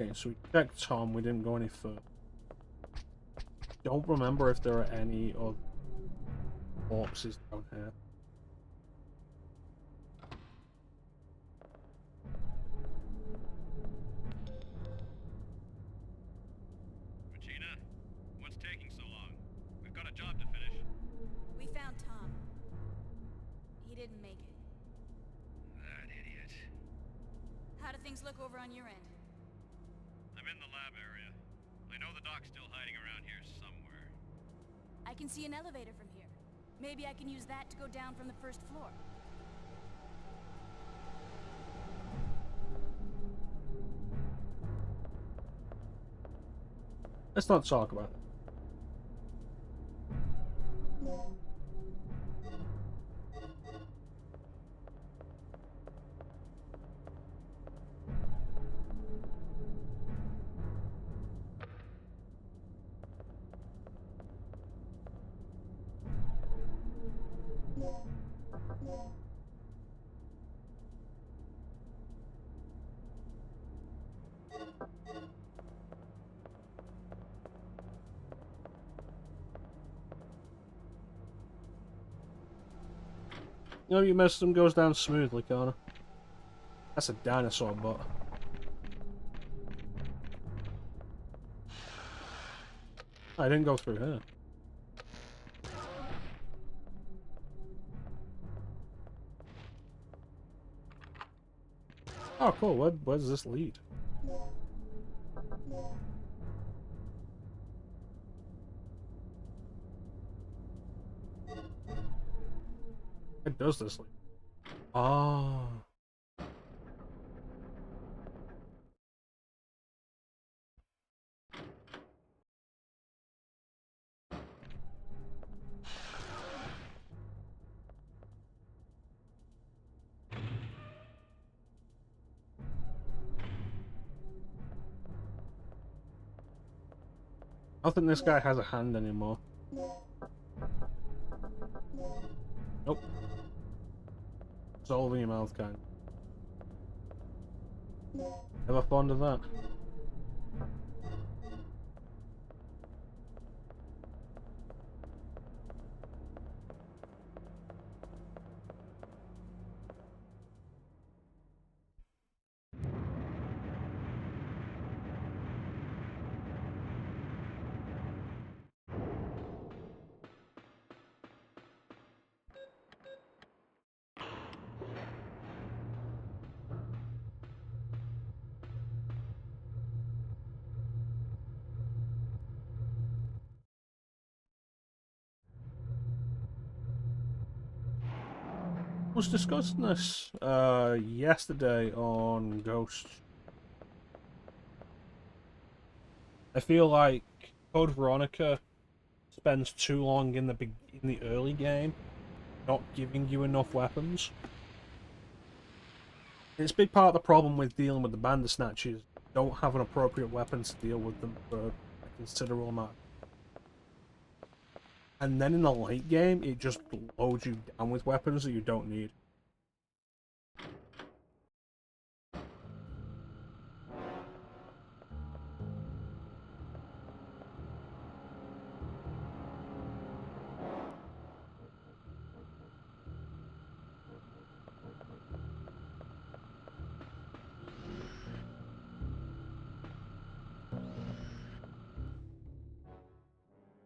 Okay, so we checked Tom, we didn't go any further. Don't remember if there are any other corpses down here. Regina, what's taking so long? We've got a job to finish. We found Tom. He didn't make it. That idiot. How do things look over on your end? I'm in the lab area. I know the doc's still hiding around here somewhere. I can see an elevator from here. Maybe I can use that to go down from the first floor. Let's not talk about it. You know, you missed him, goes down smoothly, Connor. That's a dinosaur butt. I didn't go through here. Oh, cool. Where does this lead? Where does this lead? Ah. I don't think this guy has a hand anymore. Nope. Solving your mouth kind. Ever fond of that? Was discussing this yesterday on Ghost. I feel like Code Veronica spends too long in the early game, not giving you enough weapons. It's a big part of the problem with dealing with the Bandersnatchers. Don't have an appropriate weapon to deal with them for a considerable amount. And then in the late game, it just loads you down with weapons that you don't need.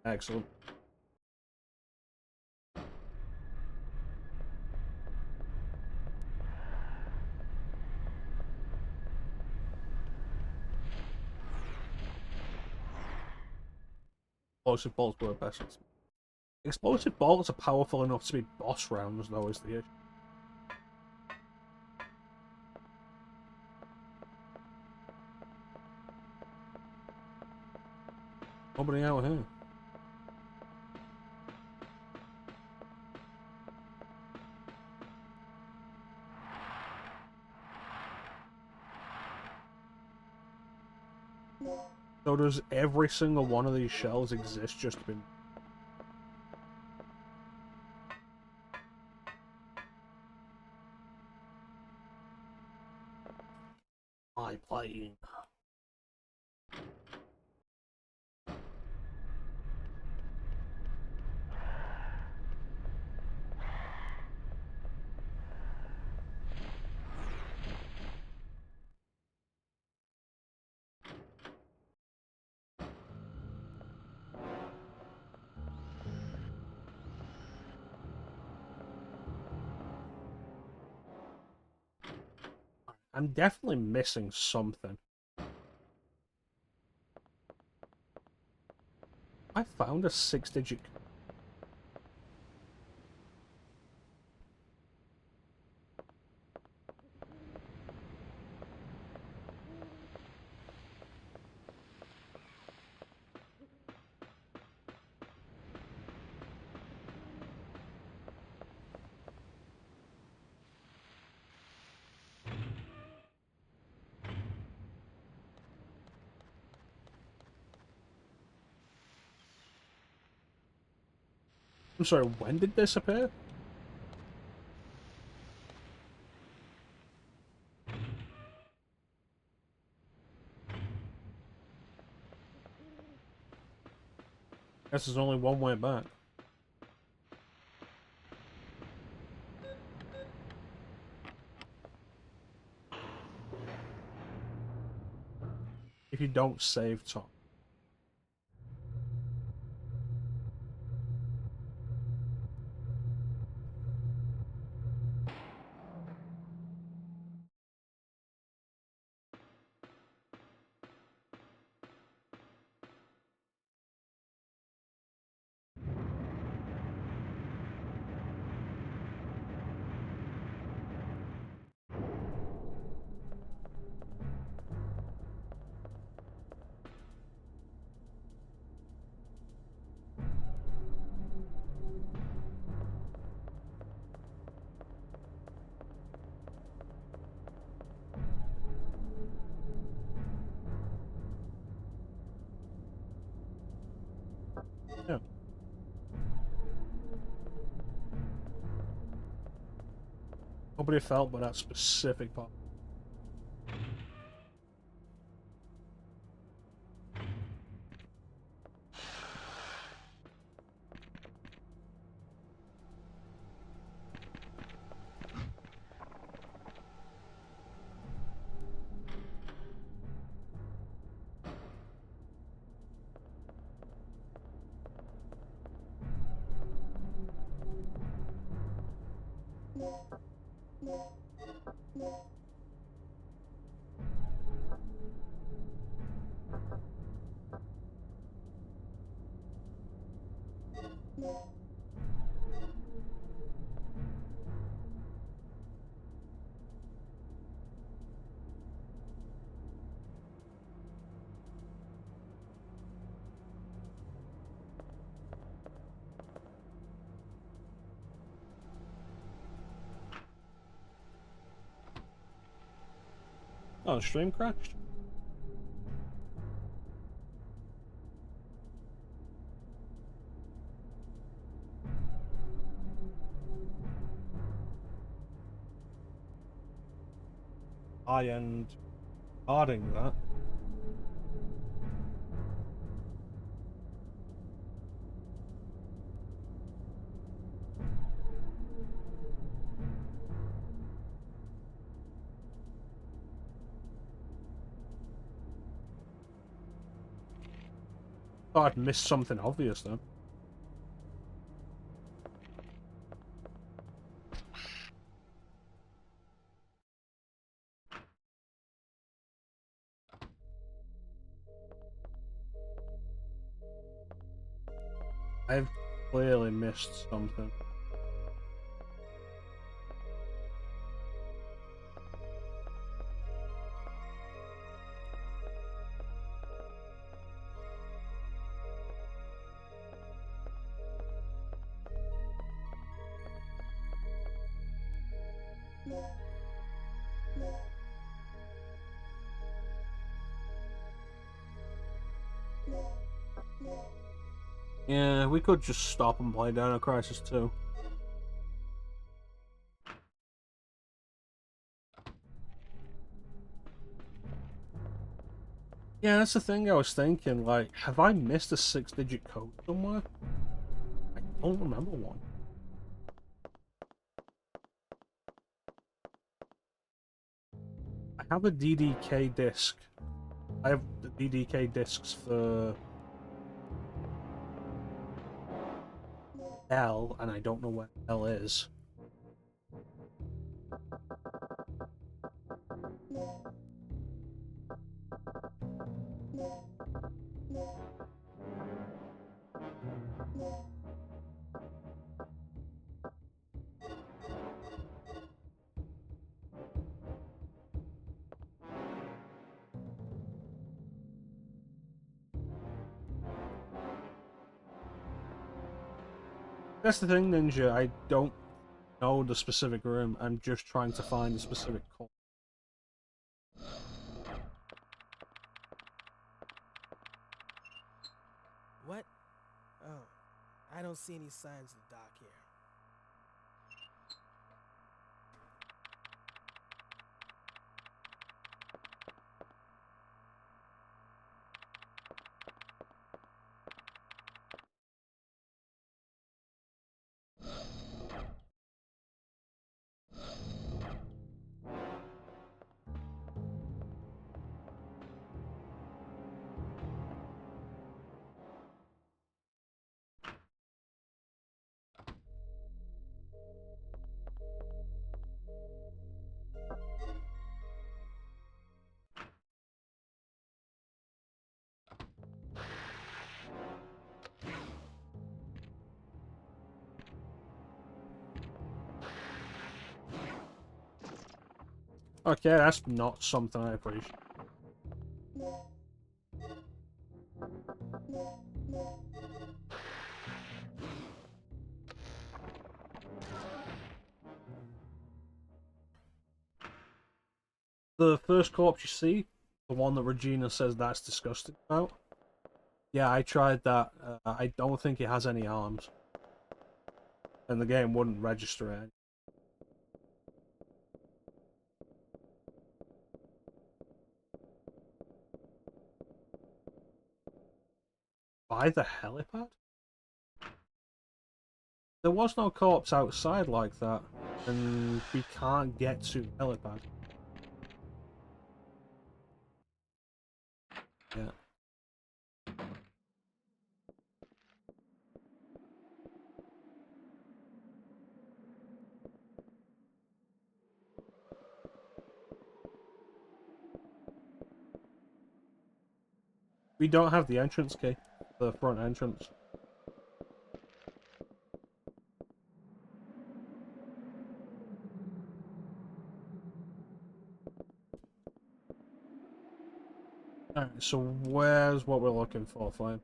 Excellent. Explosive bolts were best. Explosive bolts are powerful enough to be boss rounds, though, is the issue. Nobody out here. So does every single one of these shells exist just to be... playing. I'm definitely missing something. I found a 6-digit... I'm sorry, when did this appear? Guess there's only one way back. If you don't save Tom. Yeah. Nobody felt but that specific part. Oh, the stream crashed? High-end carding that. Thought I'd missed something obvious then. I've clearly missed something. Yeah, we could just stop and play Dino Crisis 2. Yeah, that's the thing I was thinking, like, have I missed a 6-digit code somewhere? I don't remember one. I have a DDK disc. I have the DDK discs for L, and I don't know where L is. That's the thing, Ninja. I don't know the specific room. I'm just trying to find the specific code. What? Oh, I don't see any signs of the dock here. Okay, that's not something I appreciate. The first corpse you see, the one that Regina says that's disgusting about. Yeah, I tried that. I don't think it has any arms. And the game wouldn't register it. By the helipad? There was no corpse outside like that, and we can't get to the helipad. Yeah. We don't have the entrance key, the front entrance. Alright, so where's what we're looking for, Flame?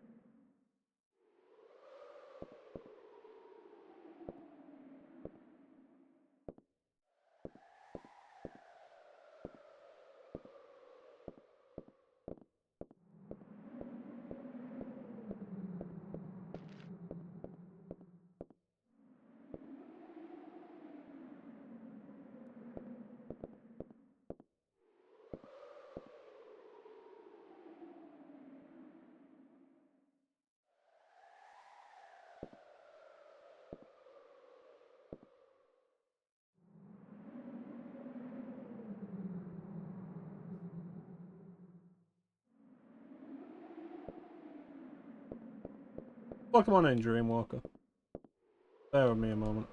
Well, come on in, Dreamwalker. Bear with me a moment.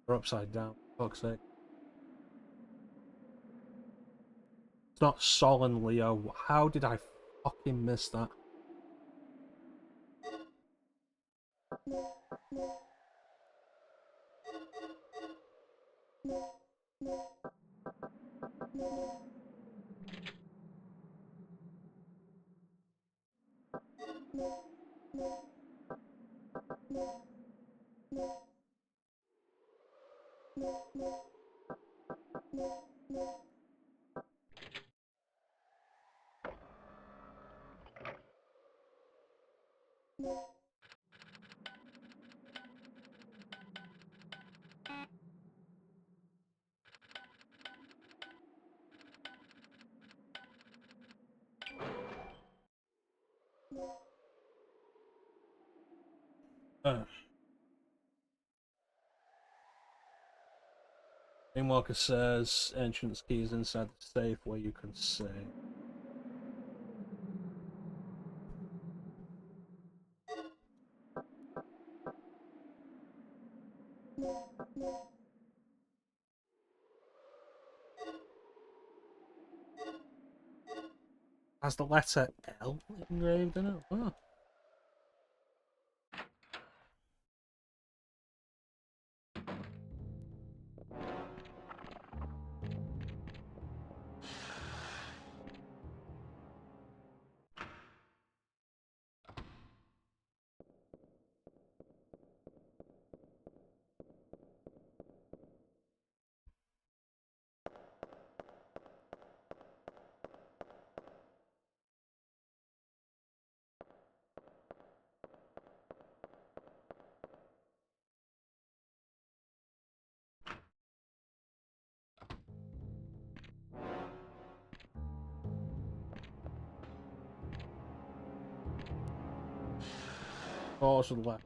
They're upside down, for fuck's sake. It's not Sol and Leo. How did I fucking miss that? Walker says entrance keys inside the safe where you can save. Has the letter L engraved in it? Oh. Oh, to the left.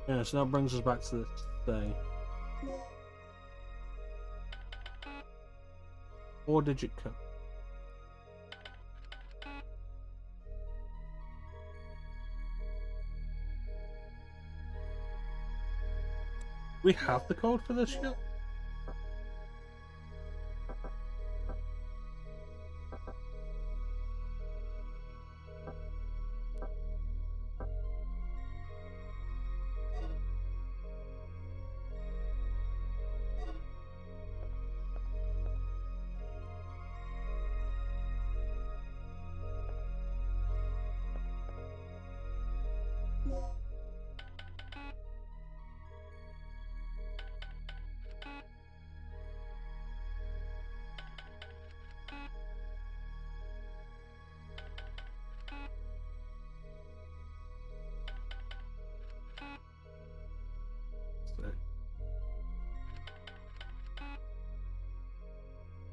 Yeah, so that brings us back to this day. 4-digit code. We have the code for this yet?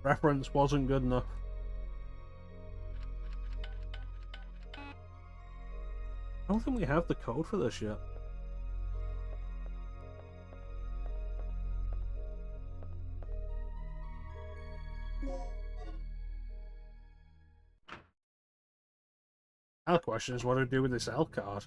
Reference wasn't good enough. I don't think we have the code for this yet. Now the question is what do we do with this L card?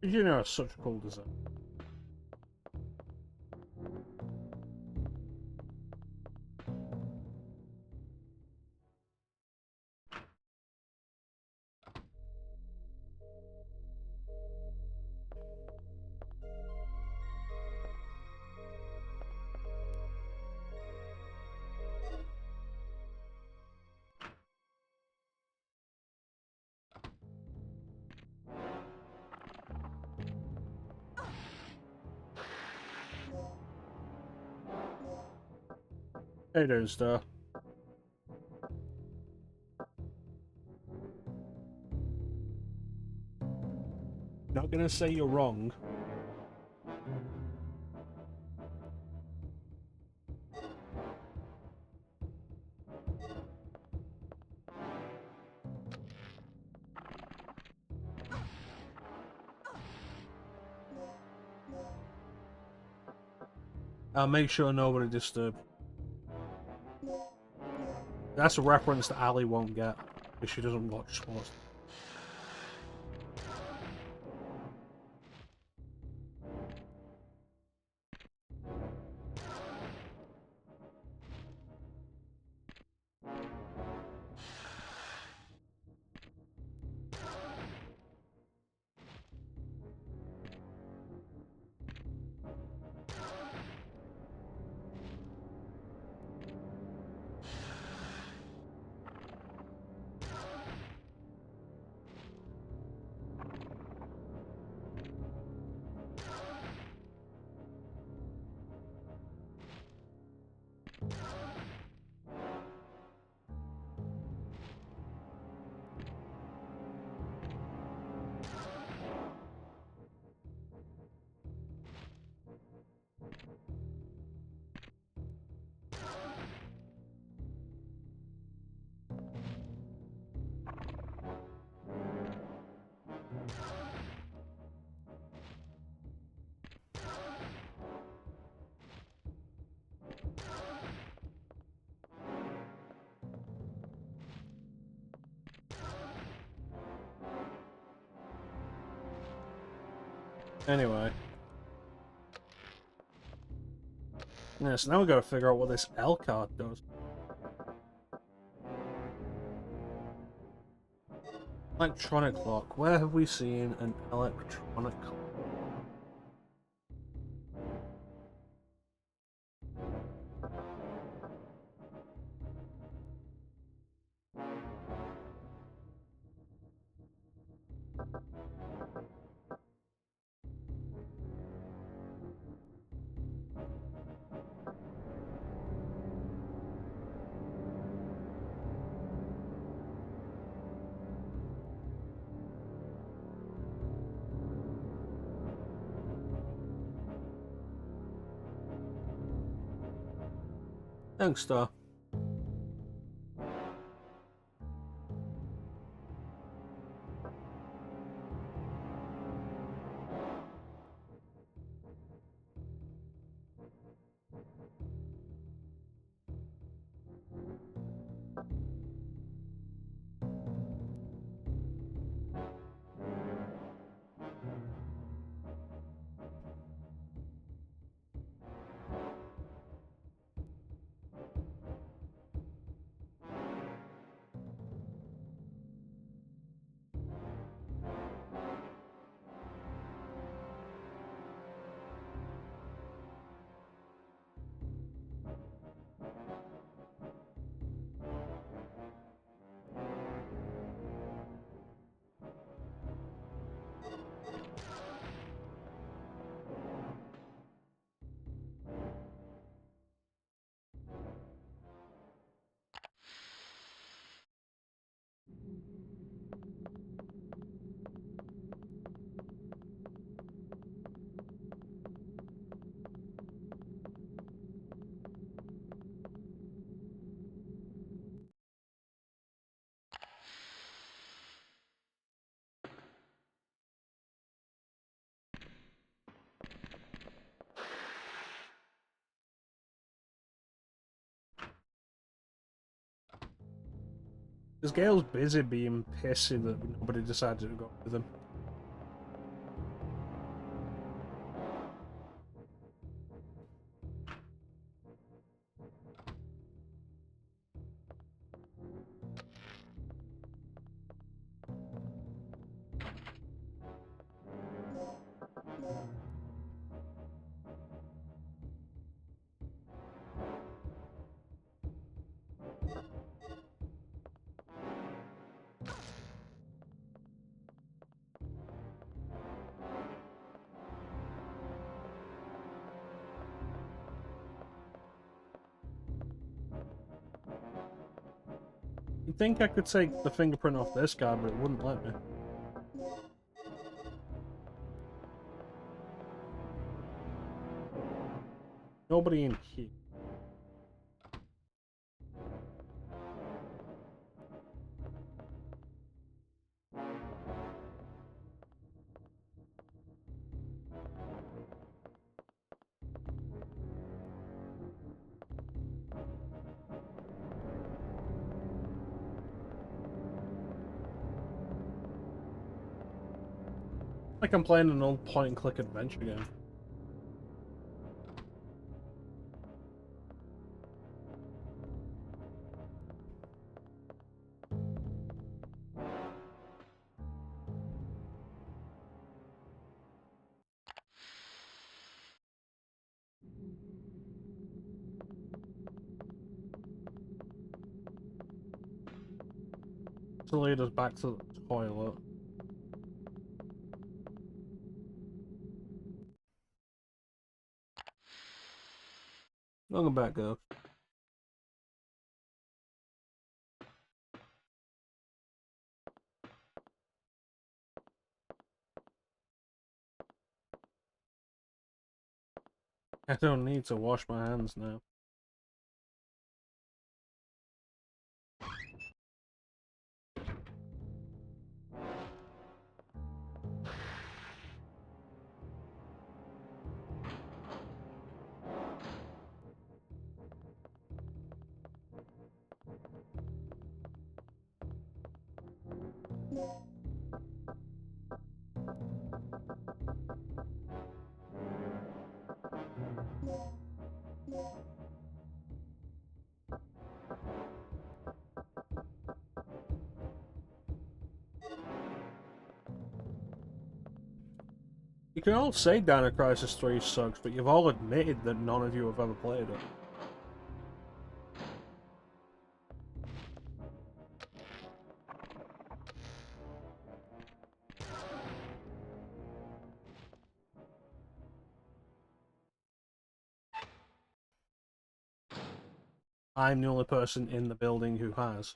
You know, it's such a cool design. Hey doing, Star? Not gonna say you're wrong. I'll make sure nobody disturbs. That's a reference that Ali won't get if she doesn't watch sports. Anyway. Yeah, so now we gotta figure out what this L card does. Electronic clock. Where have we seen an electronic clock? Thanks, Star. Because Gale's busy being pissy that nobody decided to go with him. think I could take the fingerprint off this guy, but it wouldn't let me. Nobody in here. Like I'm playing an old point-and-click adventure game. To lead us back to the toilet. Welcome back, girl. I don't need to wash my hands now. You can all say Dino Crisis 3 sucks, but you've all admitted that none of you have ever played it. I'm the only person in the building who has.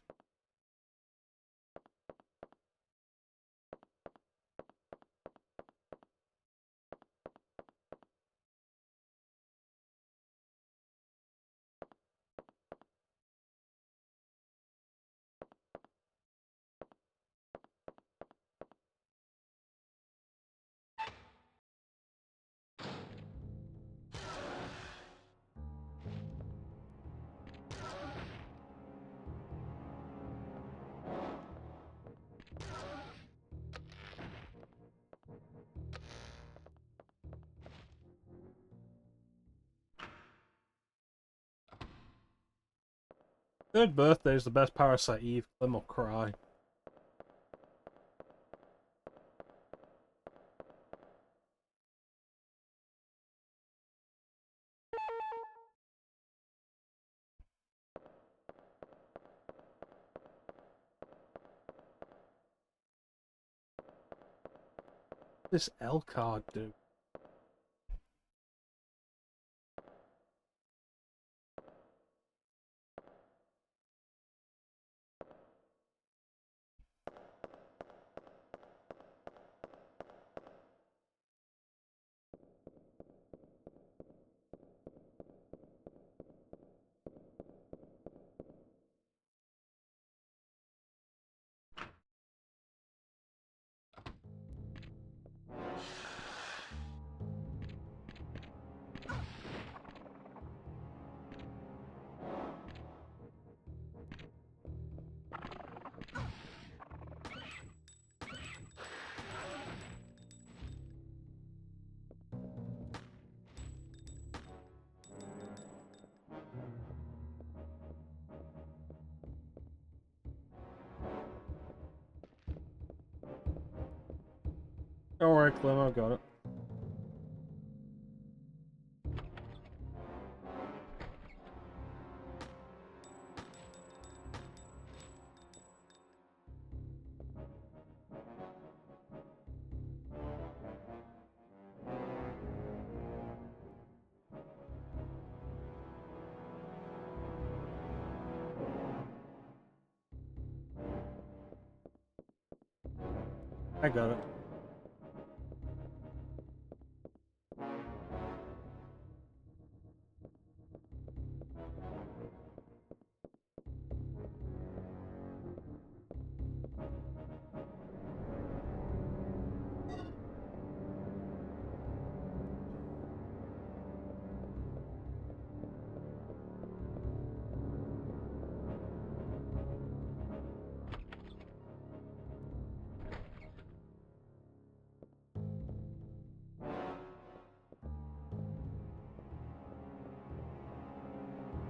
Third birthday is the best Parasite Eve. Let me cry. This L card, dude. Don't worry, Clem, I got it. I got it.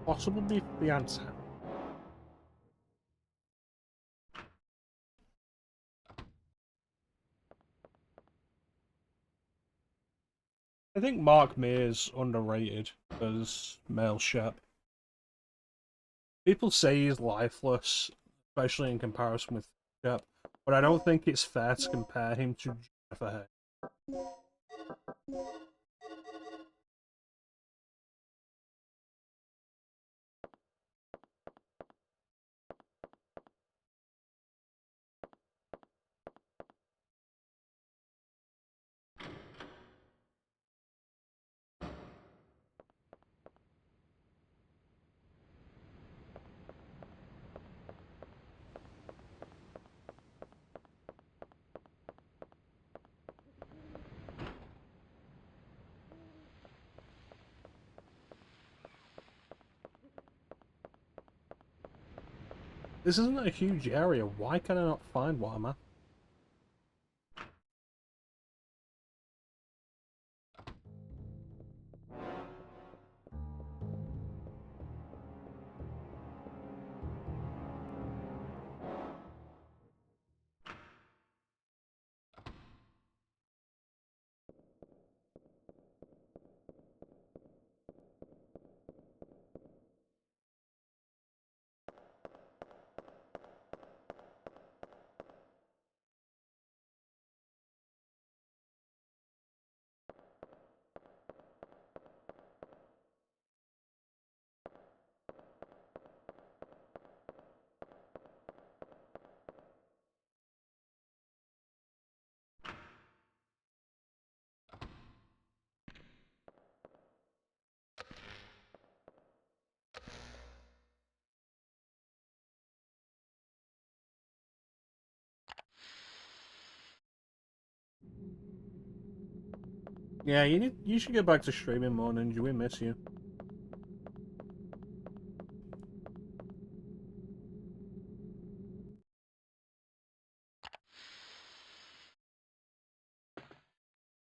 Possibly the answer. I think Mark May's underrated as male Shep. People say he's lifeless, especially in comparison with Shep, but I don't think it's fair to compare him to Jennifer Hay. This isn't a huge area. Why can I not find what I'm at? Yeah, you should get back to streaming more, Ninja. We miss you.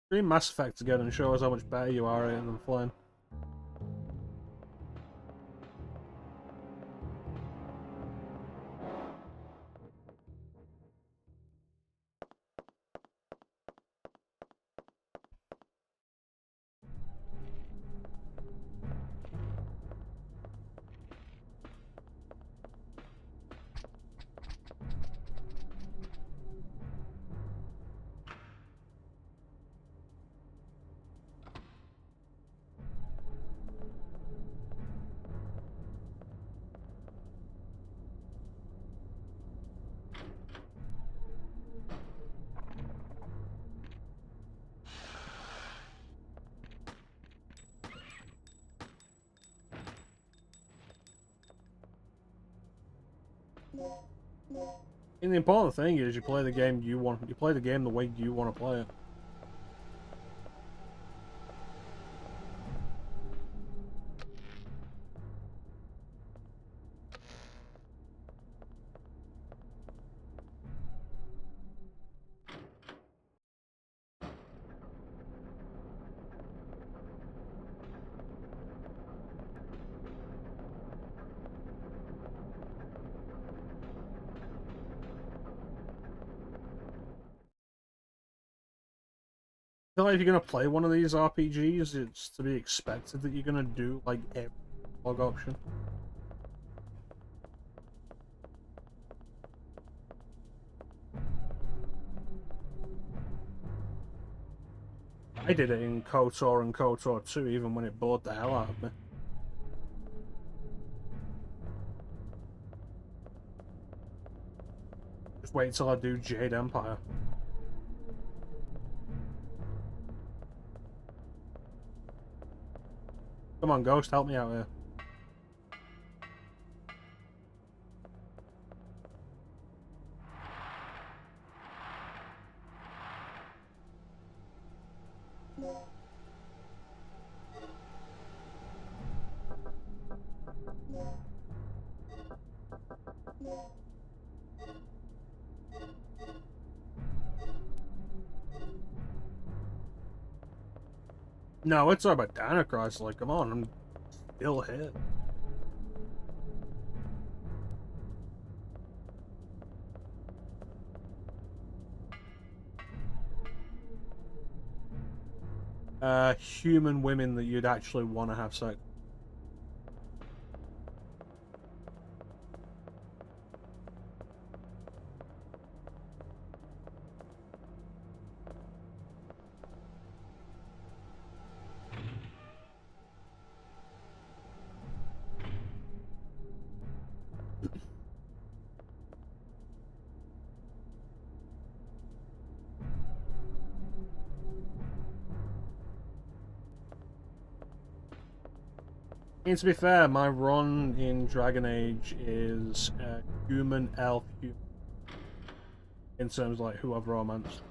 Stream Mass Effect together and show us how much better you are at it than Flynn. And the important thing is you play the game you play the game the way you want to play it. I feel like if you're gonna play one of these RPGs, it's to be expected that you're gonna do like every log option. I did it in KOTOR and KOTOR 2 even when it bored the hell out of me. Just wait till I do Jade Empire. Come on, Ghost, help me out here. No, it's all about Dino Crisis. Like, come on, I'm still here. Human women that you'd actually want to have sex. And to be fair, my run in Dragon Age is human, elf, human. In terms of like who I've romanced.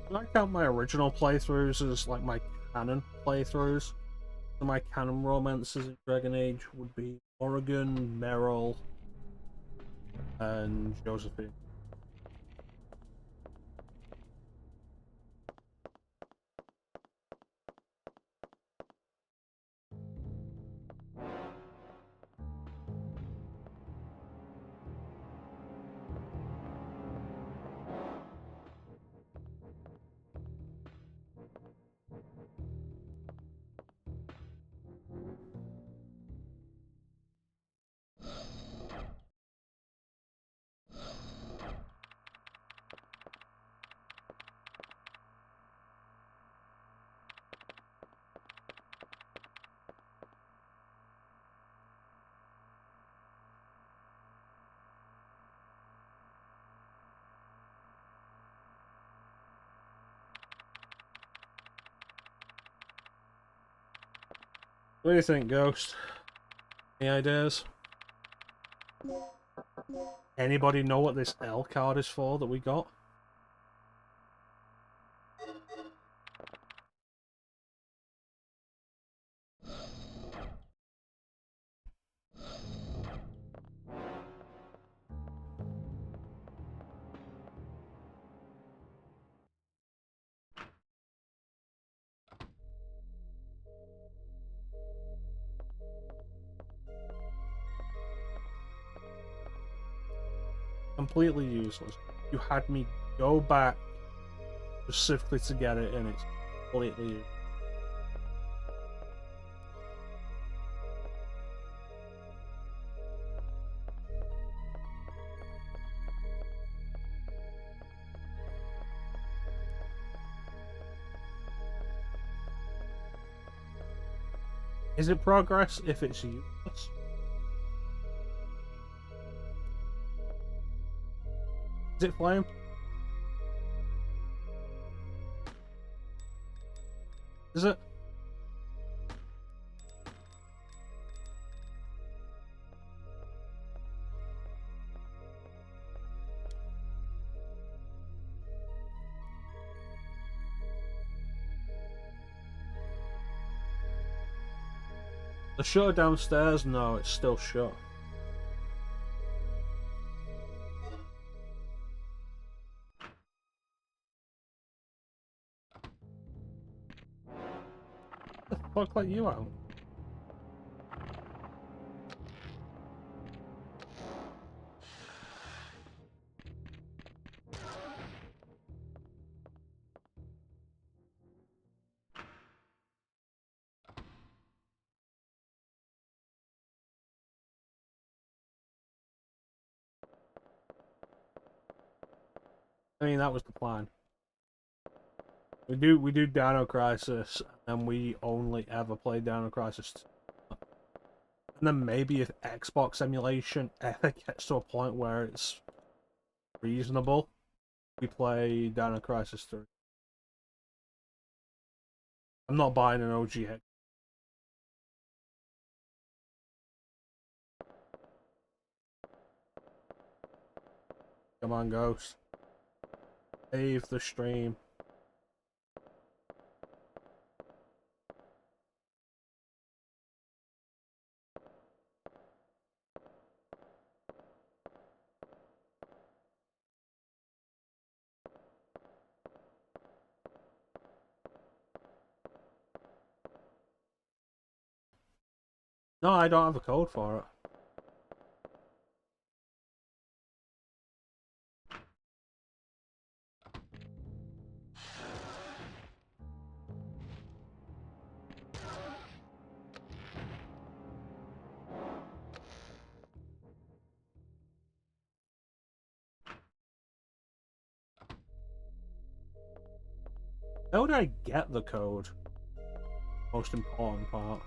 I count my original playthroughs as like my canon playthroughs. So my canon romances in Dragon Age would be Oregon, Meryl, and Josephine. What do you think, Ghost? Any ideas? Anybody know what this L card is for that we got? Completely useless. You had me go back specifically to get it, and it's completely useless. Is it progress if it's useless? Is it flame? Is it? The shutter downstairs? No, it's still shut. The fuck let you out? I mean, that was the plan. We do Dino Crisis, and we only ever play Dino Crisis 2. And then maybe if Xbox emulation ever gets to a point where it's reasonable, we play Dino Crisis 3. I'm not buying an OG head. Come on, Ghost. Save the stream. No, I don't have a code for it. How would I get the code? Most important part.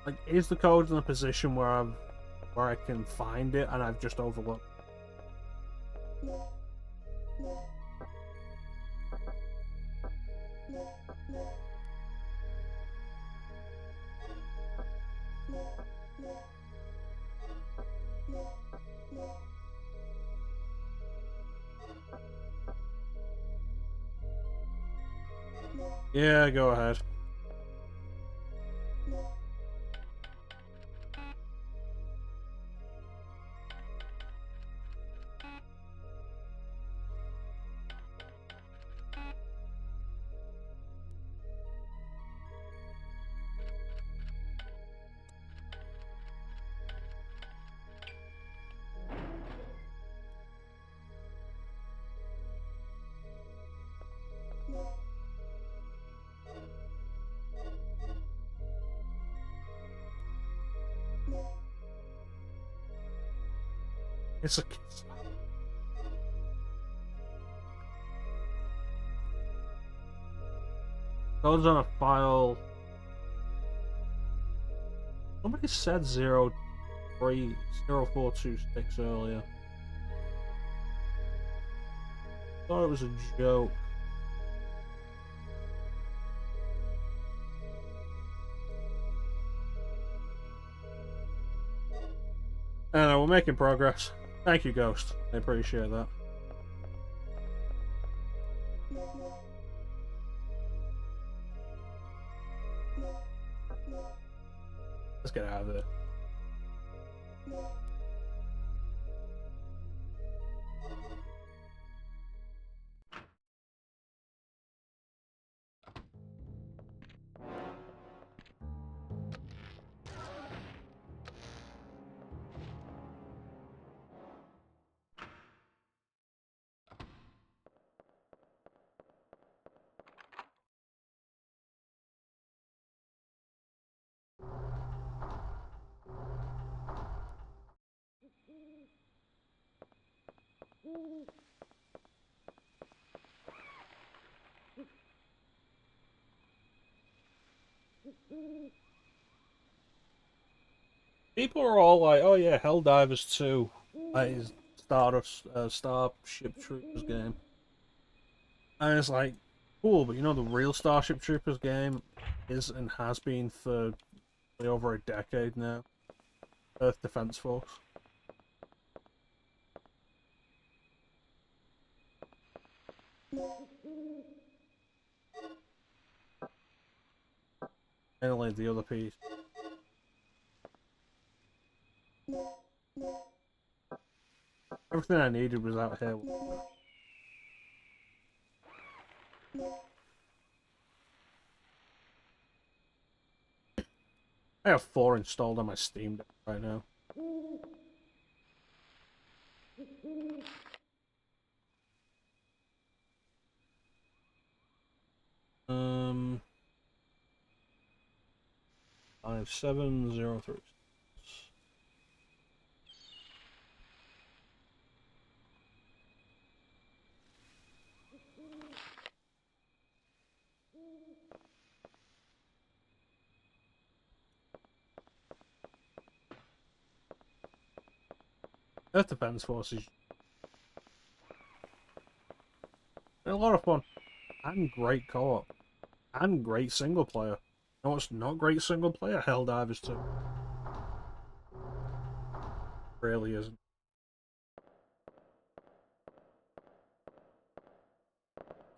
Like, is the code in a position where I can find it and I've just overlooked? Yeah, go ahead. It's a code's on a file. Somebody said 0426 earlier. Thought it was a joke. I don't know, we're making progress. Thank you, Ghost. I appreciate that. Let's get out of there. People are all like, "Oh yeah, Helldivers 2 is Starship Troopers game," and it's like, cool, but you know the real Starship Troopers game is and has been for over a decade now. Earth Defense Force. Finally, the other piece. Everything I needed was out here. I have 4 installed on my Steam Deck right now. Um, 5703. Earth Defense Forces. They're a lot of fun. And great co-op. And great single player. No, it's not great single player. Helldivers 2. Really isn't.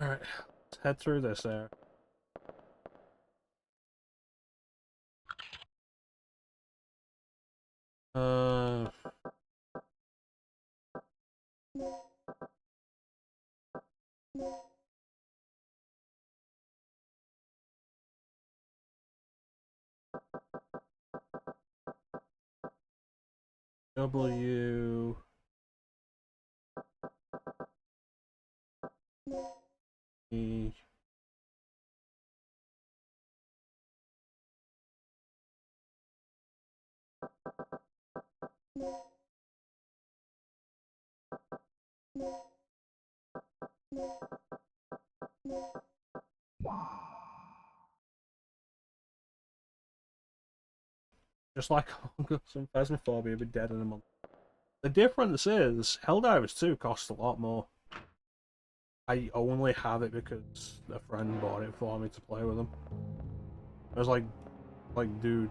Alright, let's head through this there. Uh... W... E... Just like Among Us and Phasmophobia will be dead in a month. The difference is, Helldivers 2 costs a lot more. I only have it because a friend bought it for me to play with them. I was like, dude,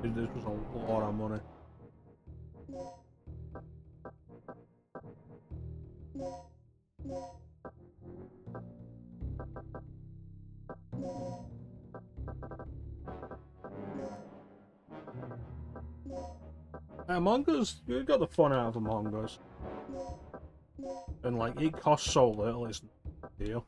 this was a lot of money. Among Us, you got the fun out of Among Us. And like, it costs so little, it's no big deal.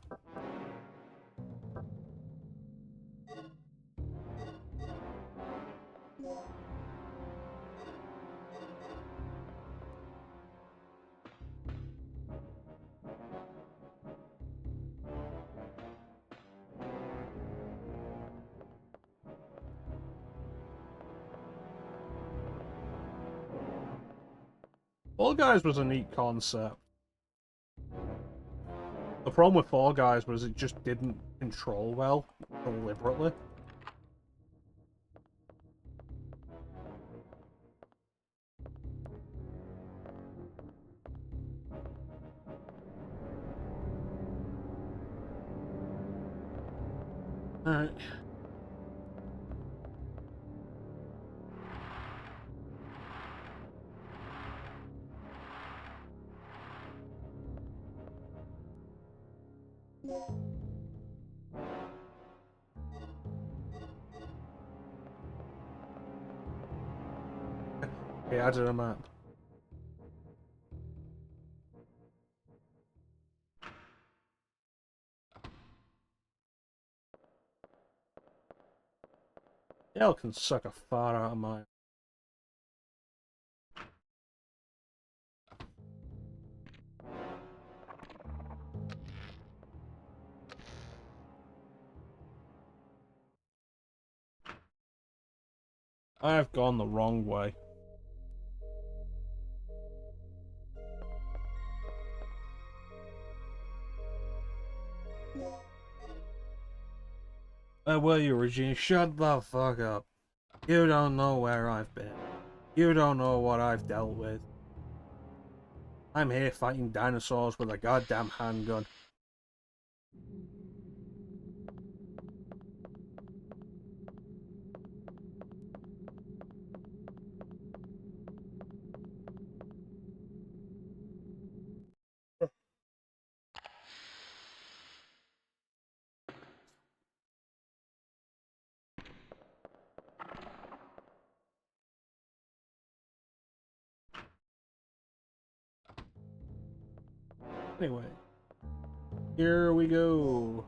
Fall Guys was a neat concept. The problem with Fall Guys was it just didn't control well, deliberately. Alright. Okay, I did a map. Y'all can suck a fart out of mine. I have gone the wrong way. Where were you, Regina? Shut the fuck up. You don't know where I've been. You don't know what I've dealt with. I'm here fighting dinosaurs with a goddamn handgun. Anyway, here we go.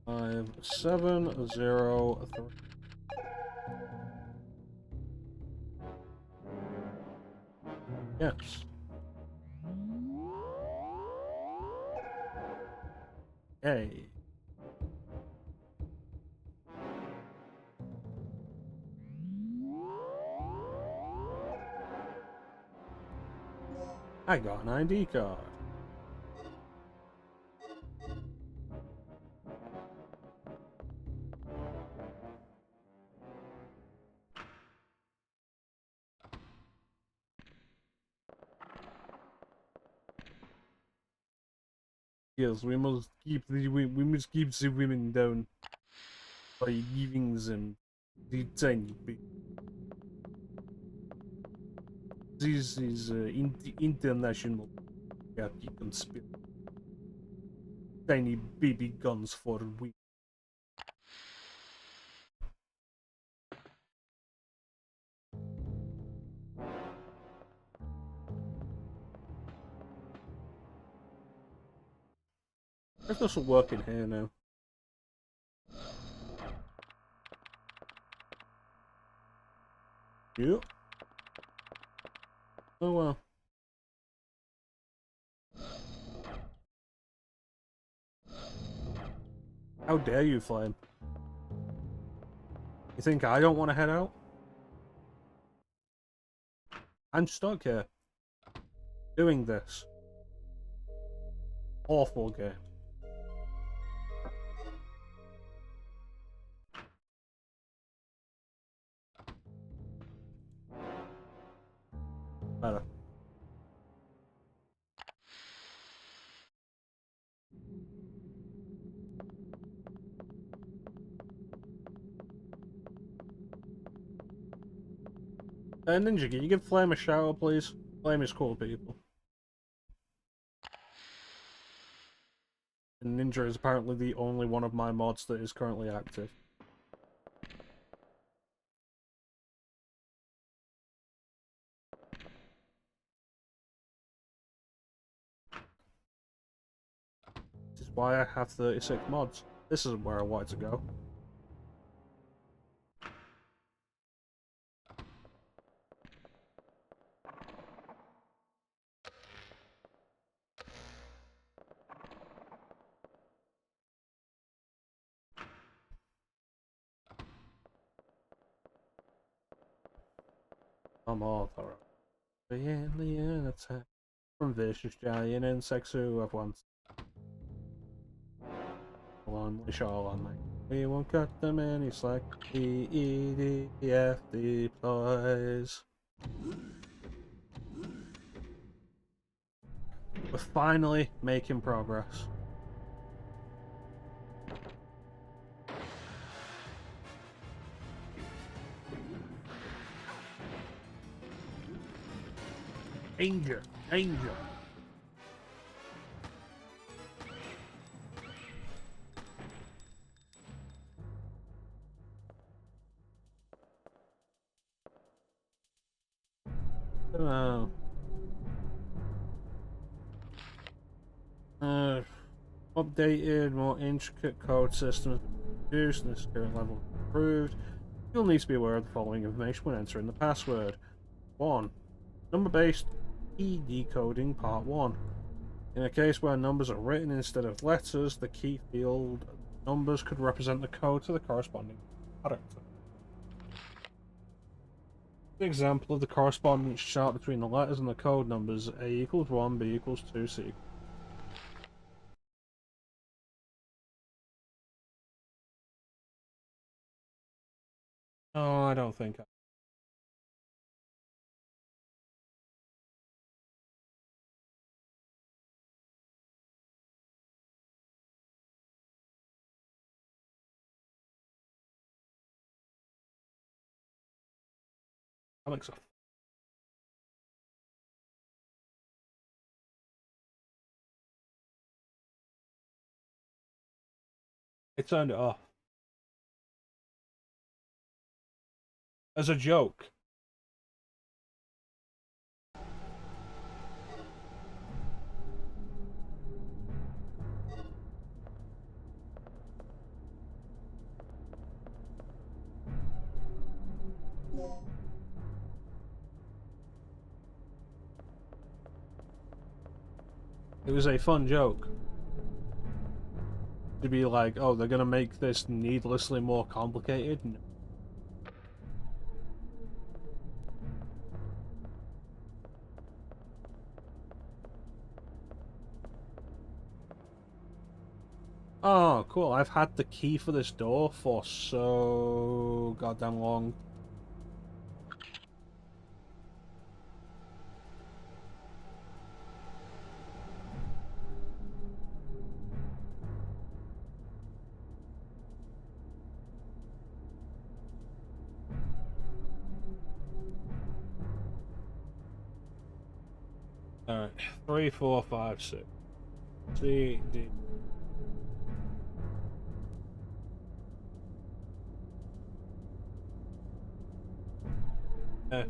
Five, 7, 0, 3. Yes. Hey. I got an ID card. Yes, we must keep we must keep the women down by giving them the tiny bit. This is international conspiracy. Tiny baby guns for women. If this will work in here now. Yeah. Oh well. How dare you, Flame? You think I don't want to head out? I'm stuck here. Doing this. Awful game. Better. Ninja, can you give Flame a shout out, please? Flame is cool, people. And Ninja is apparently the only one of my mods that is currently active. This is why I have 36 mods. This isn't where I wanted to go. I'm all thorough. The alien attack from vicious giant insects who have once lonely shoreline mate. We won't cut them any slack. The EDF deploys. We're finally making progress. Danger! Danger! Oh. Updated, more intricate code systems introduced, and this current level improved. You'll need to be aware of the following information when entering the password. 1. Number-based key decoding part 1. In a case where numbers are written instead of letters, the key field numbers could represent the code to the corresponding character. An example of the correspondence chart between the letters and the code numbers: A equals 1, B equals 2, C equals... Oh, I don't think Alexa. I turned it off. As a joke. It was a fun joke. To be like, oh, they're gonna make this needlessly more complicated? No. Oh, cool. I've had the key for this door for so goddamn long. Alright. 3, 4, 5, 6. C, D. F.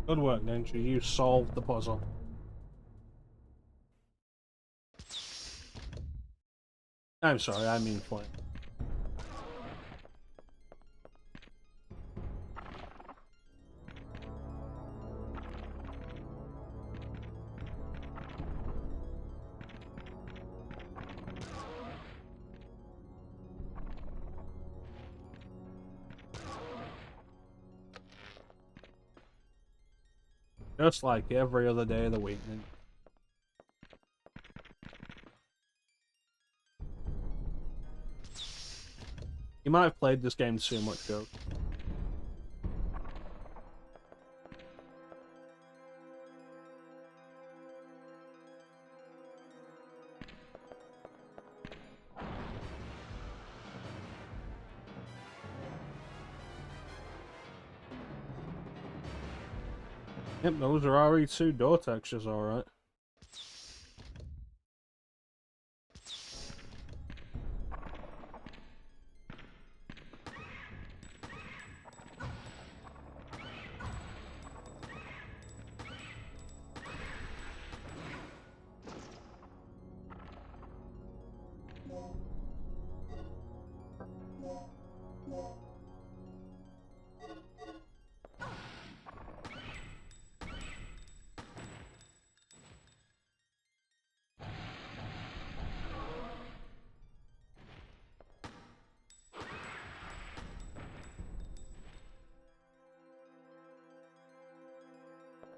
Good work, Ninja. You solved the puzzle. I'm sorry, I mean Flint. Just like every other day of the week, Ninja. You might have played this game too much, Joe. Yep, those are RE2 door textures, alright.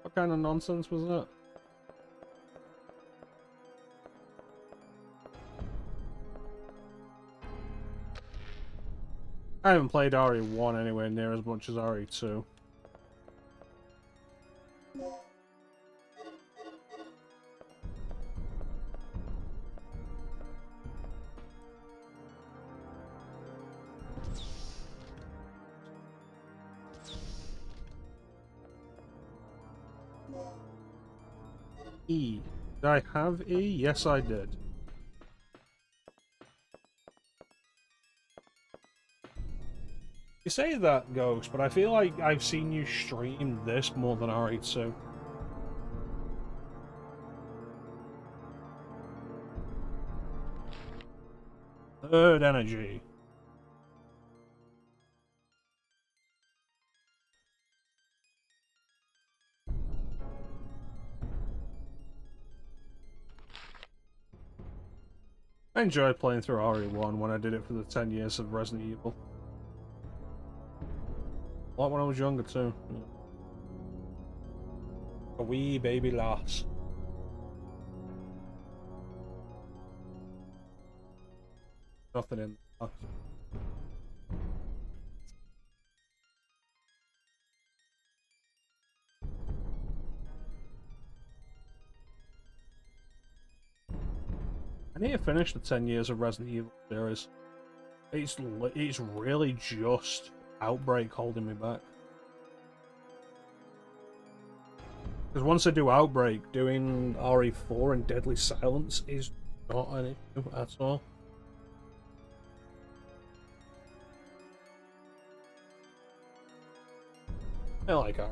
What kind of nonsense was that? I haven't played RE1 anywhere near as much as RE2. E. Did I have E? Yes, I did. You say that, Ghost, but I feel like I've seen you stream this more than RE2. Third energy. I enjoyed playing through RE1 when I did it for the 10 years of Resident Evil. A lot when I was younger too. Yeah. A wee baby lass. Nothing in there. I need to finish the 10 years of Resident Evil series. It's really just Outbreak holding me back. Because once I do Outbreak, doing RE4 and Deadly Silence is not an issue at all. I like RE.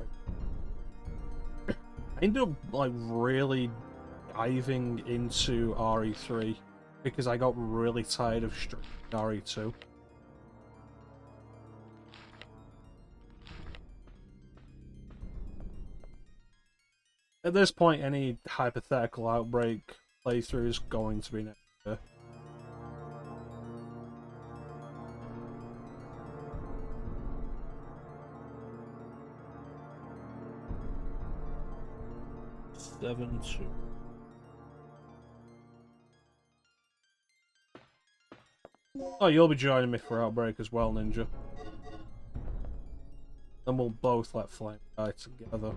I ended up like really diving into RE3 because I got really tired of RE2. At this point, any hypothetical Outbreak playthrough is going to be next year. Seven two. Oh, you'll be joining me for Outbreak as well, Ninja. Then we'll both let Flame die together.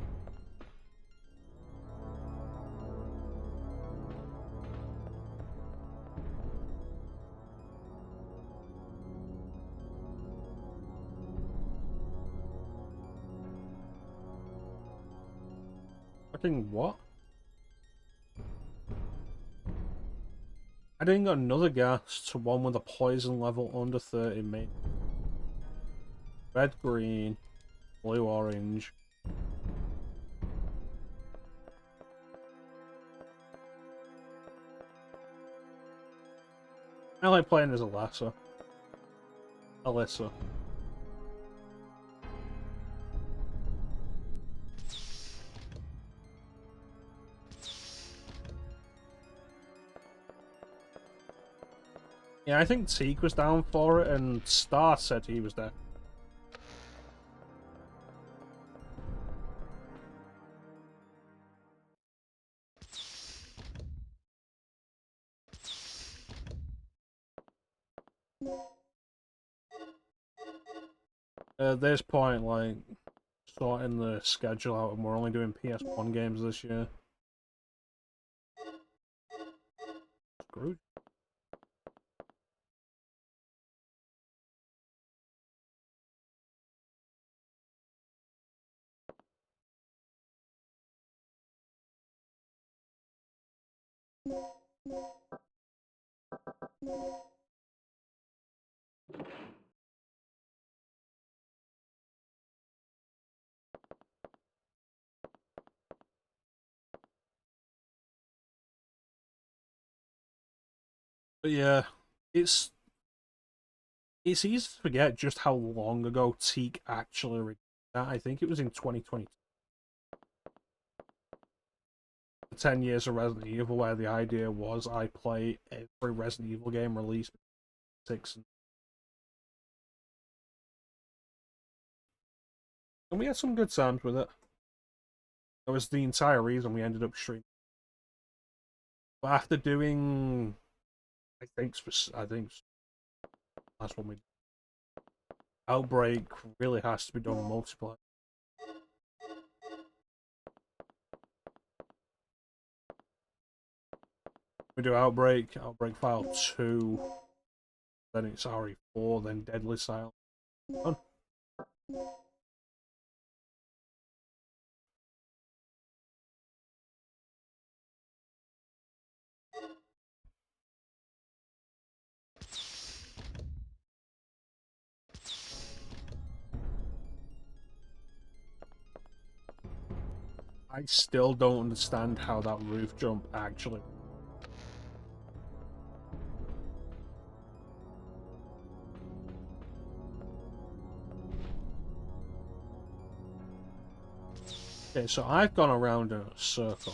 Fucking what? Adding another gas to one with a poison level under 30 min. Red, green, blue, orange. I like playing as Alyssa. Yeah, I think Teak was down for it, and Star said he was there. At this point, like, sorting the schedule out, and we're only doing PS1 games this year. Screwed. But yeah, it's easy to forget just how long ago Teak actually released that. I think it was in 2020. 10 years of Resident Evil, where the idea was I play every Resident Evil game released 6. And we had some good times with it. That was the entire reason we ended up streaming. But after doing, I think that's when we Outbreak really has to be done in multiplayer. We do Outbreak File 2, then it's RE4, then Deadly Silence. Done. I still don't understand how that roof jump actually. Okay, so I've gone around in a circle.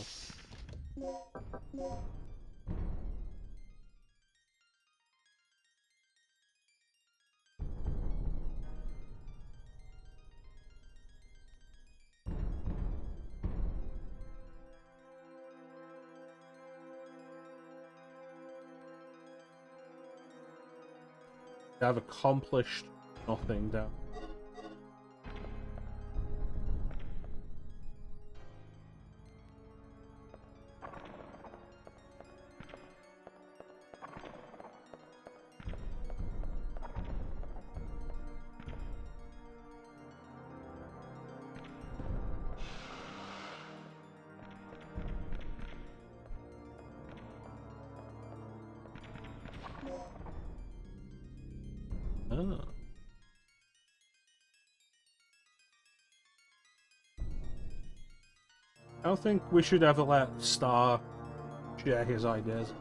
They have accomplished nothing down. Ah. I don't think we should ever let Star share his ideas.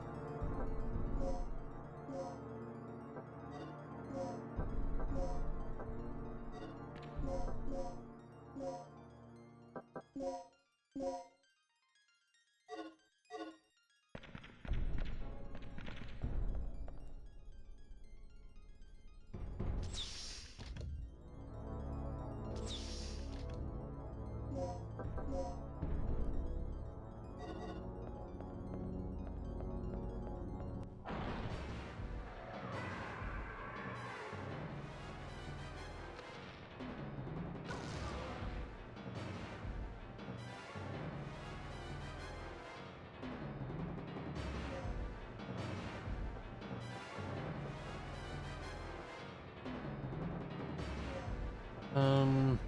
Um.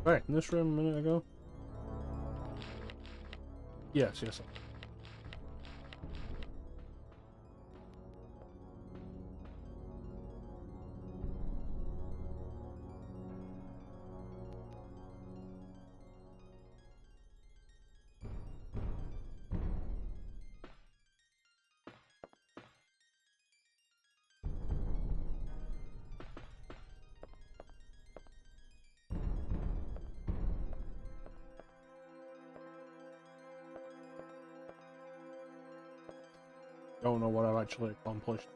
Right, in this room a minute ago? Yes, yes. Don't know what I've actually accomplished.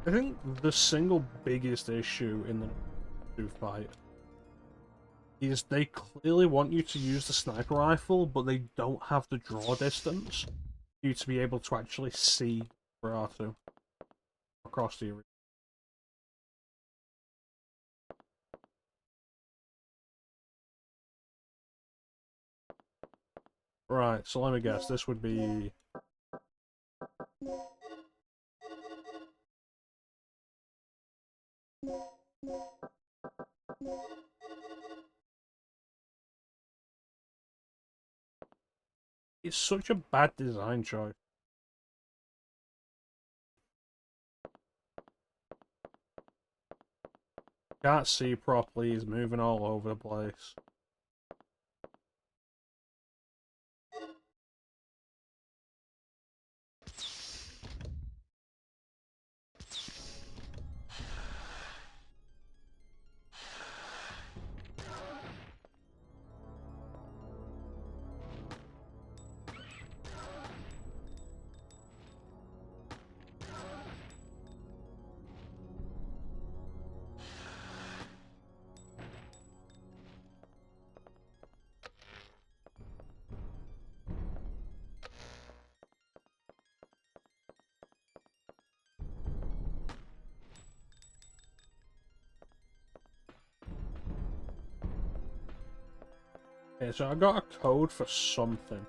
I think the single biggest issue in the 2 fight is they clearly want you to use the sniper rifle, but they don't have the draw distance for you to be able to actually see Baratu across the arena. Right, so let me guess, this would be... It's such a bad design choice. Can't see properly, he's moving all over the place. Okay, so I got a code for something.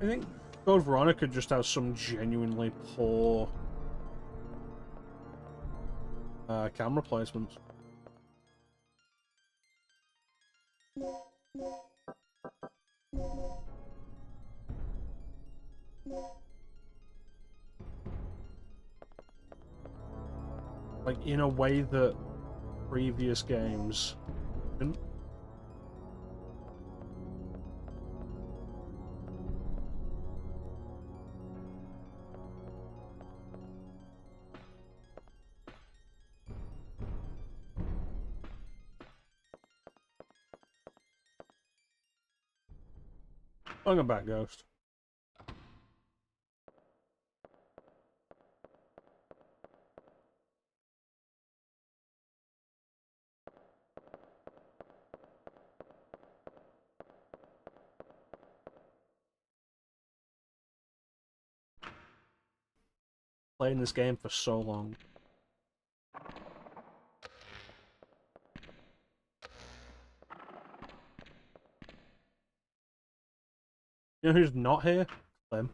I think Code Veronica just has some genuinely poor camera placements. Like, in a way that previous games didn't. Welcome back, Ghost. Playing this game for so long. You know who's not here? Clem.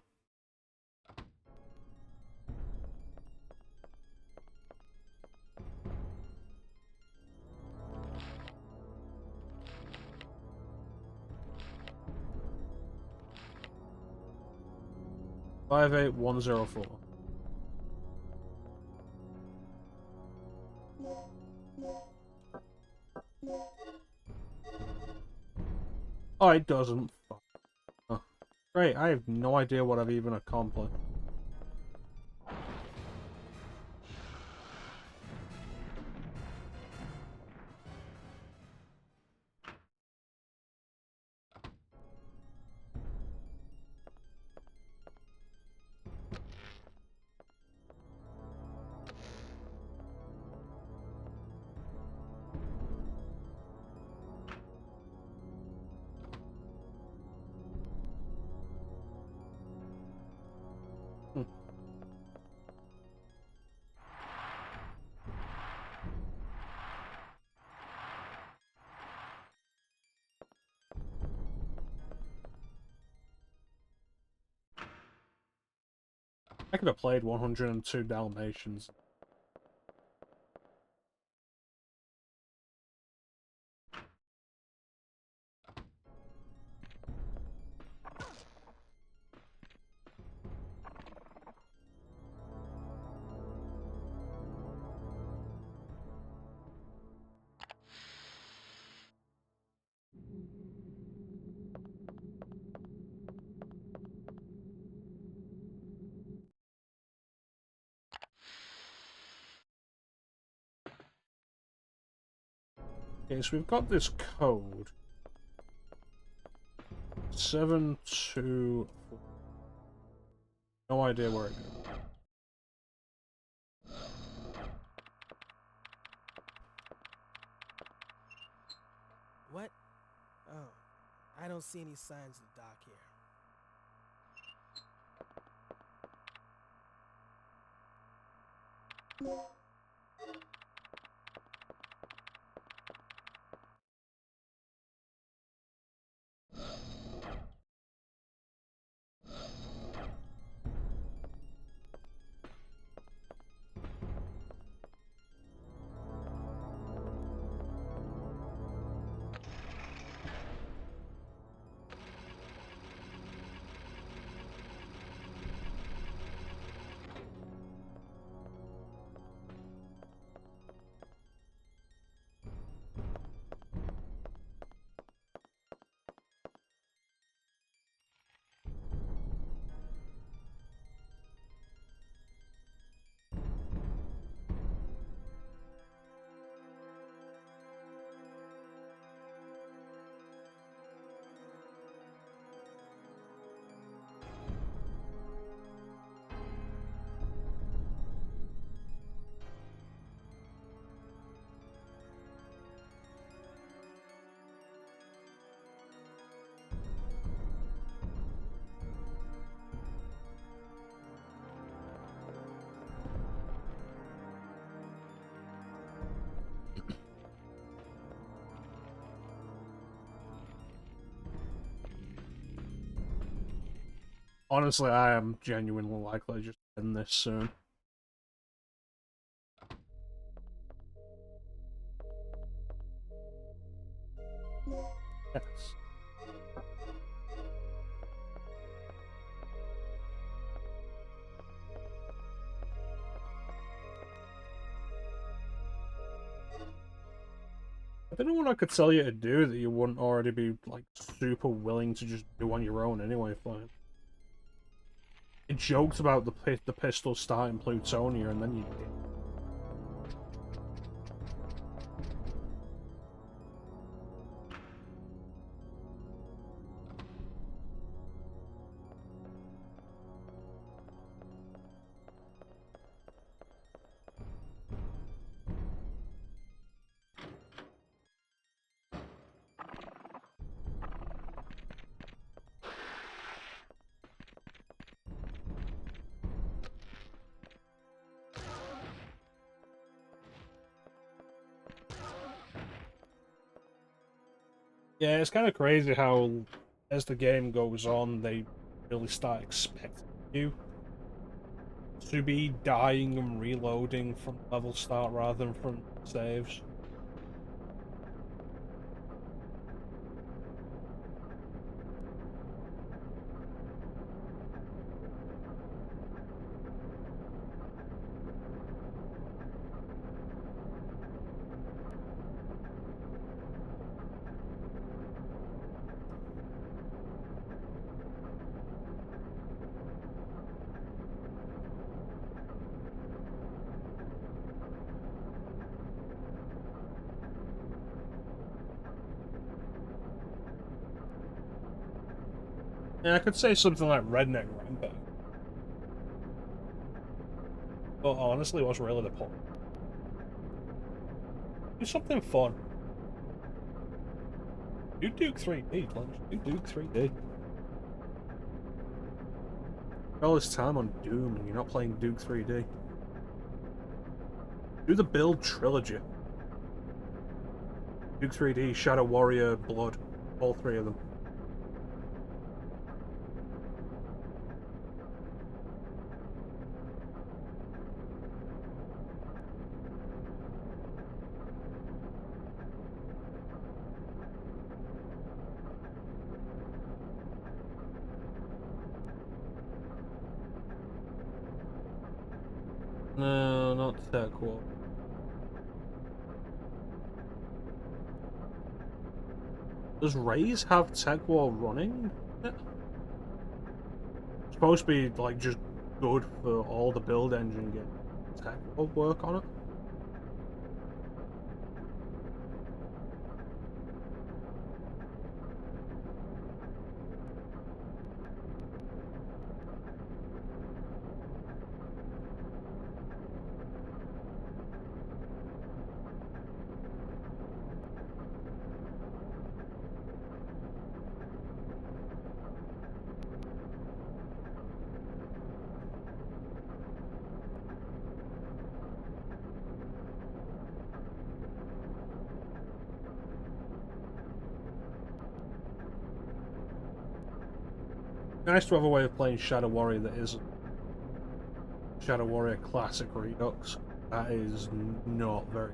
$58104. Oh, it doesn't. Oh. Great, I have no idea what I've even accomplished. I could have played 102 Dalmatians. Okay, so we've got this code. 724. No idea where it goes. What? Oh, I don't see any signs of Doc here. Honestly, I am genuinely likely to just end this soon. Yes. I don't know what I could tell you to do that you wouldn't already be like super willing to just do on your own anyway. Fine. It joked about the pistol starting Plutonia, and then you did. Yeah, it's kind of crazy how, as the game goes on, they really start expecting you to be dying and reloading from level start rather than from saves. And I could say something like Redneck Rampage. But honestly, what's really the point? Do something fun. Do Duke 3D, Clinch. Do Duke 3D. All this time on Doom and you're not playing Duke 3D. Do the Build trilogy. Duke 3D, Shadow Warrior, Blood. All three of them. No, not Tech War. Does Raze have Tech War running? It's supposed to be like just good for all the build engine get Tech War work on it. Nice to have a way of playing Shadow Warrior that isn't Shadow Warrior Classic Redux. That is not very.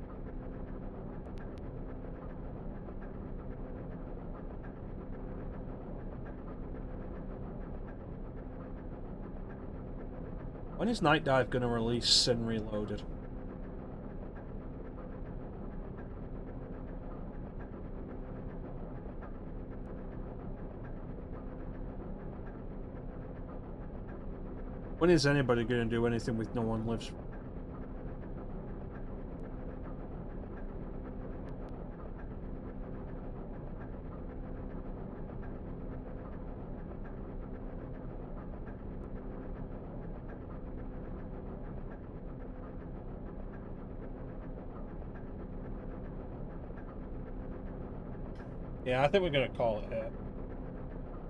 When is Night Dive going to release Sin Reloaded? When is anybody going to do anything with No One Lives? Yeah, I think we're going to call it here.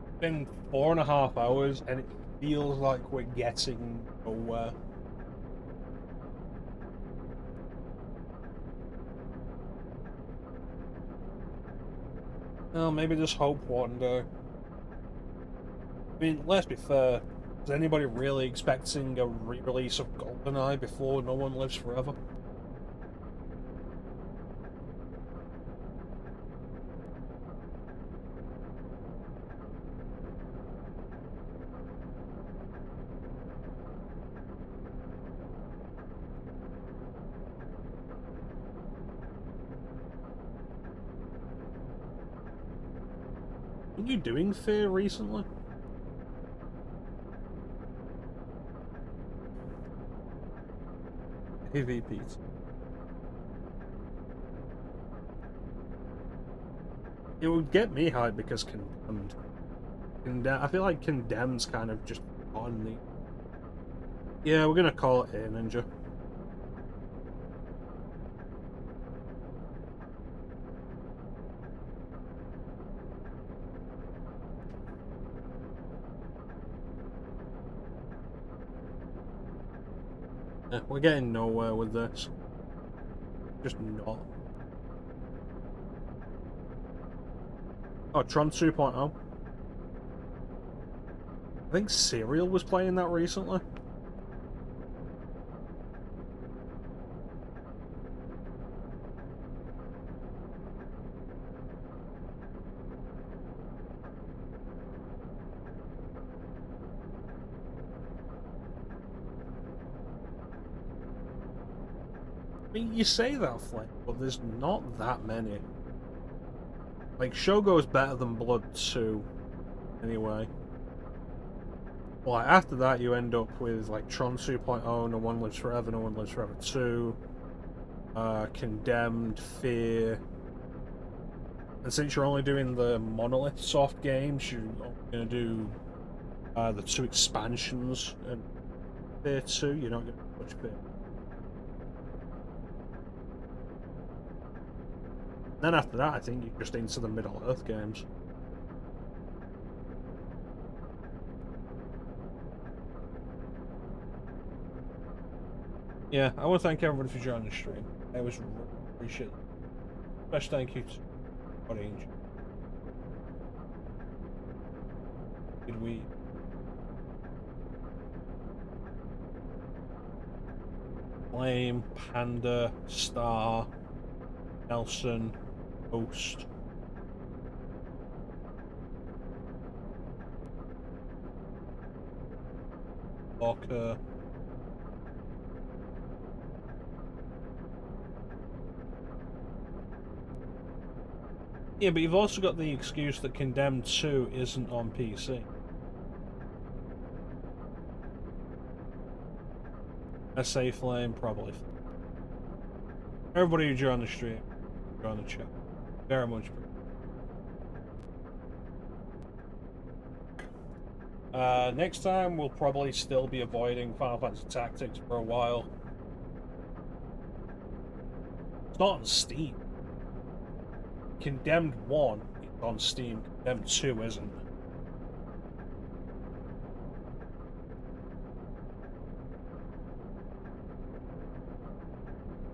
It's been 4.5 hours and it feels like we're getting nowhere. Well, maybe just hope one day. I mean, let's be fair. Is anybody really expecting a re-release of GoldenEye before No One Lives Forever? What are you doing, Fear, recently? AVPs. It would get me hyped because Condemned. I feel like Condemned's kind of just on the... Yeah, we're gonna call it a Ninja. Yeah, we're getting nowhere with this. Just not. Oh, Tron 2.0. I think Serial was playing that recently. I mean, you say that, Flint, but there's not that many. Like, Shogo's better than Blood 2, anyway. Well, after that, you end up with, like, Tron 2.0, No One Lives Forever, No One Lives Forever 2, Condemned, Fear. And since you're only doing the Monolith soft games, you're only going to do the 2 expansions and Fear 2, you're not going to touch Fear. Then after that, I think you're just into the Middle-earth games. Yeah, I want to thank everybody for joining the stream. I was really appreciate it. Special thank you to Orange. Did we... Flame, Panda, Star, Nelson, Host. Walker. Yeah, but you've also got the excuse that Condemned 2 isn't on PC. SA Flame, probably. Everybody who joined the stream, join the chat. Very much appreciated. Next time we'll probably still be avoiding Final Fantasy Tactics for a while. It's not on Steam. Condemned 1 is on Steam, Condemned 2 isn't.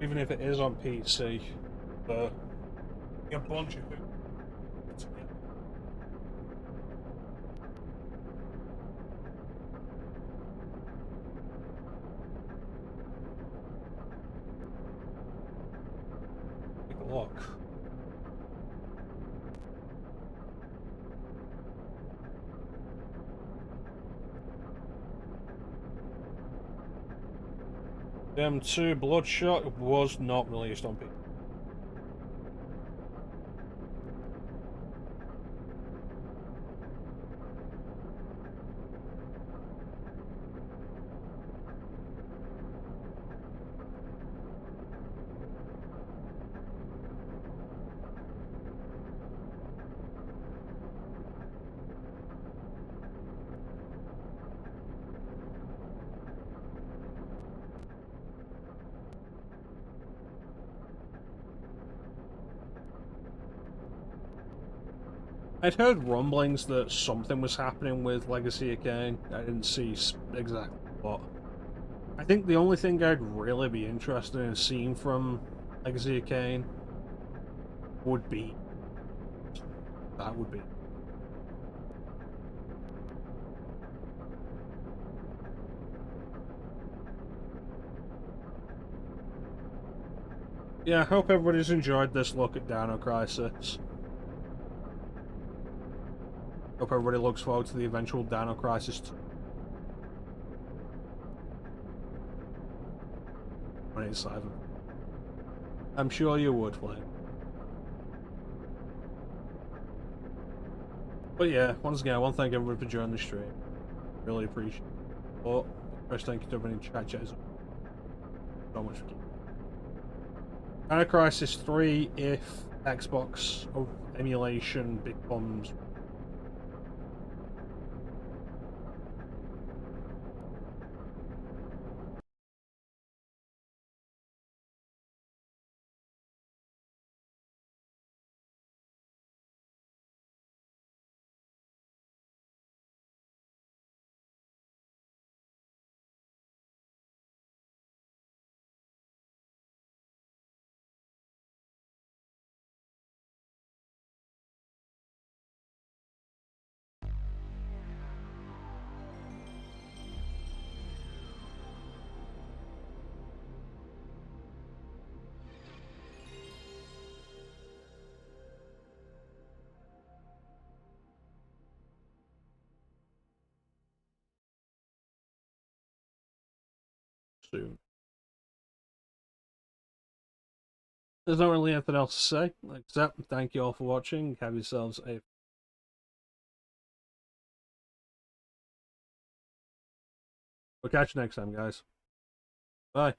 Even if it is on PC, a bunch of things. Take a look. Condemned 2 Bloodshot was not released on PC. I'd heard rumblings that something was happening with Legacy of Kain. I didn't see exactly what. I think the only thing I'd really be interested in seeing from Legacy of Kain would be... That would be... Yeah, I hope everybody's enjoyed this look at Dino Crisis. Hope everybody looks forward to the eventual Dino Crisis 2. When it's live. I'm sure you would, Flame. But yeah, once again, I want to thank everybody for joining the stream. Really appreciate it. But first, thank you to everybody in chat so much for keeping. Dino Crisis 3 if Xbox emulation becomes soon. There's not really anything else to say, except thank you all for watching. Have yourselves a... We'll catch you next time, guys. Bye.